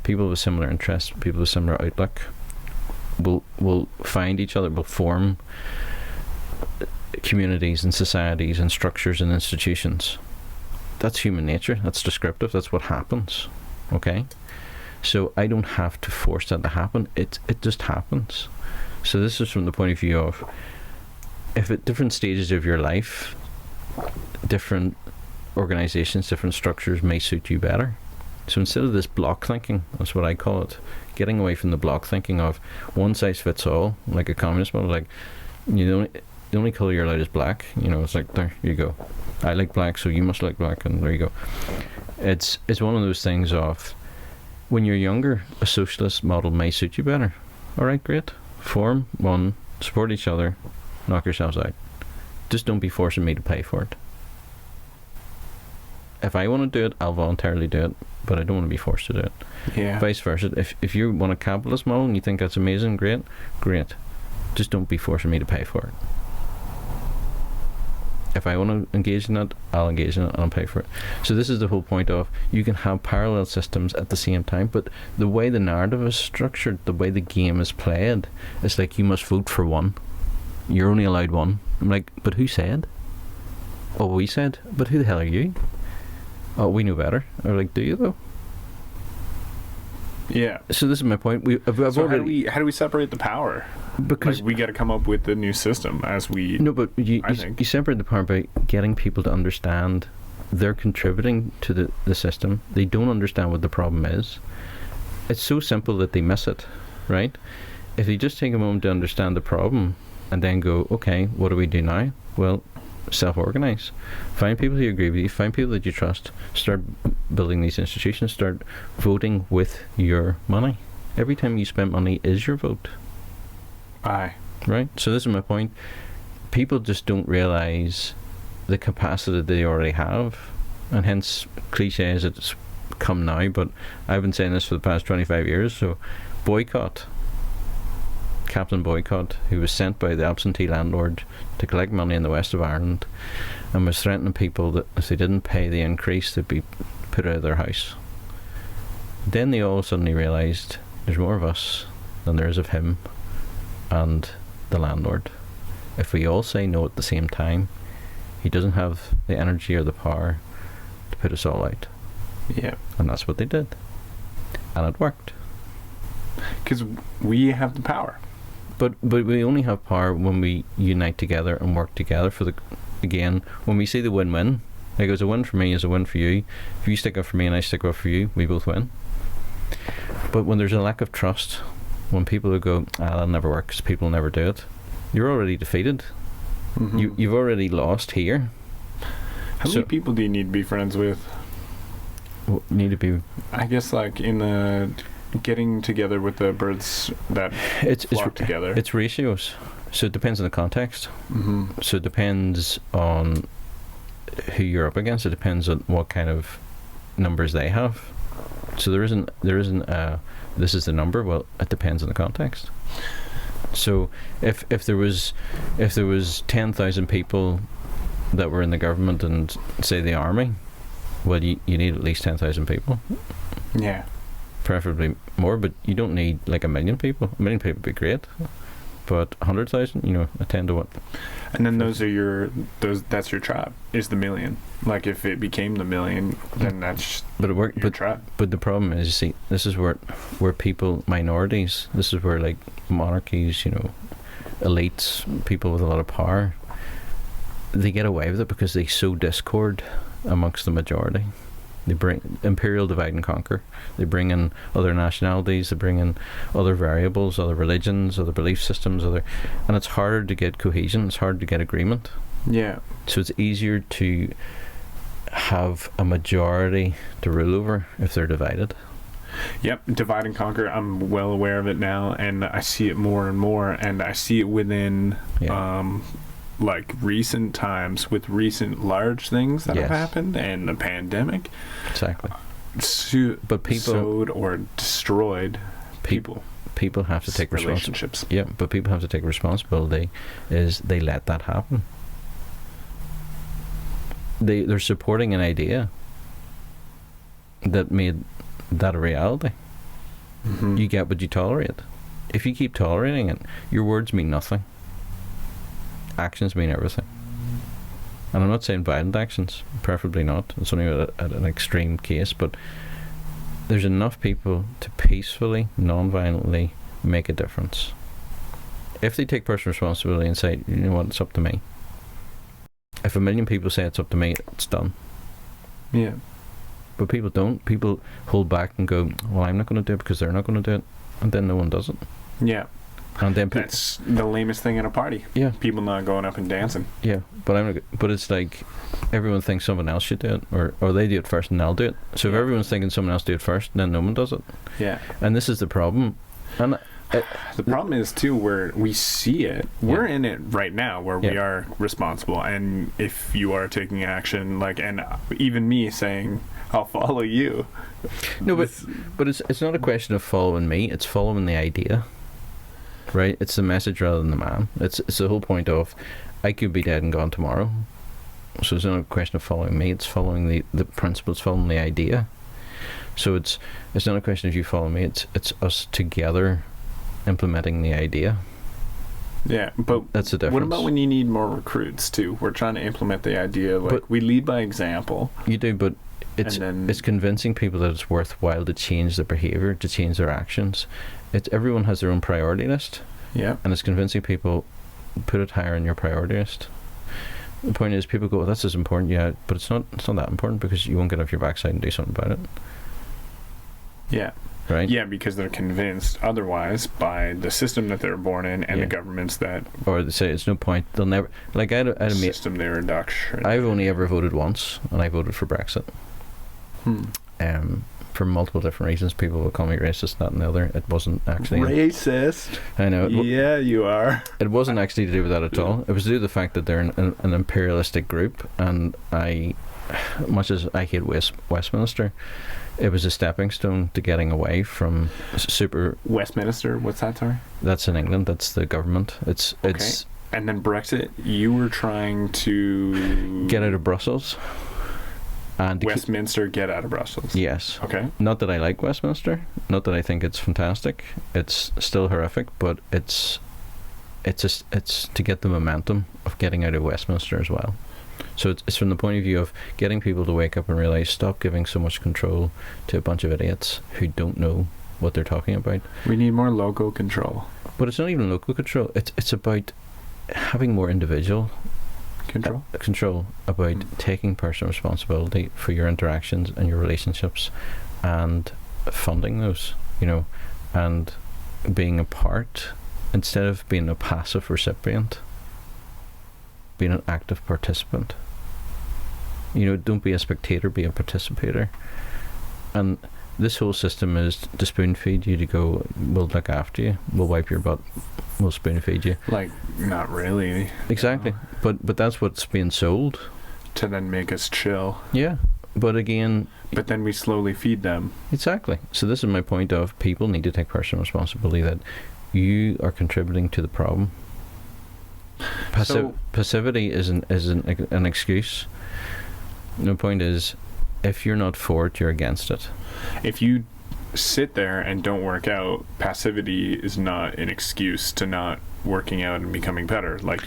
People with similar interests, people with similar outlook will find each other, will form communities and societies and structures and institutions. That's human nature. That's descriptive. That's what happens. Okay? So I don't have to force that to happen. It just happens. So this is from the point of view of, if at different stages of your life, different organizations, different structures may suit you better. So instead of this block thinking, that's what I call it, getting away from the block thinking of one size fits all, like a communist model, like, the only colour you're allowed is black. It's like, there you go. I like black, so you must like black, and there you go. It's one of those things of, when you're younger, a socialist model may suit you better. All right, great. Form one, support each other, knock yourselves out. Just don't be forcing me to pay for it. If I want to do it, I'll voluntarily do it, but I don't want to be forced to do it. Yeah. Vice versa. If you want a capitalist model and you think that's amazing, great. Just don't be forcing me to pay for it. If I want to engage in it, I'll engage in it and I'll pay for it. So this is the whole point of, you can have parallel systems at the same time, but the way the narrative is structured, the way the game is played, it's like you must vote for one. You're only allowed one. I'm like, but who said? Oh, we said. But who the hell are you? Oh, we know better. I'm like, do you though? Yeah. So this is my point. How do we separate the power? Because we got to come up with the new system as we. No, but you separate the power by getting people to understand they're contributing to the system. They don't understand what the problem is. It's so simple that they miss it, right? If they just take a moment to understand the problem and then go, okay, what do we do now? Well, self-organize. Find people who agree with you. Find people that you trust. Start building these institutions. Start voting with your money. Every time you spend money is your vote. Aye. Right? So this is my point. People just don't realise the capacity they already have, and hence cliche as it's come now, but I've been saying this for the past 25 years. So boycott. Captain Boycott, who was sent by the absentee landlord to collect money in the west of Ireland, and was threatening people that if they didn't pay the increase, they'd be put out of their house. Then they all suddenly realised there's more of us than there is of him and the landlord. If we all say no at the same time, he doesn't have the energy or the power to put us all out. Yeah. And that's what they did. And it worked. Because we have the power. But we only have power when we unite together and work together for when we see the win-win, Like, it was a win for me, is a win for you. If you stick up for me and I stick up for you, we both win. But when there's a lack of trust, when people will go, that'll never work because people will never do it, you're already defeated. You've already lost here. How many people do you need to be friends with? Need to be, I guess, like, in the getting together with the birds that flock together. It's ratios. So it depends on the context. So it depends on who you're up against. It depends on what kind of numbers they have. So there isn't this is the number. Well, it depends on the context. So if there was 10,000 people that were in the government and, say, the army, well, you need at least 10,000 people. Yeah. Preferably more, but you don't need like 1 million people. 1 million people would be great, but 100,000, a 10 to 1. And then that's your tribe, is the million. Like, if it became the million, then that's your tribe. But the problem is, you see, this is where people, minorities, this is where, like, monarchies, elites, people with a lot of power, they get away with it because they sow discord amongst the majority. They bring imperial divide and conquer. They bring in other nationalities, they bring in other variables, other religions, other belief systems, and it's harder to get cohesion, it's hard to get agreement. Yeah. So it's easier to have a majority to rule over if they're divided. Yep, divide and conquer. I'm well aware of it now, and I see it more and more, and I see it within like recent times with recent large things that have happened and the pandemic. Exactly. But people sowed or destroyed people. People have to take relationships. Yeah, but people have to take responsibility. Is they let that happen? They're supporting an idea that made that a reality. You get what you tolerate. If you keep tolerating it, your words mean nothing. Actions mean everything. And I'm not saying violent actions, preferably not. It's only at an extreme case, but there's enough people to peacefully, non-violently make a difference. If they take personal responsibility and say, you know what, it's up to me. If 1 million people say it's up to me, it's done. Yeah. But people don't. People hold back and go, well, I'm not going to do it because they're not going to do it. And then no one does it. Yeah. And then that's the lamest thing at a party. Yeah. People not going up and dancing. Yeah. But it's like everyone thinks someone else should do it, or they do it first and they'll do it. So if everyone's thinking someone else do it first, then no one does it. Yeah. And this is the problem. And the problem is too where we see it. We're in it right now where we are responsible, and if you are taking action, like, and even me saying I'll follow you. No, but it's not a question of following me. It's following the idea. Right? It's the message rather than the man. It's the whole point of I could be dead and gone tomorrow. So it's not a question of following me. It's following the principles, following the idea. So it's not a question of you following me. It's us together implementing the idea. Yeah, but that's the difference. What about when you need more recruits too? We're trying to implement the idea, like, we lead by example. You do, but it's convincing people that it's worthwhile to change their behavior, to change their actions. Everyone has their own priority list. Yeah. And it's convincing people, put it higher on your priority list. The point is, people go, well, that's as important, yeah, but it's not that important because you won't get off your backside and do something about it. Yeah. Right? Yeah, because they're convinced otherwise by the system that they're born in and the governments that... Or they say, it's no point, they'll never... Like, I had a system they were indoctrinated. I've only ever voted once, and I voted for Brexit. For multiple different reasons. People will call me racist, that and the other. It wasn't actually... Racist? I know. Yeah, you are. It wasn't actually to do with that at all. It was to do with the fact that they're an imperialistic group, and much as I hate Westminster, it was a stepping stone to getting away from super... Westminster? What's that, sorry? That's in England. That's the government. It's And then Brexit, you were trying to... get out of Brussels. And Westminster, get out of Brussels. Yes. Okay. Not that I like Westminster. Not that I think it's fantastic. It's still horrific, but it's to get the momentum of getting out of Westminster as well. So it's from the point of view of getting people to wake up and realise, stop giving so much control to a bunch of idiots who don't know what they're talking about. We need more local control. But it's not even local control. It's about having more individual Control. About taking personal responsibility for your interactions and your relationships, and funding those, and being a part, instead of being a passive recipient, being an active participant. Don't be a spectator, be a participator. And this whole system is to spoon feed you, to go, we'll look after you, we'll wipe your butt, we'll spoon feed you. Like, not really. Exactly. But that's what's being sold. To then make us chill. Yeah. But again... But then we slowly feed them. Exactly. So this is my point of, people need to take personal responsibility that you are contributing to the problem. Passivity is an excuse. The point is, if you're not for it, you're against it. If you sit there and don't work out, passivity is not an excuse to not working out and becoming better. Like,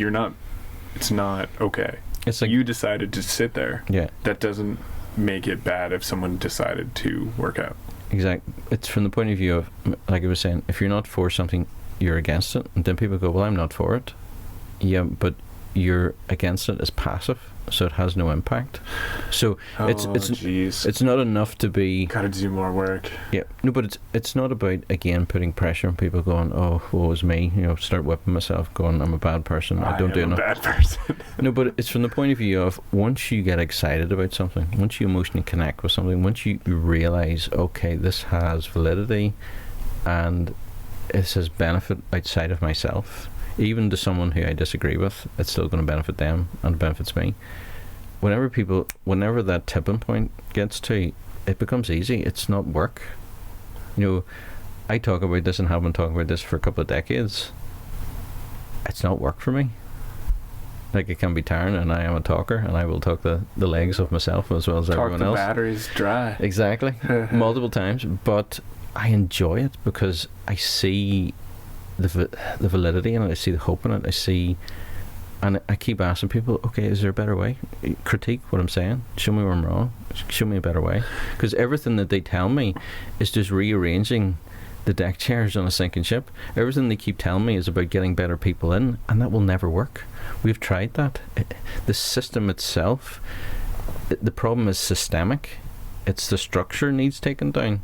it's not okay. It's like you decided to sit there. Yeah. That doesn't make it bad if someone decided to work out. Exactly. It's from the point of view of, like I was saying, if you're not for something, you're against it. And then people go, well, I'm not for it. Yeah, but you're against it as passive, so it has no impact. So it's not enough to be... Gotta do more work. Yeah. No, but it's not about, again, putting pressure on people, going, oh, woe is me, start whipping myself, going, I'm a bad person, I don't do enough. I'm a bad person. No, but it's from the point of view of, once you get excited about something, once you emotionally connect with something, once you realise, okay, this has validity and this has benefit outside of myself, even to someone who I disagree with, it's still going to benefit them and benefits me. Whenever that tipping point gets to, it becomes easy. It's not work. I talk about this and have been talking about this for a couple of decades. It's not work for me. Like, it can be tiring, and I am a talker, and I will talk the legs of myself as well as everyone else. Talk the batteries dry. Exactly. Multiple times. But I enjoy it because I see the validity in it. I see the hope in it. And I keep asking people, okay, is there a better way? Critique what I'm saying. Show me where I'm wrong. Show me a better way. Because everything that they tell me is just rearranging the deck chairs on a sinking ship. Everything they keep telling me is about getting better people in, and that will never work. We've tried that. The system itself, the problem is systemic. It's the structure needs taken down.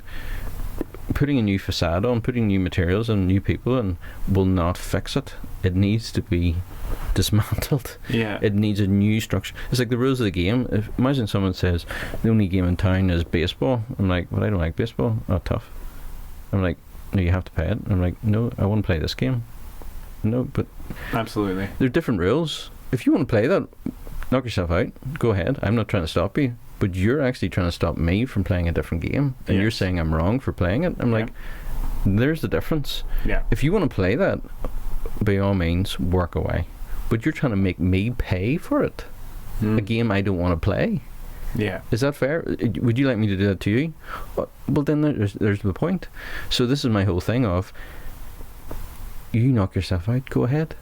Putting a new facade on, putting new materials and new people in will not fix it. It needs to be dismantled. Yeah. It needs a new structure. It's like the rules of the game. Imagine someone says the only game in town is baseball. I'm like, well, I don't like baseball. Oh, tough. I'm like, no, you have to pay it. I'm like, no, I want to play this game. No, but absolutely, there are different rules. If you want to play that, knock yourself out. Go ahead. I'm not trying to stop you. But you're actually trying to stop me from playing a different game, and you're saying I'm wrong for playing it. I'm like, there's the difference. Yeah. If you want to play that, by all means, work away. But you're trying to make me pay for it. A game I don't want to play. Yeah. Is that fair? Would you like me to do that to you? Well, then there's the point. So this is my whole thing of, you knock yourself out, go ahead.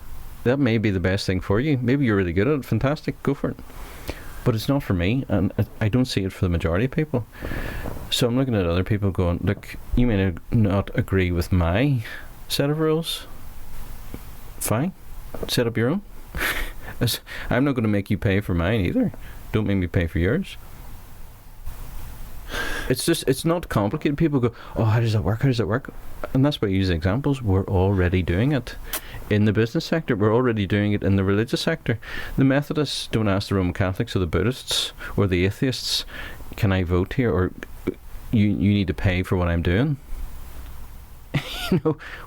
That may be the best thing for you. Maybe you're really good at it. Fantastic. Go for it. But it's not for me, and I don't see it for the majority of people. So I'm looking at other people going, look, you may not agree with my set of rules. Fine. Set up your own. I'm not going to make you pay for mine either. Don't make me pay for yours. It's not complicated. People go, oh, how does that work? How does that work? And that's why I use examples. We're already doing it in the business sector. We're already doing it in the religious sector. The Methodists don't ask the Roman Catholics or the Buddhists or the atheists, can I vote here? Or you need to pay for what I'm doing.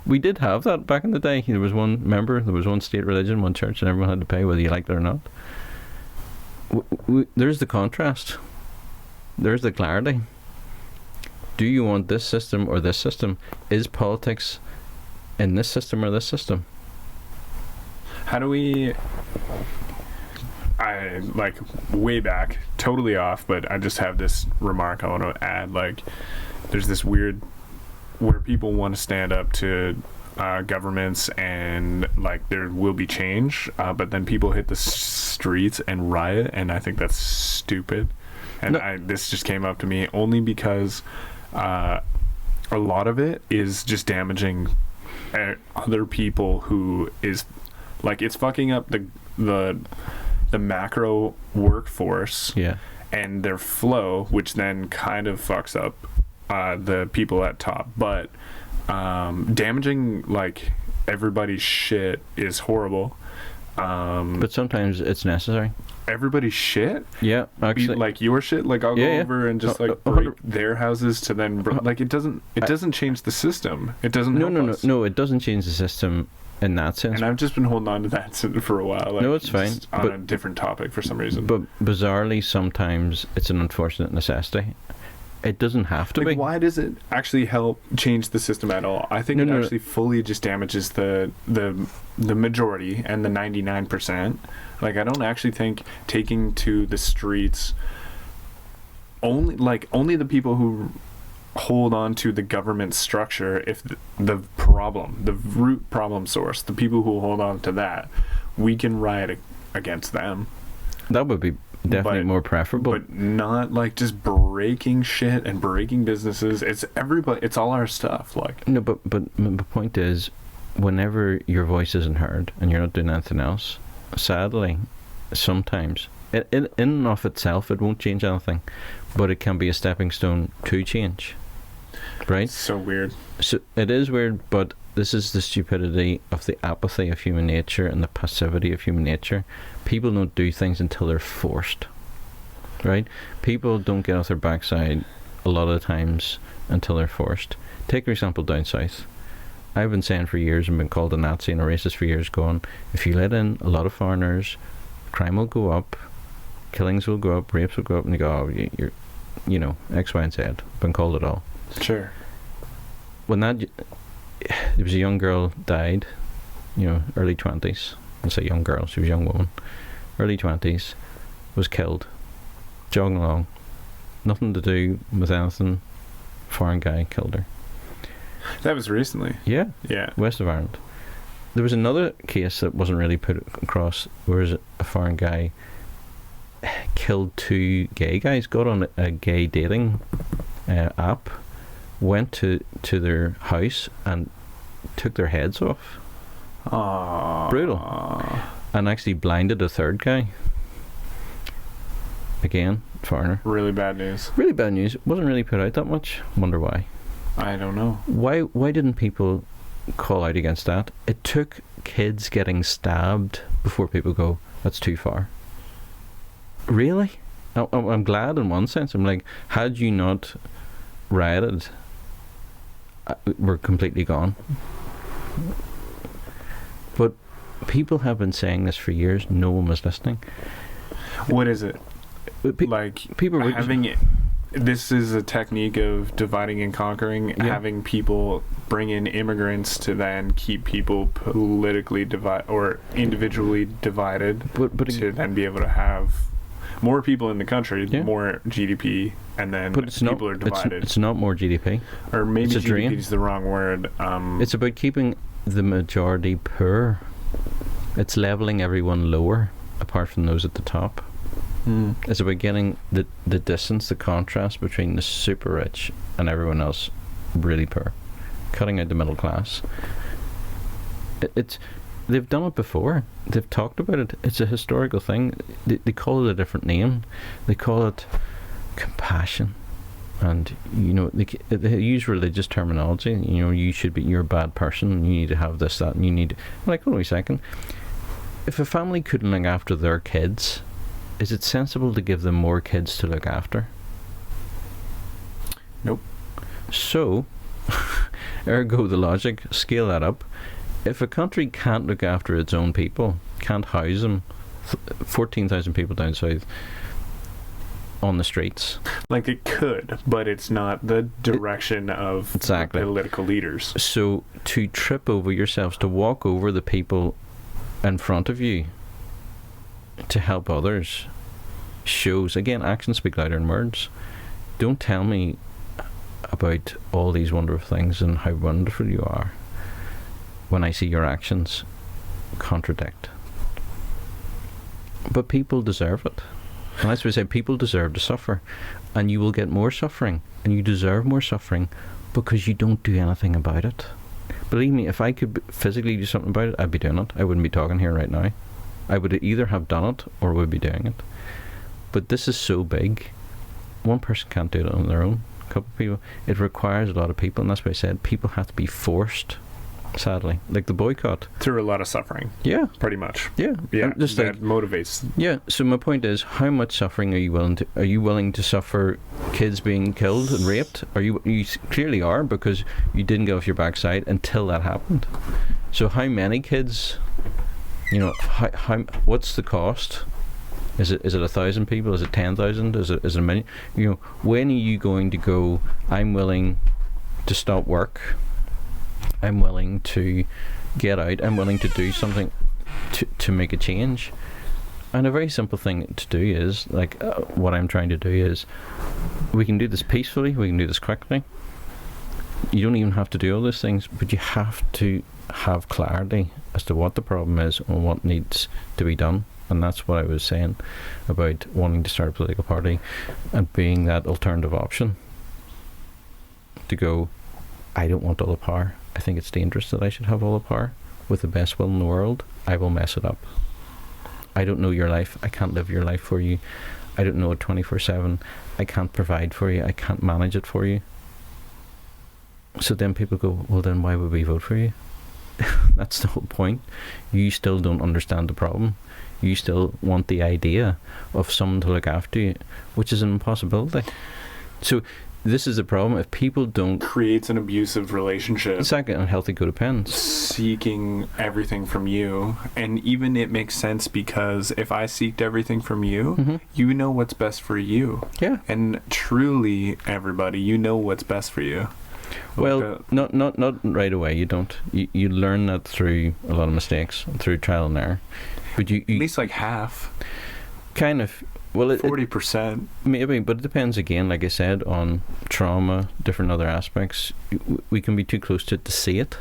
We did have that back in the day. There was one member, there was one state religion, one church, and everyone had to pay whether you liked it or not. There's the contrast. There's the clarity. Do you want this system or this system? Is politics in this system or this system? How do we... I, like, way back, totally off, but I just have this remark I want to add. Like, there's this weird... where people want to stand up to governments and, like, there will be change, but then people hit the streets and riot, and I think that's stupid. And this just came up to me only because a lot of it is just damaging other people who is, like, it's fucking up the the macro workforce Yeah. and their flow, which then kind of fucks up the people at top. But damaging like everybody's shit is horrible. But sometimes it's necessary. Everybody's shit? Yeah, actually. Like your shit? Like I'll go over and just like break their houses to then like it doesn't change the system. It doesn't help us. No, it doesn't change the system in that sense. And I've just been holding on to that for a while. Like, no, it's fine. On a different topic for some reason. But bizarrely, sometimes it's an unfortunate necessity. It doesn't have to be. Why does it actually help change the system at all? I think it actually fully just damages the majority and the 99%. Like, I don't actually think taking to the streets only the people who hold on to the government structure, if the root problem source, the people who hold on to that, we can riot against them. That would be definitely more preferable. But not like just breaking shit and breaking businesses. It's everybody. It's all our stuff. Like no, but the point is, whenever your voice isn't heard and you're not doing anything else, sadly, sometimes in and of itself it won't change anything, but it can be a stepping stone to change. Right? It's so weird. So it is weird, but this is the stupidity of the apathy of human nature and the passivity of human nature. People don't do things until they're forced. Right? People don't get off their backside a lot of times until they're forced. Take for example down south. I've been saying for years and been called a Nazi and a racist for years, going, if you let in a lot of foreigners, crime will go up, killings will go up, rapes will go up, and you go, oh, you're X, Y, and Z. Been called it all. Sure. When there was a young girl died, early 20s. I say young girl, she was a young woman. Early 20s, was killed, jogging along. Nothing to do with anything. Foreign guy killed her. That was recently. Yeah. Yeah. West of Ireland. There was another case that wasn't really put across, where a foreign guy killed two gay guys, got on a gay dating app, went to their house and took their heads off. Aww. Brutal. And actually blinded a third guy. Again, foreigner. Really bad news. Really bad news. Wasn't really put out that much. Wonder why. I don't know. Why didn't people call out against that? It took kids getting stabbed before people go, that's too far. Really? I'm glad in one sense. I'm like, had you not rioted, we're completely gone. But people have been saying this for years. No one was listening. What is it? People were having it. This is a technique of dividing and conquering, having people bring in immigrants to then keep people politically divided or individually divided, but to then be able to have more people in the country, more GDP, and then people are divided. It's not more GDP. Or maybe GDP is the wrong word. It's about keeping the majority poor. It's levelling everyone lower, apart from those at the top. It's about getting the distance, the contrast between the super rich and everyone else really poor, cutting out the middle class. They've done it before. They've talked about it. It's a historical thing. They call it a different name. They call it compassion, and they use religious terminology. You're a bad person, and you need to have this, that, and you need. Like, hold on a second. If a family couldn't look after their kids, is it sensible to give them more kids to look after? Nope. So, ergo the logic, scale that up. If a country can't look after its own people, can't house them, 14,000 people down south on the streets. Like it could, but it's not the direction of political leaders. So to trip over yourselves, to walk over the people in front of you, to help others, shows, again, actions speak louder than words. Don't tell me about all these wonderful things and how wonderful you are when I see your actions contradict. But people deserve it. And as we say, people deserve to suffer, and you will get more suffering, and you deserve more suffering because you don't do anything about it. Believe me, if I could physically do something about it, I'd be doing it. I wouldn't be talking here right now. I would either have done it or would be doing it. But this is so big, one person can't do it on their own. A couple of people. It requires a lot of people, and that's why I said people have to be forced. Sadly, like the boycott, through a lot of suffering. Yeah, pretty much. Yeah, yeah. Just that like motivates. Yeah. So my point is, how much suffering are you willing to? Are you willing to suffer kids being killed and raped? Are you? You clearly are, because you didn't get off your backside until that happened. So how many kids? You know, how what's the cost? Is it 1,000 people? Is it 10,000? Is it a million? You know, when are you going to go? I'm willing to stop work. I'm willing to get out. I'm willing to do something to make a change. And a very simple thing to do is, like, what I'm trying to do is, we can do this peacefully, we can do this quickly. You don't even have to do all those things, but you have to have clarity as to what the problem is and what needs to be done. And that's what I was saying about wanting to start a political party and being that alternative option. To go, I don't want all the power. I think it's dangerous that I should have all the power. With the best will in the world, I will mess it up. I don't know your life. I can't live your life for you. I don't know it 24/7. I can't provide for you. I can't manage it for you. So then people go, well, then why would we vote for you? That's the whole point. You still don't understand the problem. You still want the idea of someone to look after you, which is an impossibility. So this is the problem. If people don't... creates an abusive relationship. Second, unhealthy codependence. Seeking everything from you. And even it makes sense, because if I seeked everything from you, you know what's best for you. Yeah. And truly, everybody, you know what's best for you. Well, not right away. You don't. You learn that through a lot of mistakes, through trial and error. But you at least like half. Kind of. Well, 40%. Maybe, but it depends again, like I said, on trauma, different other aspects. We can be too close to it to see it.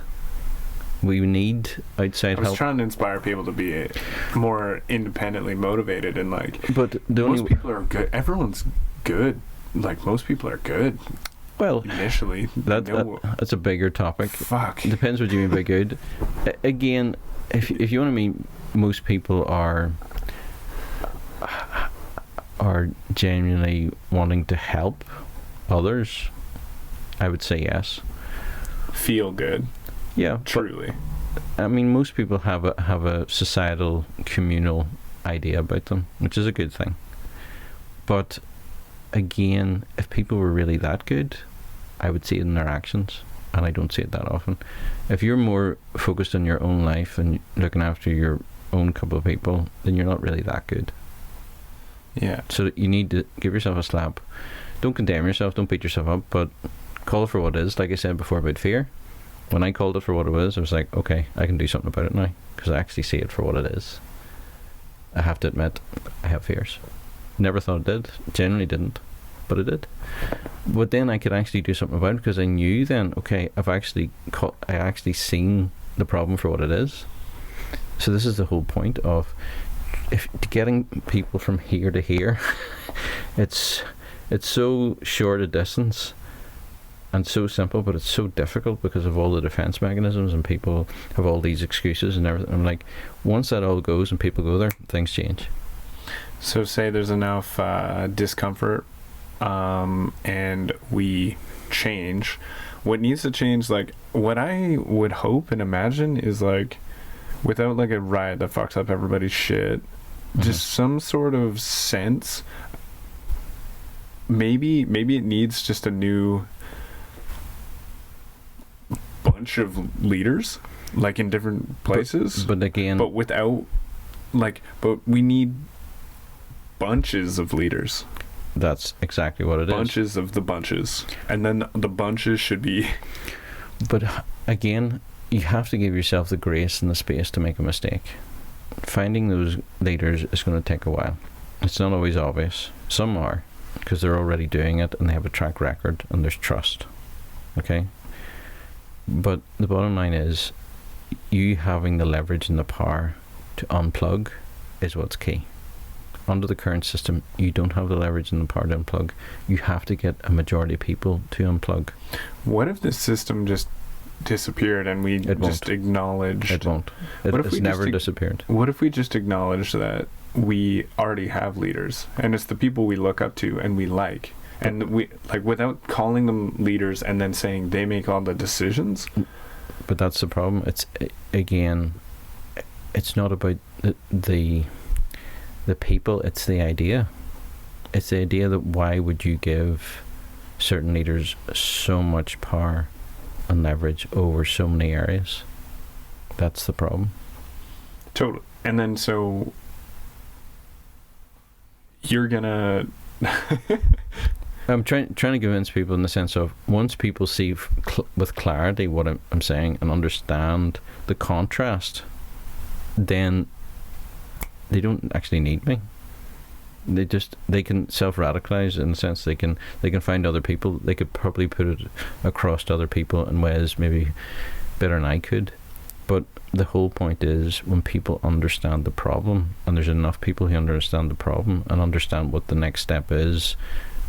We need outside help. I was trying to inspire people to be more independently motivated, and like. But most people are good. Everyone's good. Like, most people are good. Well, initially, that's a bigger topic. Fuck. It depends what you mean by good. Again, if you want to mean, most people are genuinely wanting to help others, I would say yes. Feel good. Yeah, truly. I mean, most people have a societal, communal idea about them, which is a good thing. But again, if people were really that good, I would see it in their actions, and I don't see it that often. If you're more focused on your own life and looking after your own couple of people, then you're not really that good. Yeah. So you need to give yourself a slap. Don't condemn yourself, don't beat yourself up, but call it for what it is. Like I said before about fear, when I called it for what it was, I was like, okay, I can do something about it now, because I actually see it for what it is. I have to admit, I have fears. Never thought it did, generally didn't, but it did. But then I could actually do something about it, because I knew then, okay, I actually seen the problem for what it is. So this is the whole point of getting people from here to here. It's so short a distance and so simple, but it's so difficult because of all the defense mechanisms, and people have all these excuses and everything. I'm like, once that all goes and people go there, things change. So say there's enough discomfort and we change. What needs to change, like, what I would hope and imagine is, like, without like a riot that fucks up everybody's shit, just some sort of sense. Maybe it needs just a new bunch of leaders, like in different places. But again, but we need bunches of leaders. That's exactly what it is. Bunches of the bunches, and then the bunches should be. But again, you have to give yourself the grace and the space to make a mistake. Finding those leaders is going to take a while. It's not always obvious. Some are, because they're already doing it and they have a track record and there's trust. Okay? But the bottom line is, you having the leverage and the power to unplug is what's key. Under the current system, you don't have the leverage and the power to unplug. You have to get a majority of people to unplug. What if the system just disappeared and we It just won't. acknowledged. It won't. What if It's we never just disappeared. What if we just acknowledge that we already have leaders, and it's the people we look up to and we like, and we like without calling them leaders and then saying they make all the decisions? But that's the problem. It's again, it's not about the people. It's the idea. It's the idea that why would you give certain leaders so much power and leverage over so many areas? That's the problem. Totally. And then so you're gonna I'm trying to convince people in the sense of once people see with clarity what I'm saying and understand the contrast, then they don't actually need me. They can self-radicalize in the sense they can find other people. They could probably put it across to other people in ways maybe better than I could. But the whole point is when people understand the problem, and there's enough people who understand the problem and understand what the next step is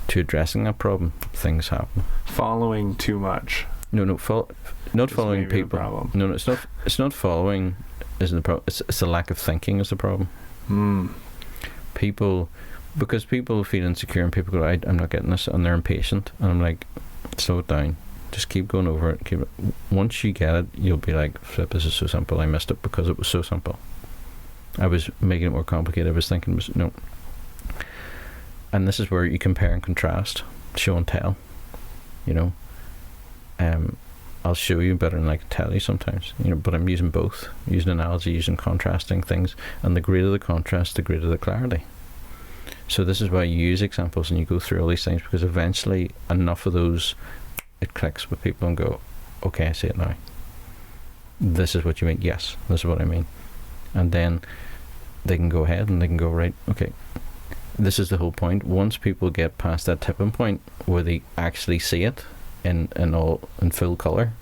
to addressing that problem, things happen. following too much. Not following maybe the people. problem. No, it's not. It's not following. Isn't the problem? It's the lack of thinking is the problem. People, because people feel insecure and people go, I'm not getting this, and they're impatient, and I'm like, slow it down. Just keep going over it. Once you get it, you'll be like, flip, this is so simple. I missed it because it was so simple. I was making it more complicated. I was thinking, no. And this is where you compare and contrast, show and tell. You know, I'll show you better than I can tell you sometimes. You know, but I'm using both, using analogy, using contrasting things, and the greater the contrast, the greater the clarity. So this is why you use examples and you go through all these things, because eventually enough of those, it clicks with people and go, okay, I see it now. This is what you mean. Yes, this is what I mean. And then they can go ahead and they can go, right, okay. This is the whole point. Once people get past that tipping point where they actually see it in full colour,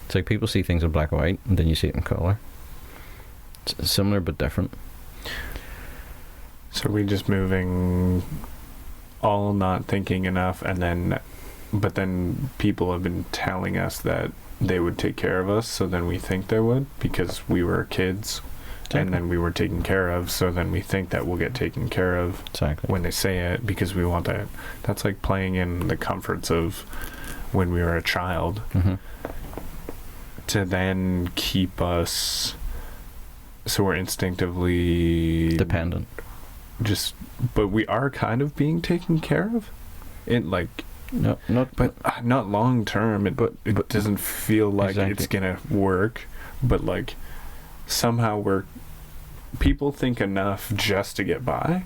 it's like people see things in black and white and then you see it in colour. It's similar but different. So we just moving all not thinking enough, but then people have been telling us that they would take care of us, so then we think they would because we were kids. Exactly. And then we were taken care of, so then we think that we'll get taken care of when they say it, because we want that. That's like playing in the comforts of when we were a child, to then keep us so we're instinctively dependent. But we are kind of being taken care of, not long term. But it doesn't feel like it's gonna work. But like somehow people think enough just to get by.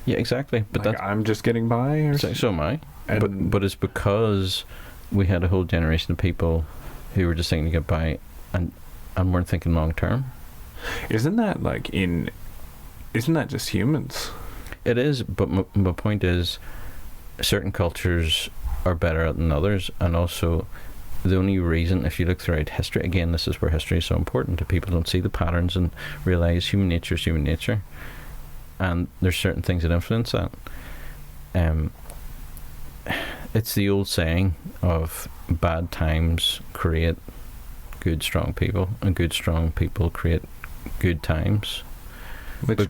Yeah, exactly. But like I'm just getting by, so am I. But it's because we had a whole generation of people who were just thinking to get by and weren't thinking long term. Isn't that just humans? It is, but my point is certain cultures are better at than others, and also the only reason, if you look throughout history, again, this is where history is so important, that people don't see the patterns and realise human nature is human nature, and there's certain things that influence that. It's the old saying of bad times create good strong people, and good strong people create good times, which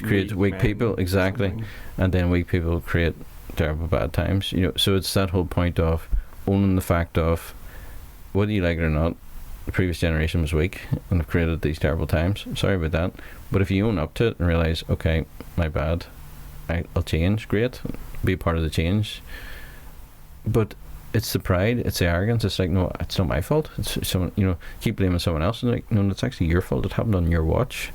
creates weak people, exactly, and then weak people create terrible bad times. You know, so it's that whole point of owning the fact of, whether you like it or not, the previous generation was weak and have created these terrible times. Sorry about that. But if you own up to it and realise, okay, my bad, I'll change, great, be a part of the change. But it's the pride, it's the arrogance, it's like, no, it's not my fault. It's someone, keep blaming someone else. And like, no, it's actually your fault. It happened on your watch.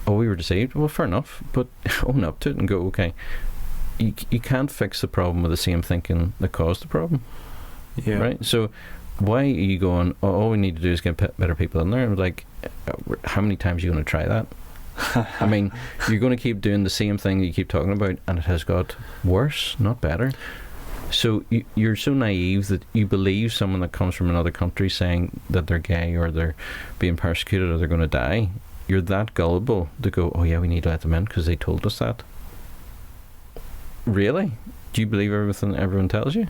Oh, we were deceived. Well, fair enough. But own up to it and go, okay, you can't fix the problem with the same thinking that caused the problem. Yeah. Right? So why are you going, all we need to do is get better people in there? And like, how many times are you going to try that? I mean, you're going to keep doing the same thing you keep talking about, and it has got worse, not better. So you're so naive that you believe someone that comes from another country saying that they're gay or they're being persecuted or they're going to die. You're that gullible to go, oh yeah, we need to let them in because they told us that. Really? Do you believe everything everyone tells you?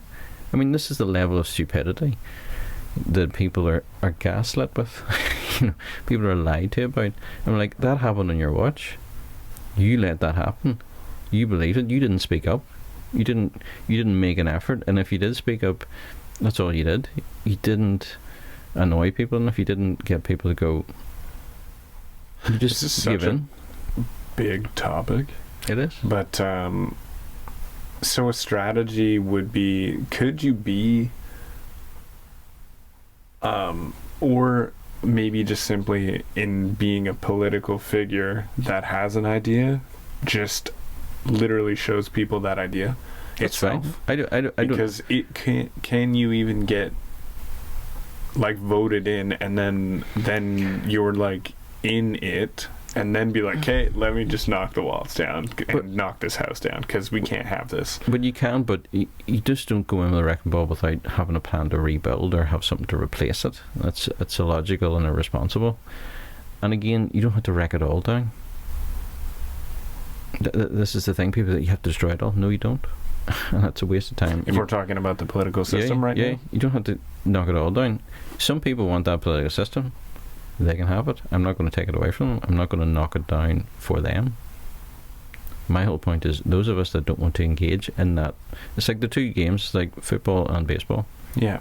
I mean, this is the level of stupidity. that people are gaslit with. You know, people are lied to about. I'm like, that happened on your watch. You let that happen. You believed it. You didn't speak up. You didn't make an effort. And if you did speak up, that's all you did. You didn't annoy people enough. You didn't get people to go. You just this is give such in. a big topic. It is. But so a strategy would be, could you be or maybe just simply in being a political figure that has an idea, just literally shows people that idea That's itself. fine. I don't Because it can you even get like voted in, and then you're like in it, and then be like, hey, let me just knock the walls down and knock this house down, because we can't have this. But you can, but you just don't go in with a wrecking ball without having a plan to rebuild or have something to replace it. It's illogical and irresponsible. And again, you don't have to wreck it all down. This is the thing, people, that you have to destroy it all. No, you don't. And that's a waste of time. If we're talking about the political system now? You don't have to knock it all down. Some people want that political system. They can have it. I'm not going to take it away from them. I'm not going to knock it down for them. My whole point is, those of us that don't want to engage in that, it's like the two games, like football and baseball. Yeah.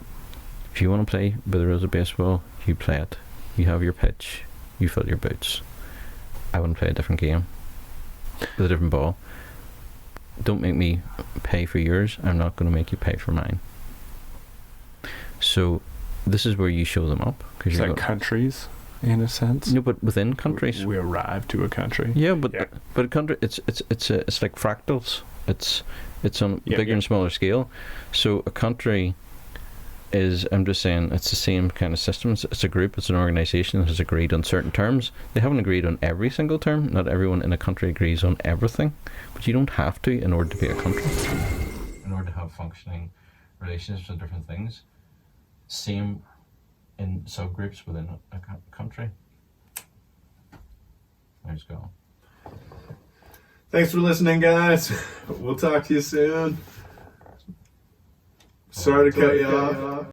If you want to play by the rules of baseball, you play it. You have your pitch. You fill your boots. I want to play a different game with a different ball. Don't make me pay for yours. I'm not going to make you pay for mine. So this is where you show them up. Is that countries, in a sense? No, but within countries. We arrive to a country. Yeah, but a country, it's like fractals. It's on bigger and smaller scale. So a country is, I'm just saying, it's the same kind of system. It's a group, it's an organisation that has agreed on certain terms. They haven't agreed on every single term. Not everyone in a country agrees on everything, but you don't have to in order to be a country. In order to have functioning relationships with different things, same in subgroups within a country. Let's go. Thanks for listening, guys. We'll talk to you soon. Sorry to cut you off.